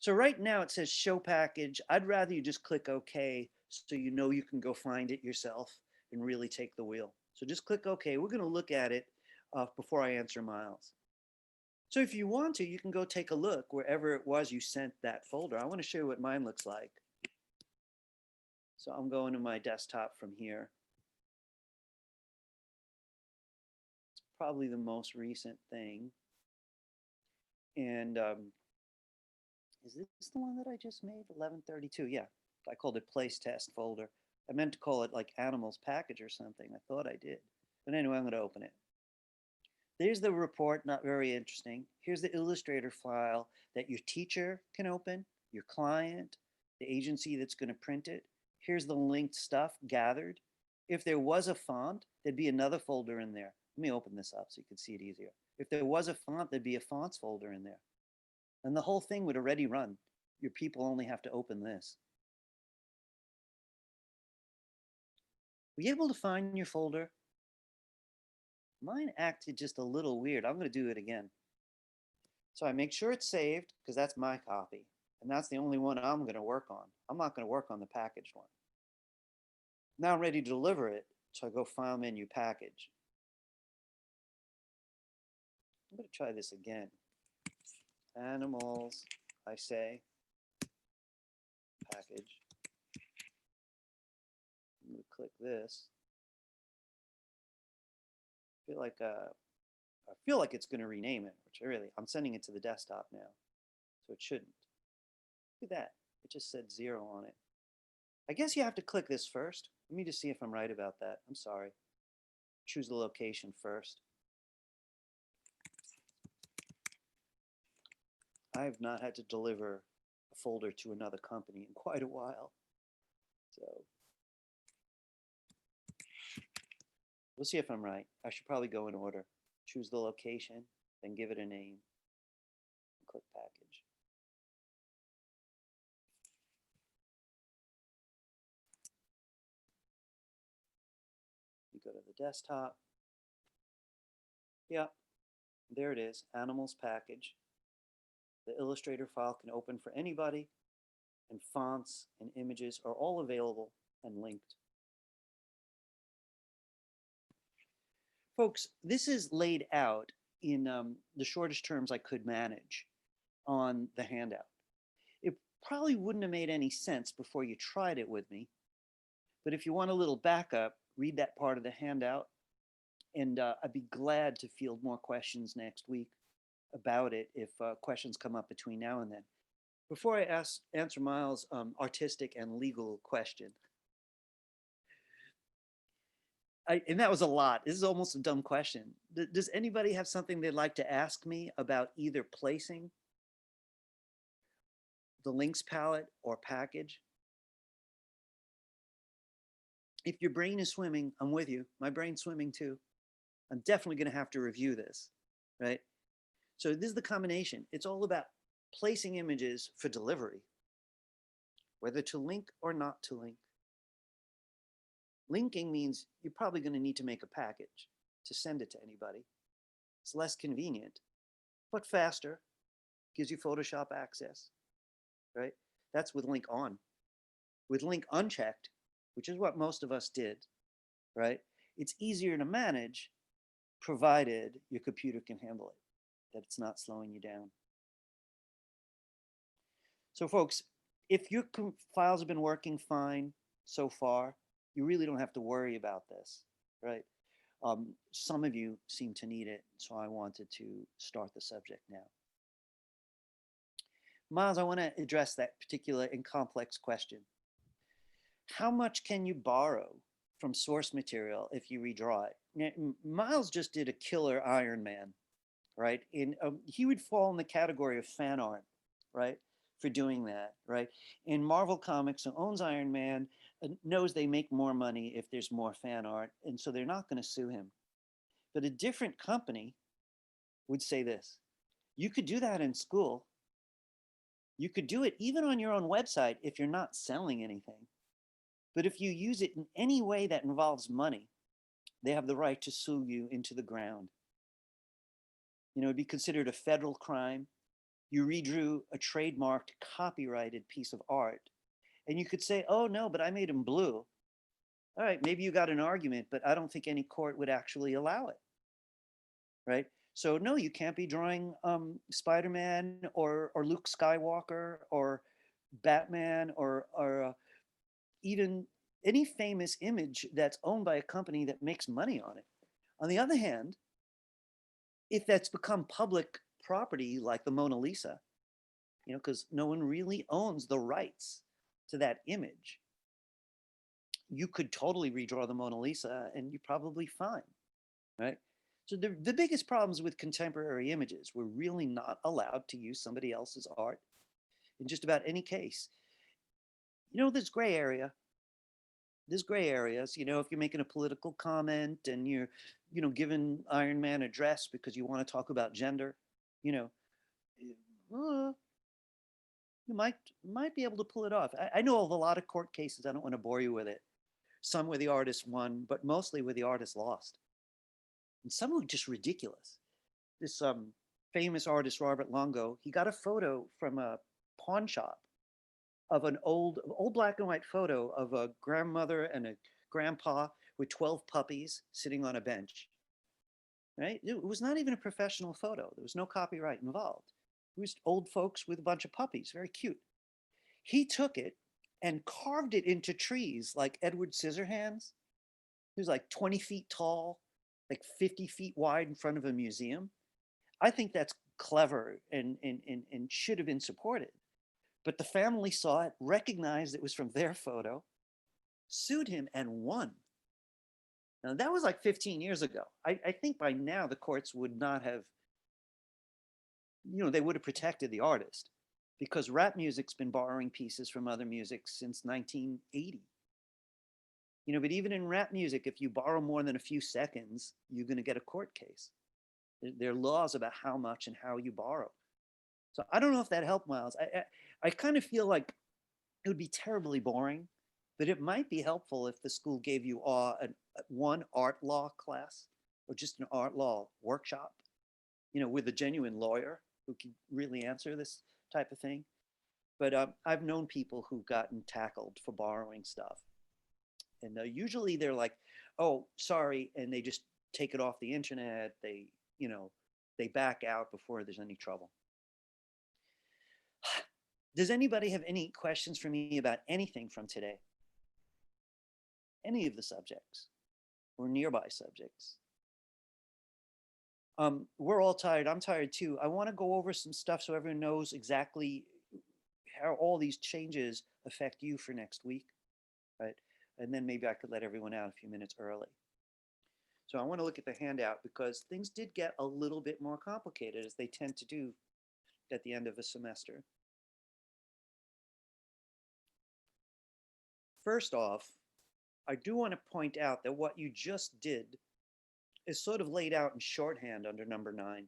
So right now it says show package. I'd rather you just click OK so you know you can go find it yourself and really take the wheel. So just click OK. We're going to look at it before I answer Miles. So if you want to, you can go take a look wherever it was you sent that folder. I want to show you what mine looks like. So I'm going to my desktop from here. It's probably the most recent thing. And is this the one that I just made? 1132. Yeah, I called it place test folder. I meant to call it like animals package or something. I thought I did. But anyway, I'm going to open it. There's the report, not very interesting. Here's the Illustrator file that your teacher can open, your client, the agency that's going to print it. Here's the linked stuff gathered. If there was a font, there'd be another folder in there. Let me open this up so you can see it easier. If there was a font, there'd be a fonts folder in there. And the whole thing would already run. Your people only have to open this. Were you able to find your folder? Mine acted just a little weird. I'm going to do it again. So I make sure it's saved because that's my copy. And that's the only one I'm going to work on. I'm not going to work on the packaged one. Now I'm ready to deliver it. So I go File, Menu, Package. I'm going to try this again. Animals, I say, package. I'm going to click this. I feel like it's going to rename it, which I'm sending it to the desktop now, so it shouldn't. Look at that. It just said 0 on it. I guess you have to click this first. Let me just see if I'm right about that. I'm sorry. Choose the location first. I have not had to deliver a folder to another company in quite a while. So we'll see if I'm right. I should probably go in order. Choose the location, then give it a name. Click package. You go to the desktop. Yeah, there it is, animals package. The Illustrator file can open for anybody, and fonts and images are all available and linked. Folks, this is laid out in the shortest terms I could manage. on the handout. It probably wouldn't have made any sense before you tried it with me. But if you want a little backup, read that part of the handout. And I'd be glad to field more questions next week about it if questions come up between now and then. Before I answer Miles' artistic and legal question, and that was a lot. This is almost a dumb question. Does anybody have something they'd like to ask me about either placing the links palette or package? If your brain is swimming, I'm with you. My brain's swimming too. I'm definitely going to have to review this, right? So this is the combination. It's all about placing images for delivery, whether to link or not to link. Linking means you're probably going to need to make a package to send it to anybody. It's less convenient, but faster, gives you Photoshop access, right? That's with link on. With link unchecked, which is what most of us did, right? It's easier to manage, provided your computer can handle it, that it's not slowing you down. So folks, if your files have been working fine so far, you really don't have to worry about this, right? Some of you seem to need it, so I wanted to start the subject now. Miles, I want to address that particular and complex question. How much can you borrow from source material if you redraw it? Now, Miles just did a killer Iron Man, right? He would fall in the category of fan art, right? For doing that, right? And Marvel Comics, who owns Iron Man, knows they make more money if there's more fan art, and so they're not going to sue him. But a different company would say this: you could do that in school. You could do it even on your own website if you're not selling anything. But if you use it in any way that involves money, they have the right to sue you into the ground. You know, it'd be considered a federal crime. You redrew a trademarked, copyrighted piece of art. And you could say, oh no, but I made them blue. All right, maybe you got an argument, but I don't think any court would actually allow it, right? So no, you can't be drawing Spider-Man or Luke Skywalker or Batman or even any famous image that's owned by a company that makes money on it. On the other hand, if that's become public property like the Mona Lisa, you know, because no one really owns the rights to that image, you could totally redraw the Mona Lisa and you're probably fine, right? So the biggest problems with contemporary images, we're really not allowed to use somebody else's art in just about any case. You know, there's gray area. There's gray areas, you know, if you're making a political comment and you're, you know, giving Iron Man a dress because you want to talk about gender, you know, you might be able to pull it off. I know of a lot of court cases. I don't want to bore you with it. Some where the artist won, but mostly where the artist lost. And some were just ridiculous. This famous artist, Robert Longo, he got a photo from a pawn shop of an old black and white photo of a grandmother and a grandpa with 12 puppies sitting on a bench, right? It was not even a professional photo. There was no copyright involved. It was old folks with a bunch of puppies, very cute. He took it and carved it into trees like Edward Scissorhands. He was like 20 feet tall, like 50 feet wide in front of a museum. I think that's clever and should have been supported. But the family saw it, recognized it was from their photo, sued him, and won. Now, that was like 15 years ago. I think by now the courts would not have, you know, they would have protected the artist, because rap music's been borrowing pieces from other music since 1980. You know, but even in rap music, if you borrow more than a few seconds, you're going to get a court case. There are laws about how much and how you borrow. So I don't know if that helped, Miles. I kind of feel like it would be terribly boring, but it might be helpful if the school gave you one art law class or just an art law workshop, you know, with a genuine lawyer who can really answer this type of thing. But I've known people who've gotten tackled for borrowing stuff. And usually they're like, oh, sorry. And they just take it off the internet. They back out before there's any trouble. Does anybody have any questions for me about anything from today? Any of the subjects or nearby subjects? We're all tired. I'm tired too. I want to go over some stuff so everyone knows exactly how all these changes affect you for next week, right? And then maybe I could let everyone out a few minutes early. So I want to look at the handout because things did get a little bit more complicated, as they tend to do at the end of a semester. First off, I do want to point out that what you just did is sort of laid out in shorthand under number 9.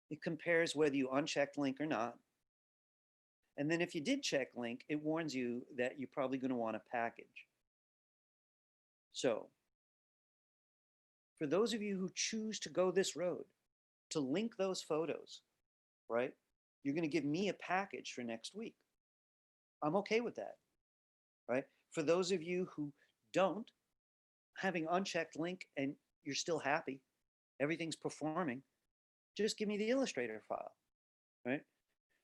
It compares whether you unchecked link or not. And then if you did check link, it warns you that you're probably going to want a package. So for those of you who choose to go this road, to link those photos, right? You're going to give me a package for next week. I'm okay with that, right? For those of you who don't, having unchecked link and you're still happy, everything's performing, just give me the Illustrator file, right?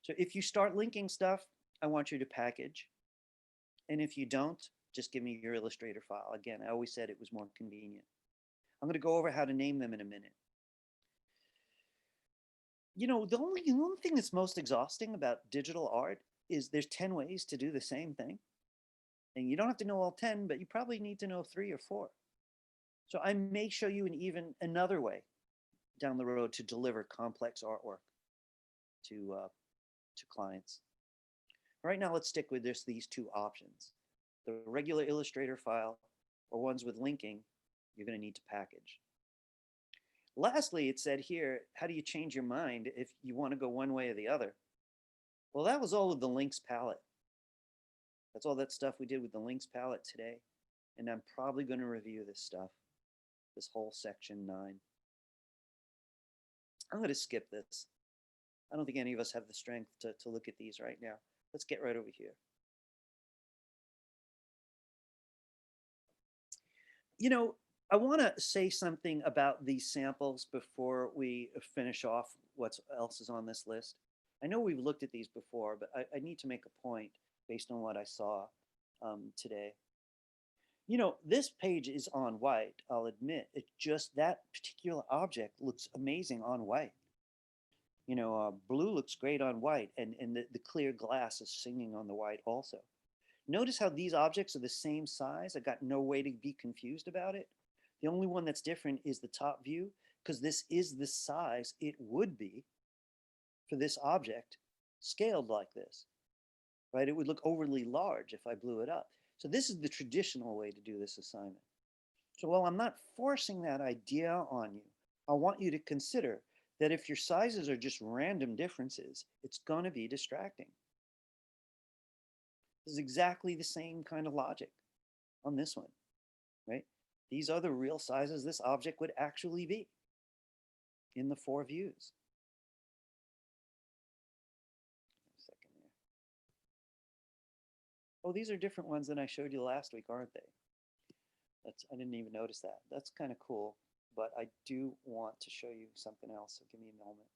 So if you start linking stuff, I want you to package. And if you don't, just give me your Illustrator file. Again, I always said it was more convenient. I'm going to go over how to name them in a minute. You know, the only thing that's most exhausting about digital art is there's 10 ways to do the same thing. And you don't have to know all 10, but you probably need to know 3 or 4. So I may show you even another way down the road to deliver complex artwork to clients. Right now, let's stick with these 2 options. The regular Illustrator file or ones with linking, you're going to need to package. Lastly, it said here, how do you change your mind if you want to go one way or the other? Well, that was all with the links palette. That's all that stuff we did with the links palette today. And I'm probably going to review this stuff, this whole section 9. I'm going to skip this. I don't think any of us have the strength to look at these right now. Let's get right over here. You know, I want to say something about these samples before we finish off what else is on this list. I know we've looked at these before, but I need to make a point based on what I saw today. You know, this page is on white, I'll admit. It just, that particular object looks amazing on white. You know, blue looks great on white, and the clear glass is singing on the white also. Notice how these objects are the same size. I got no way to be confused about it. The only one that's different is the top view, because this is the size it would be for this object scaled like this, right? It would look overly large if I blew it up. So this is the traditional way to do this assignment. So while I'm not forcing that idea on you, I want you to consider that if your sizes are just random differences, it's going to be distracting. This is exactly the same kind of logic on this one, right? These are the real sizes this object would actually be in the 4 views. A second there. Oh, these are different ones than I showed you last week, aren't they? I didn't even notice that. That's kind of cool, but I do want to show you something else, so give me a moment.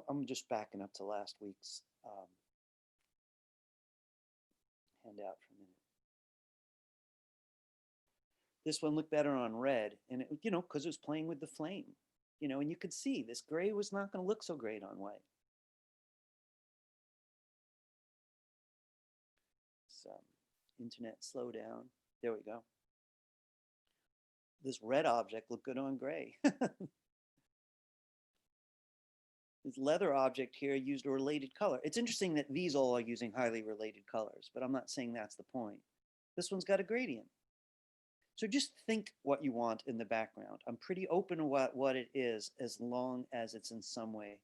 I'm just backing up to last week's handout for a minute. This one looked better on red, and it, you know, because it was playing with the flame, you know, and you could see this gray was not going to look so great on white. So, internet slow down. There we go. This red object looked good on gray. This leather object here used a related color. It's interesting that these all are using highly related colors, but I'm not saying that's the point. This one's got a gradient. So just think what you want in the background. I'm pretty open to what it is, as long as it's in some way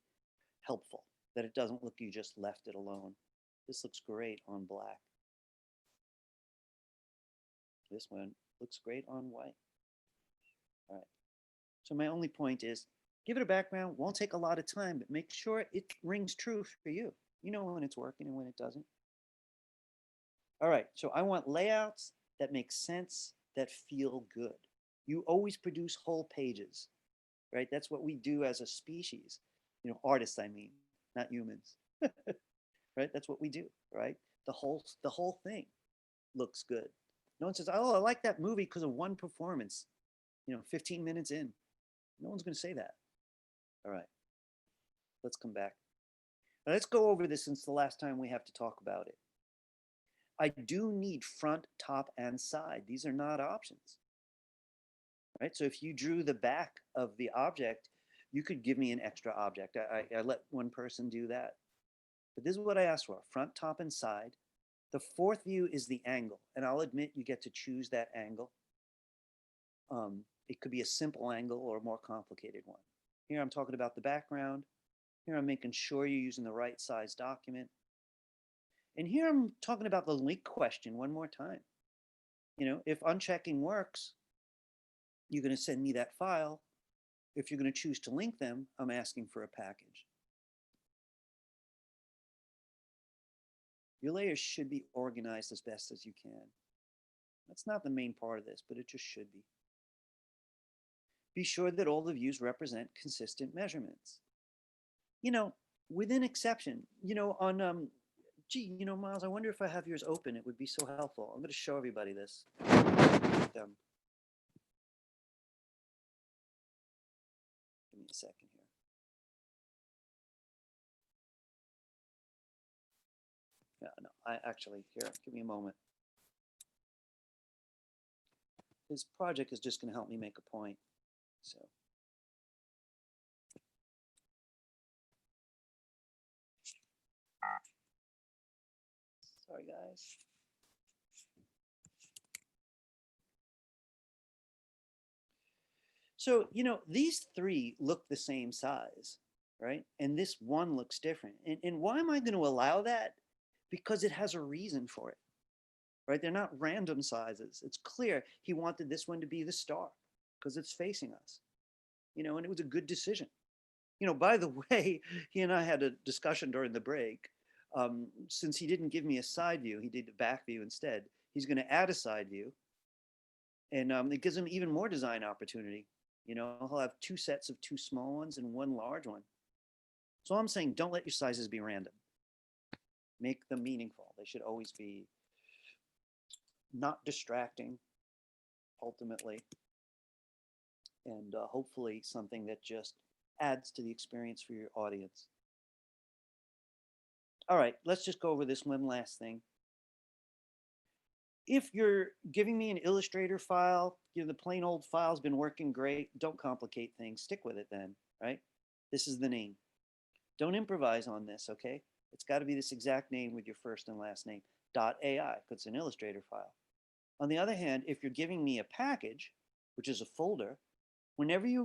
helpful, that it doesn't look you just left it alone. This looks great on black. This one looks great on white. All right. So my only point is, give it a background. Won't take a lot of time, but make sure it rings true for you. You know when it's working and when it doesn't. All right. So I want layouts that make sense, that feel good. You always produce whole pages. right? That's what we do as a species, you know, artists, I mean, not humans, right? That's what we do, right? The whole thing looks good. No one says, oh, I like that movie because of one performance, you know, 15 minutes in. No one's going to say that. All right, let's come back. Now let's go over this since the last time we have to talk about it. I do need front, top, and side. These are not options, right? So if you drew the back of the object, you could give me an extra object. I let one person do that. But this is what I asked for, front, top, and side. The fourth view is the angle, and I'll admit you get to choose that angle. It could be a simple angle or a more complicated one. Here I'm talking about the background. Here I'm making sure you're using the right size document. And here I'm talking about the link question one more time. You know, if unchecking works, you're going to send me that file. If you're going to choose to link them, I'm asking for a package. Your layers should be organized as best as you can. That's not the main part of this, but it just should be. Be sure that all the views represent consistent measurements. You know, within exception, you know, on, gee, you know, Miles, I wonder if I have yours open, it would be so helpful. I'm going to show everybody this. Give me a second here. Yeah, no, I actually, here, give me a moment. This project is just going to help me make a point. So. Sorry, guys. So, you know, these three look the same size, right? And this one looks different. And why am I going to allow that? Because it has a reason for it, right? They're not random sizes. It's clear he wanted this one to be the star because it's facing us, you know, and it was a good decision. You know, by the way, he and I had a discussion during the break. Since he didn't give me a side view, he did a back view instead. He's going to add a side view, and it gives him even more design opportunity. You know, he'll have two sets of two small ones and one large one. So I'm saying don't let your sizes be random. Make them meaningful. They should always be not distracting, ultimately, and hopefully something that just adds to the experience for your audience. All right, let's just go over this one last thing. If you're giving me an Illustrator file, you know, the plain old file's been working great, don't complicate things, stick with it then, right? This is the name. Don't improvise on this, okay? It's got to be this exact name with your first and last name, .ai, because it's an Illustrator file. On the other hand, if you're giving me a package, which is a folder,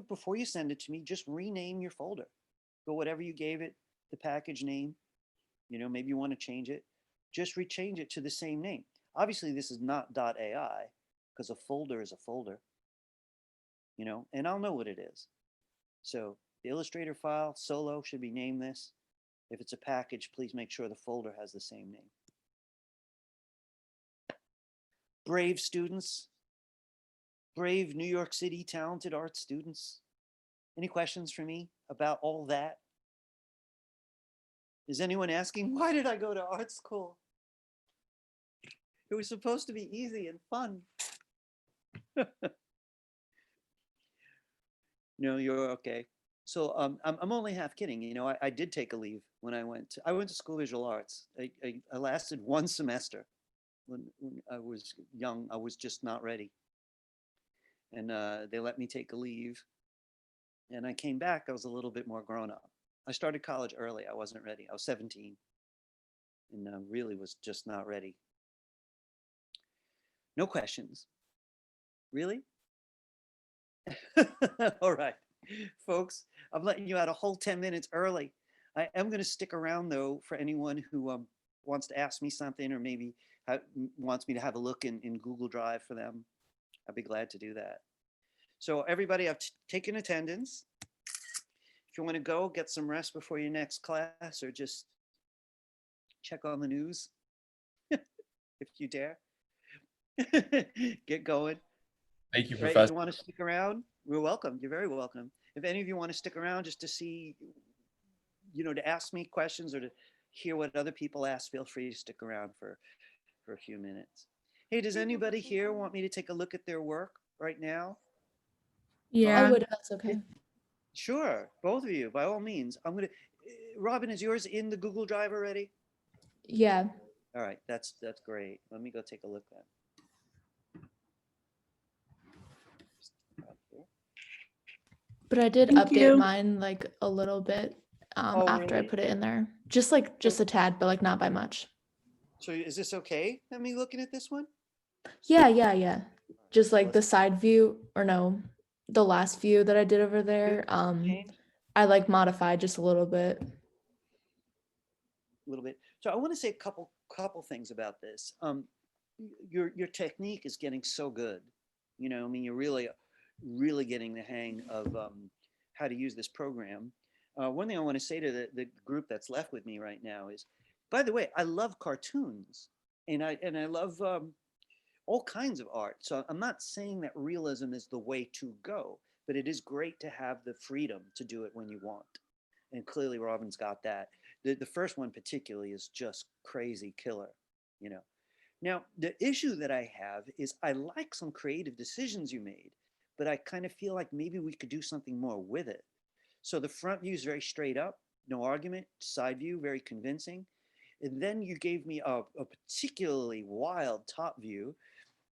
before you send it to me, just rename your folder. Go whatever you gave it, the package name, you know, maybe you want to change it, just rechange it to the same name. Obviously, this is not .ai because a folder is a folder, you know, and I'll know what it is. So the Illustrator file, solo, should be named this. If it's a package, please make sure the folder has the same name. Brave students, brave New York City talented art students. Any questions for me about all that? Is anyone asking, why did I go to art school? It was supposed to be easy and fun. No, you're okay. So I'm only half kidding. You know, I did take a leave when I went to school visual arts. I lasted one semester. When I was young, I was just not ready. And they let me take a leave. And I came back, I was a little bit more grown up. I started college early. I wasn't ready. I was 17 and really was just not ready. No questions. Really? All right, folks, I'm letting you out a whole 10 minutes early. I am going to stick around, though, for anyone who wants to ask me something or maybe wants me to have a look in Google Drive for them. I'd be glad to do that. So everybody, I've taken attendance. If you want to go, get some rest before your next class or just check on the news, if you dare. Get going. Thank you, Right, if Professor. you want to stick around, we're welcome. You're very welcome. if any of you want to stick around just to see, to ask me questions or to hear what other people ask, feel free to stick around for a few minutes. Hey, does anybody here want me to take a look at their work right now? Yeah. I would if that's okay. Sure, both of you, by all means. Robin, is yours in the Google Drive already? Yeah. All right, that's great. Let me go take a look then. But I did Thank update you. mine like a little bit Oh, after I really? put it in there. Just a tad, but like not by much. So is this okay? Let me looking at this one. Yeah. Just like the Let's side view, or no, the last view that I did over there. change I like modified just a little bit. a little bit. So I want to say a couple things about this. Your technique is getting so good. I mean, you're really getting the hang of how to use this program. One thing I want to say to the group that's left with me right now is, by the way, I love cartoons and I love all kinds of art. So I'm not saying that realism is the way to go, but it is great to have the freedom to do it when you want. And clearly Robin's got that. The first one particularly is just crazy killer, Now, the issue that I have is I like some creative decisions you made, but I kind of feel like maybe we could do something more with it. So the front view is very straight up, no argument. Side view, very convincing. And then you gave me a particularly wild top view,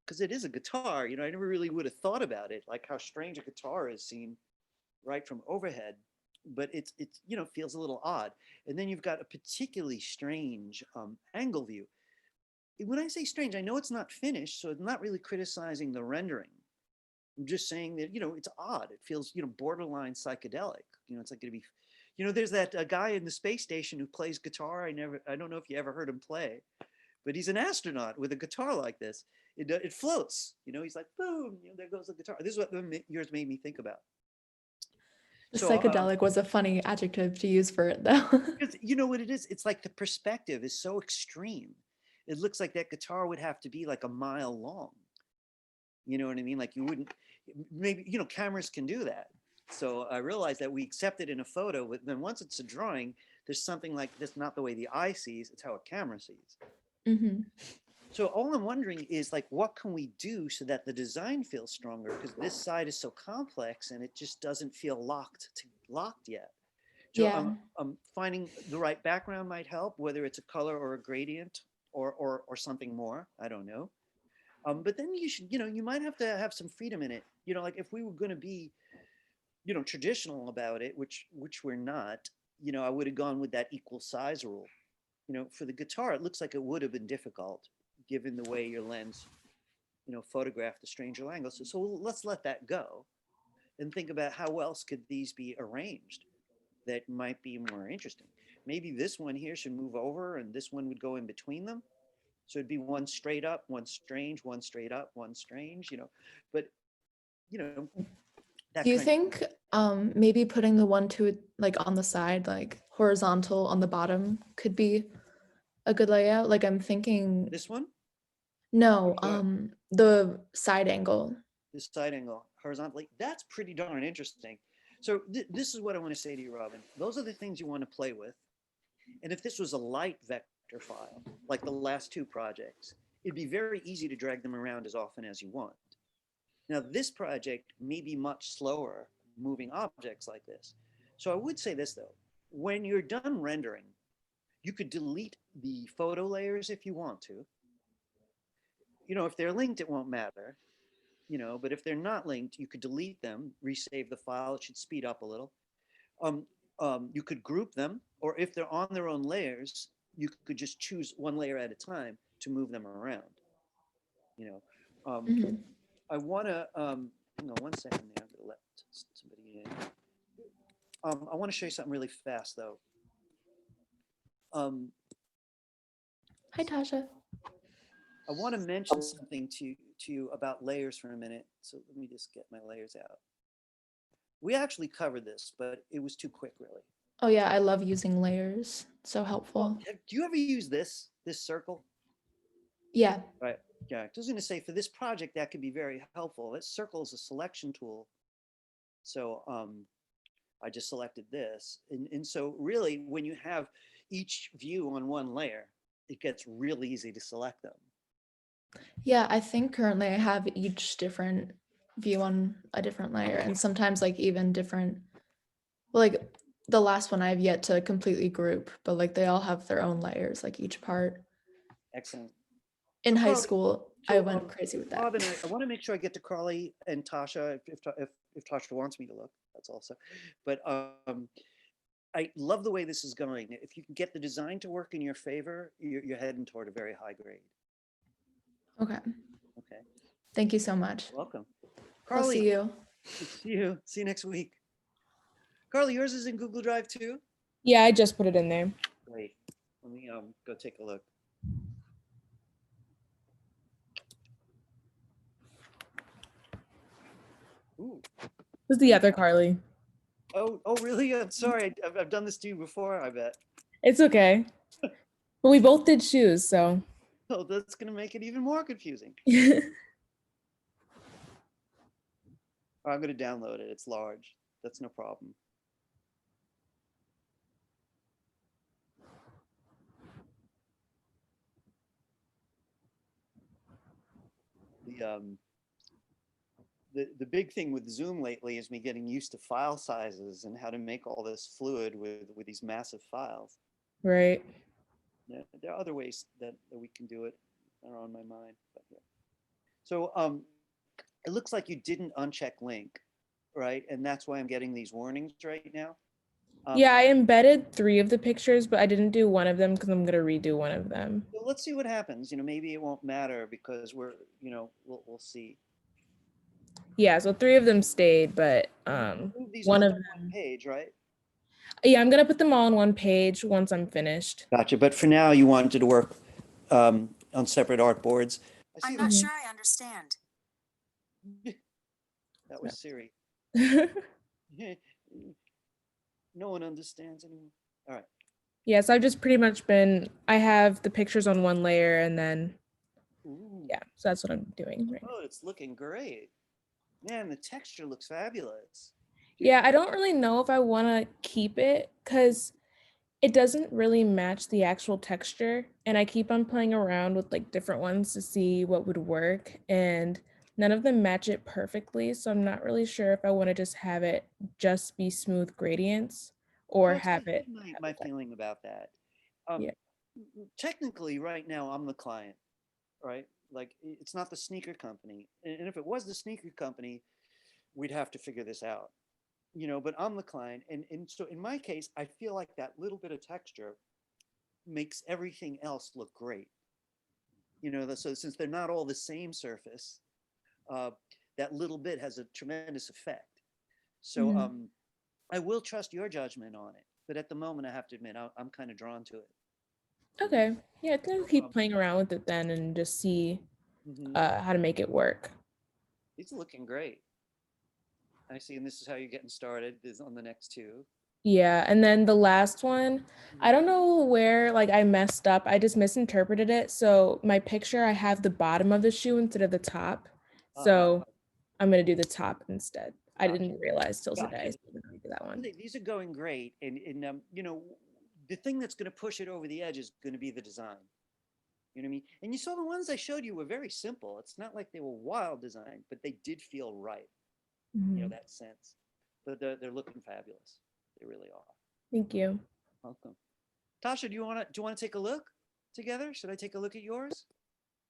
because it is a guitar. I never really would have thought about it, like how strange a guitar is seen right from overhead. But it's feels a little odd. And then you've got a particularly strange angle view. When I say strange, I know it's not finished, so I'm not really criticizing the rendering. I'm just saying that, it's odd. It feels, borderline psychedelic. It's like going to be, there's that guy in the space station who plays guitar. I don't know if you ever heard him play, but he's an astronaut with a guitar like this. It floats, he's like, boom, there goes the guitar. This is what yours made me think about. The So, psychedelic was a funny adjective to use for it though. because you know what it is? It's like the perspective is so extreme. It looks like that guitar would have to be like a mile long. You know what I mean? Like you wouldn't, maybe, cameras can do that. So I realized that we accept it in a photo, but then once it's a drawing, there's something like this, not the way the eye sees, it's how a camera sees. Mm-hmm. So all I'm wondering is like, what can we do so that the design feels stronger? Because this side is so complex and it just doesn't feel locked yet. So Yeah. I'm finding the right background might help, whether it's a color or a gradient or something more. I don't know. But then you should, you might have to have some freedom in it. Like if we were going to be, traditional about it, which we're not, I would have gone with that equal size rule. For the guitar, it looks like it would have been difficult given the way your lens, photographed the stranger angles. So let's let that go and think about how else could these be arranged that might be more interesting. Maybe this one here should move over and this one would go in between them. So it'd be one straight up, one strange, one straight up, one strange, but that Do you kind think maybe putting the 1, 2 like on the side, like horizontal on the bottom could be a good layout? Like I'm thinking this one, no, What? the side angle. this side angle horizontally, that's pretty darn interesting. So this is what I want to say to you, Robin. Those are the things you want to play with. And if this was a light vector file, like the last two projects, it'd be very easy to drag them around as often as you want. Now, this project may be much slower moving objects like this. So I would say this though, when you're done rendering, you could delete the photo layers if you want to. If they're linked, it won't matter, but if they're not linked, you could delete them, resave the file, it should speed up a little. You could group them, or if they're on their own layers, you could just choose one layer at a time to move them around. Mhm. I want to, hang on 1 second there, I'm going to let somebody in. I want to show you something really fast though. Hi, Tasha. I want to mention something to you about layers for a minute. So let me just get my layers out. We actually covered this, but it was too quick, really. Oh yeah, I love using layers. So helpful. Well, do you ever use this circle? Yeah. Right. Yeah. I was going to say for this project that could be very helpful. This circle is a selection tool. So I just selected this. And so really, when you have each view on one layer, it gets real easy to select them. Yeah, I think currently I have each different view on a different layer, and sometimes like even different, well, like the last one I have yet to completely group, but like they all have their own layers, like each part. Excellent. In So high Carly, school, I went crazy with that. Bob and I want to make sure I get to Carly and Tasha if Tasha wants me to look. That's also, but I love the way this is going. If you can get the design to work in your favor, you're heading toward a very high grade. Okay. Okay. Thank you so much. Welcome. I'll Carly, see you. see you next week. Carly, yours is in Google Drive too? Yeah, I just put it in there. Great. Let me go take a look. Ooh. Who's the other Carly? Oh, really? I'm sorry. I've done this to you before, I bet. It's okay. But we both did shoes, so. Oh, that's going to make it even more confusing. I'm going to download it. It's large. That's no problem. The big thing with Zoom lately is me getting used to file sizes and how to make all this fluid with these massive files. Right. There are other ways that we can do it that are on my mind. But yeah. So it looks like you didn't uncheck link, right? And that's why I'm getting these warnings right now. Yeah, I embedded 3 of the pictures, but I didn't do one of them because I'm gonna redo one of them. So let's see what happens. You know, maybe it won't matter because we're, you know, we'll see. Yeah, so 3 of them stayed, but These one all of on them. one page, right? Yeah, I'm gonna put them all on one page once I'm finished. Gotcha. But for now, you wanted to work on separate artboards. I'm not sure I understand. That was Siri. No one understands anymore. All right. Yeah, so I've just pretty much been, I have the pictures on one layer and then, Ooh. yeah, so that's what I'm doing right now. Oh, it's looking great. Man, the texture looks fabulous. Yeah, I don't really know if I want to keep it because it doesn't really match the actual texture. And I keep on playing around with like different ones to see what would work. And none of them match it perfectly. So I'm not really sure if I want to just have it just be smooth gradients or So have it. my feeling about that. Yeah. Technically, right now, I'm the client, right? Like, it's not the sneaker company. And if it was the sneaker company, we'd have to figure this out. You know, but I'm the client. And so in my case, I feel like that little bit of texture makes everything else look great. You know, so since they're not all the same surface, that little bit has a tremendous effect. So I will trust your judgment on it. But at the moment, I have to admit, I'm kind of drawn to it. Okay. Yeah, I think I'll keep playing around with it then and just see how to make it work. It's looking great. I see, and this is how you're getting started, is on the next 2. Yeah, and then the last one, I don't know where like I messed up. I just misinterpreted it. So my picture, I have the bottom of the shoe instead of the top. So I'm gonna do the top instead. I didn't realize till today. So I'm gonna do that one. These are going great, and you know, the thing that's going to push it over the edge is going to be the design. You know what I mean? And you saw the ones I showed you were very simple. It's not like they were wild design, but they did feel right. You know, that sense. But they're looking fabulous. They really are. Thank you. Welcome. Tasha, do you want to take a look together? Should I take a look at yours?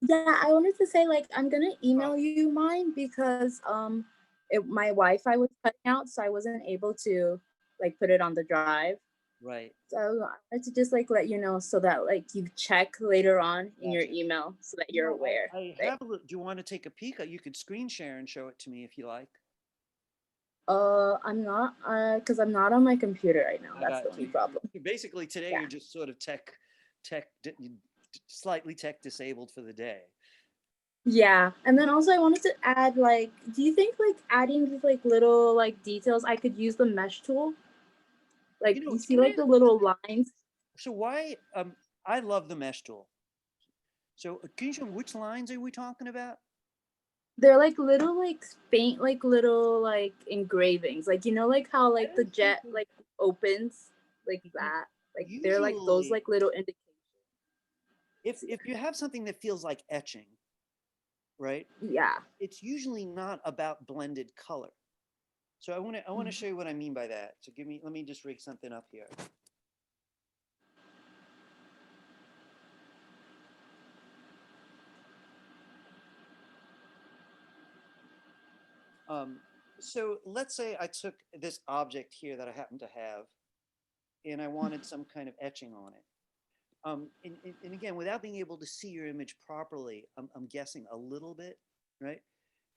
Yeah, I wanted to say, like, I'm gonna email you mine because my Wi-Fi was cutting out, so I wasn't able to like put it on the drive. Right. So I wanted to just like let you know so that like you check later on in your email so that you're aware. I have a look. Do you want to take a peek? You could screen share and show it to me if you like. I'm not, because I'm not on my computer right now. That's the only problem. Basically, today you're just sort of slightly tech disabled for the day. Yeah, and then also I wanted to add, like, do you think like adding these like little like details, I could use the mesh tool? Like, you see like the little lines. So why? I love the mesh tool. So can you show me which lines are we talking about? They're like little like paint like little like engravings. Like you know like how like the jet like opens like that. Like they're like those Usually, like little indications. if you have something that feels like etching, right? Yeah. It's usually not about blended color. So I want to show you what I mean by that. So let me just rig something up here. So let's say I took this object here that I happen to have, and I wanted some kind of etching on it. And again, without being able to see your image properly, I'm guessing a little bit, right?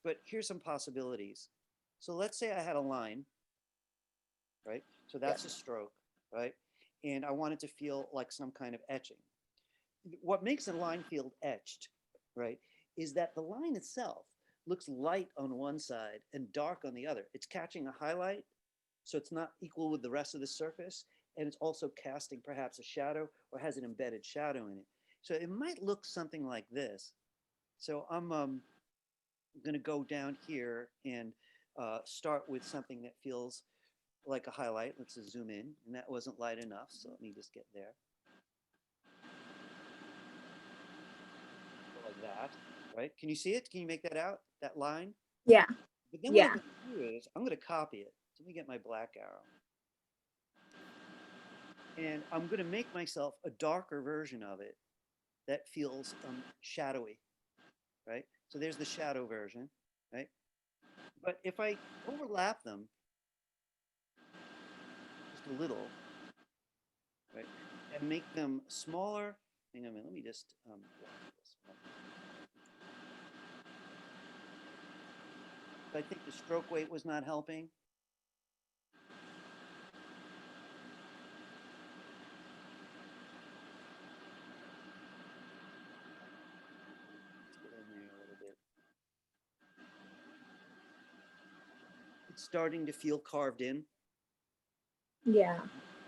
But here's some possibilities. So let's say I had a line, right? So that's a stroke, right? And I want it to feel like some kind of etching. What makes a line feel etched, right, is that the line itself looks light on one side and dark on the other. It's catching a highlight, so it's not equal with the rest of the surface, and it's also casting perhaps a shadow or has an embedded shadow in it. So it might look something like this. So I'm going to go down here and start with something that feels like a highlight. Let's just zoom in, and that wasn't light enough, so let me just get there. Like that, right? Can you see it? Can you make that out, that line? Yeah. But then Yeah. what I'm going to do is I'm going to copy it. So let me get my black arrow. And I'm going to make myself a darker version of it that feels shadowy, right? So there's the shadow version, right? But if I overlap them just a little, right, and make them smaller, hang on a minute, let me just I think the stroke weight was not helping. Let's get in there a little bit. It's starting to feel carved in. Yeah.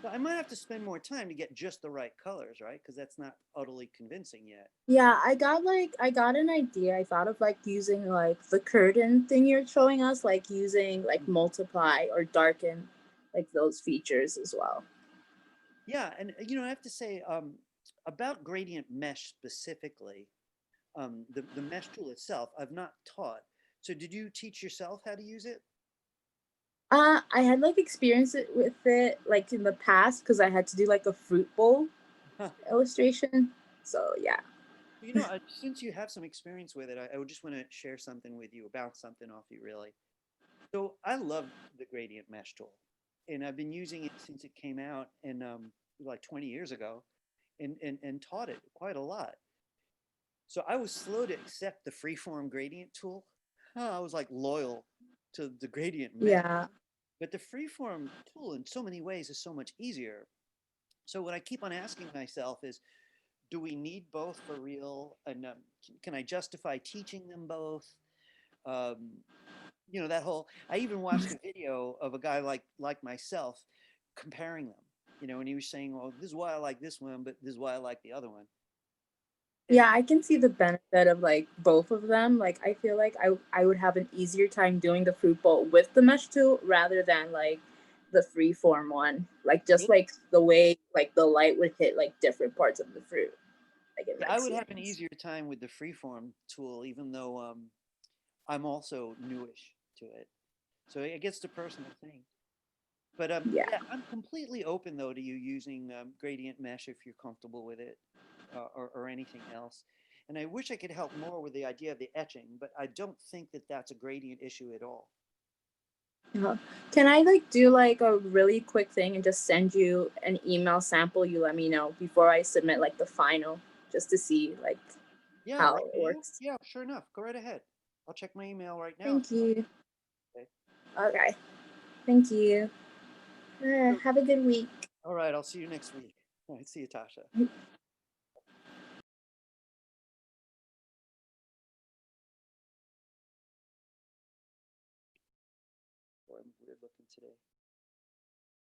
So I might have to spend more time to get just the right colors, right? Because that's not utterly convincing yet. Yeah, I got an idea. I thought of like using like the curtain thing you're showing us, like using like multiply or darken like those features as well. Yeah, and I have to say about gradient mesh specifically, the mesh tool itself, I've not taught. So did you teach yourself how to use it? I had like experience it with it like in the past because I had to do like a fruit bowl illustration. So yeah. Since you have some experience with it, I would just want to share something with you, bounce something off you really. So I love the gradient mesh tool, and I've been using it since it came out and like 20 years ago, and taught it quite a lot. So I was slow to accept the Freeform Gradient tool. I was like loyal to the gradient mesh. Yeah. But the Freeform tool in so many ways is so much easier. So what I keep on asking myself is, do we need both for real? And can I justify teaching them both? Um, that whole, I even watched a video of a guy like myself comparing them, and he was saying, well, this is why I like this one, but this is why I like the other one. Yeah, I can see the benefit of like both of them. Like I feel like I would have an easier time doing the fruit bowl with the mesh tool rather than like the freeform one. Like just like the way like the light would hit like different parts of the fruit. Like it Yeah, I makes would have sense. an easier time with the Freeform tool, even though I'm also newish to it. So it gets to personal thing. But Yeah. yeah, I'm completely open though to you using gradient mesh if you're comfortable with it, or anything else. And I wish I could help more with the idea of the etching, but I don't think that that's a gradient issue at all. Can I like do like a really quick thing and just send you an email sample? You let me know before I submit like the final, just to see like how right it works. Yeah, sure enough. Go right ahead. I'll check my email right now. Thank you. Okay. Okay. Thank you. Have a good week. All right. I'll see you next week. All right. See you, Tasha. I'm weird looking today.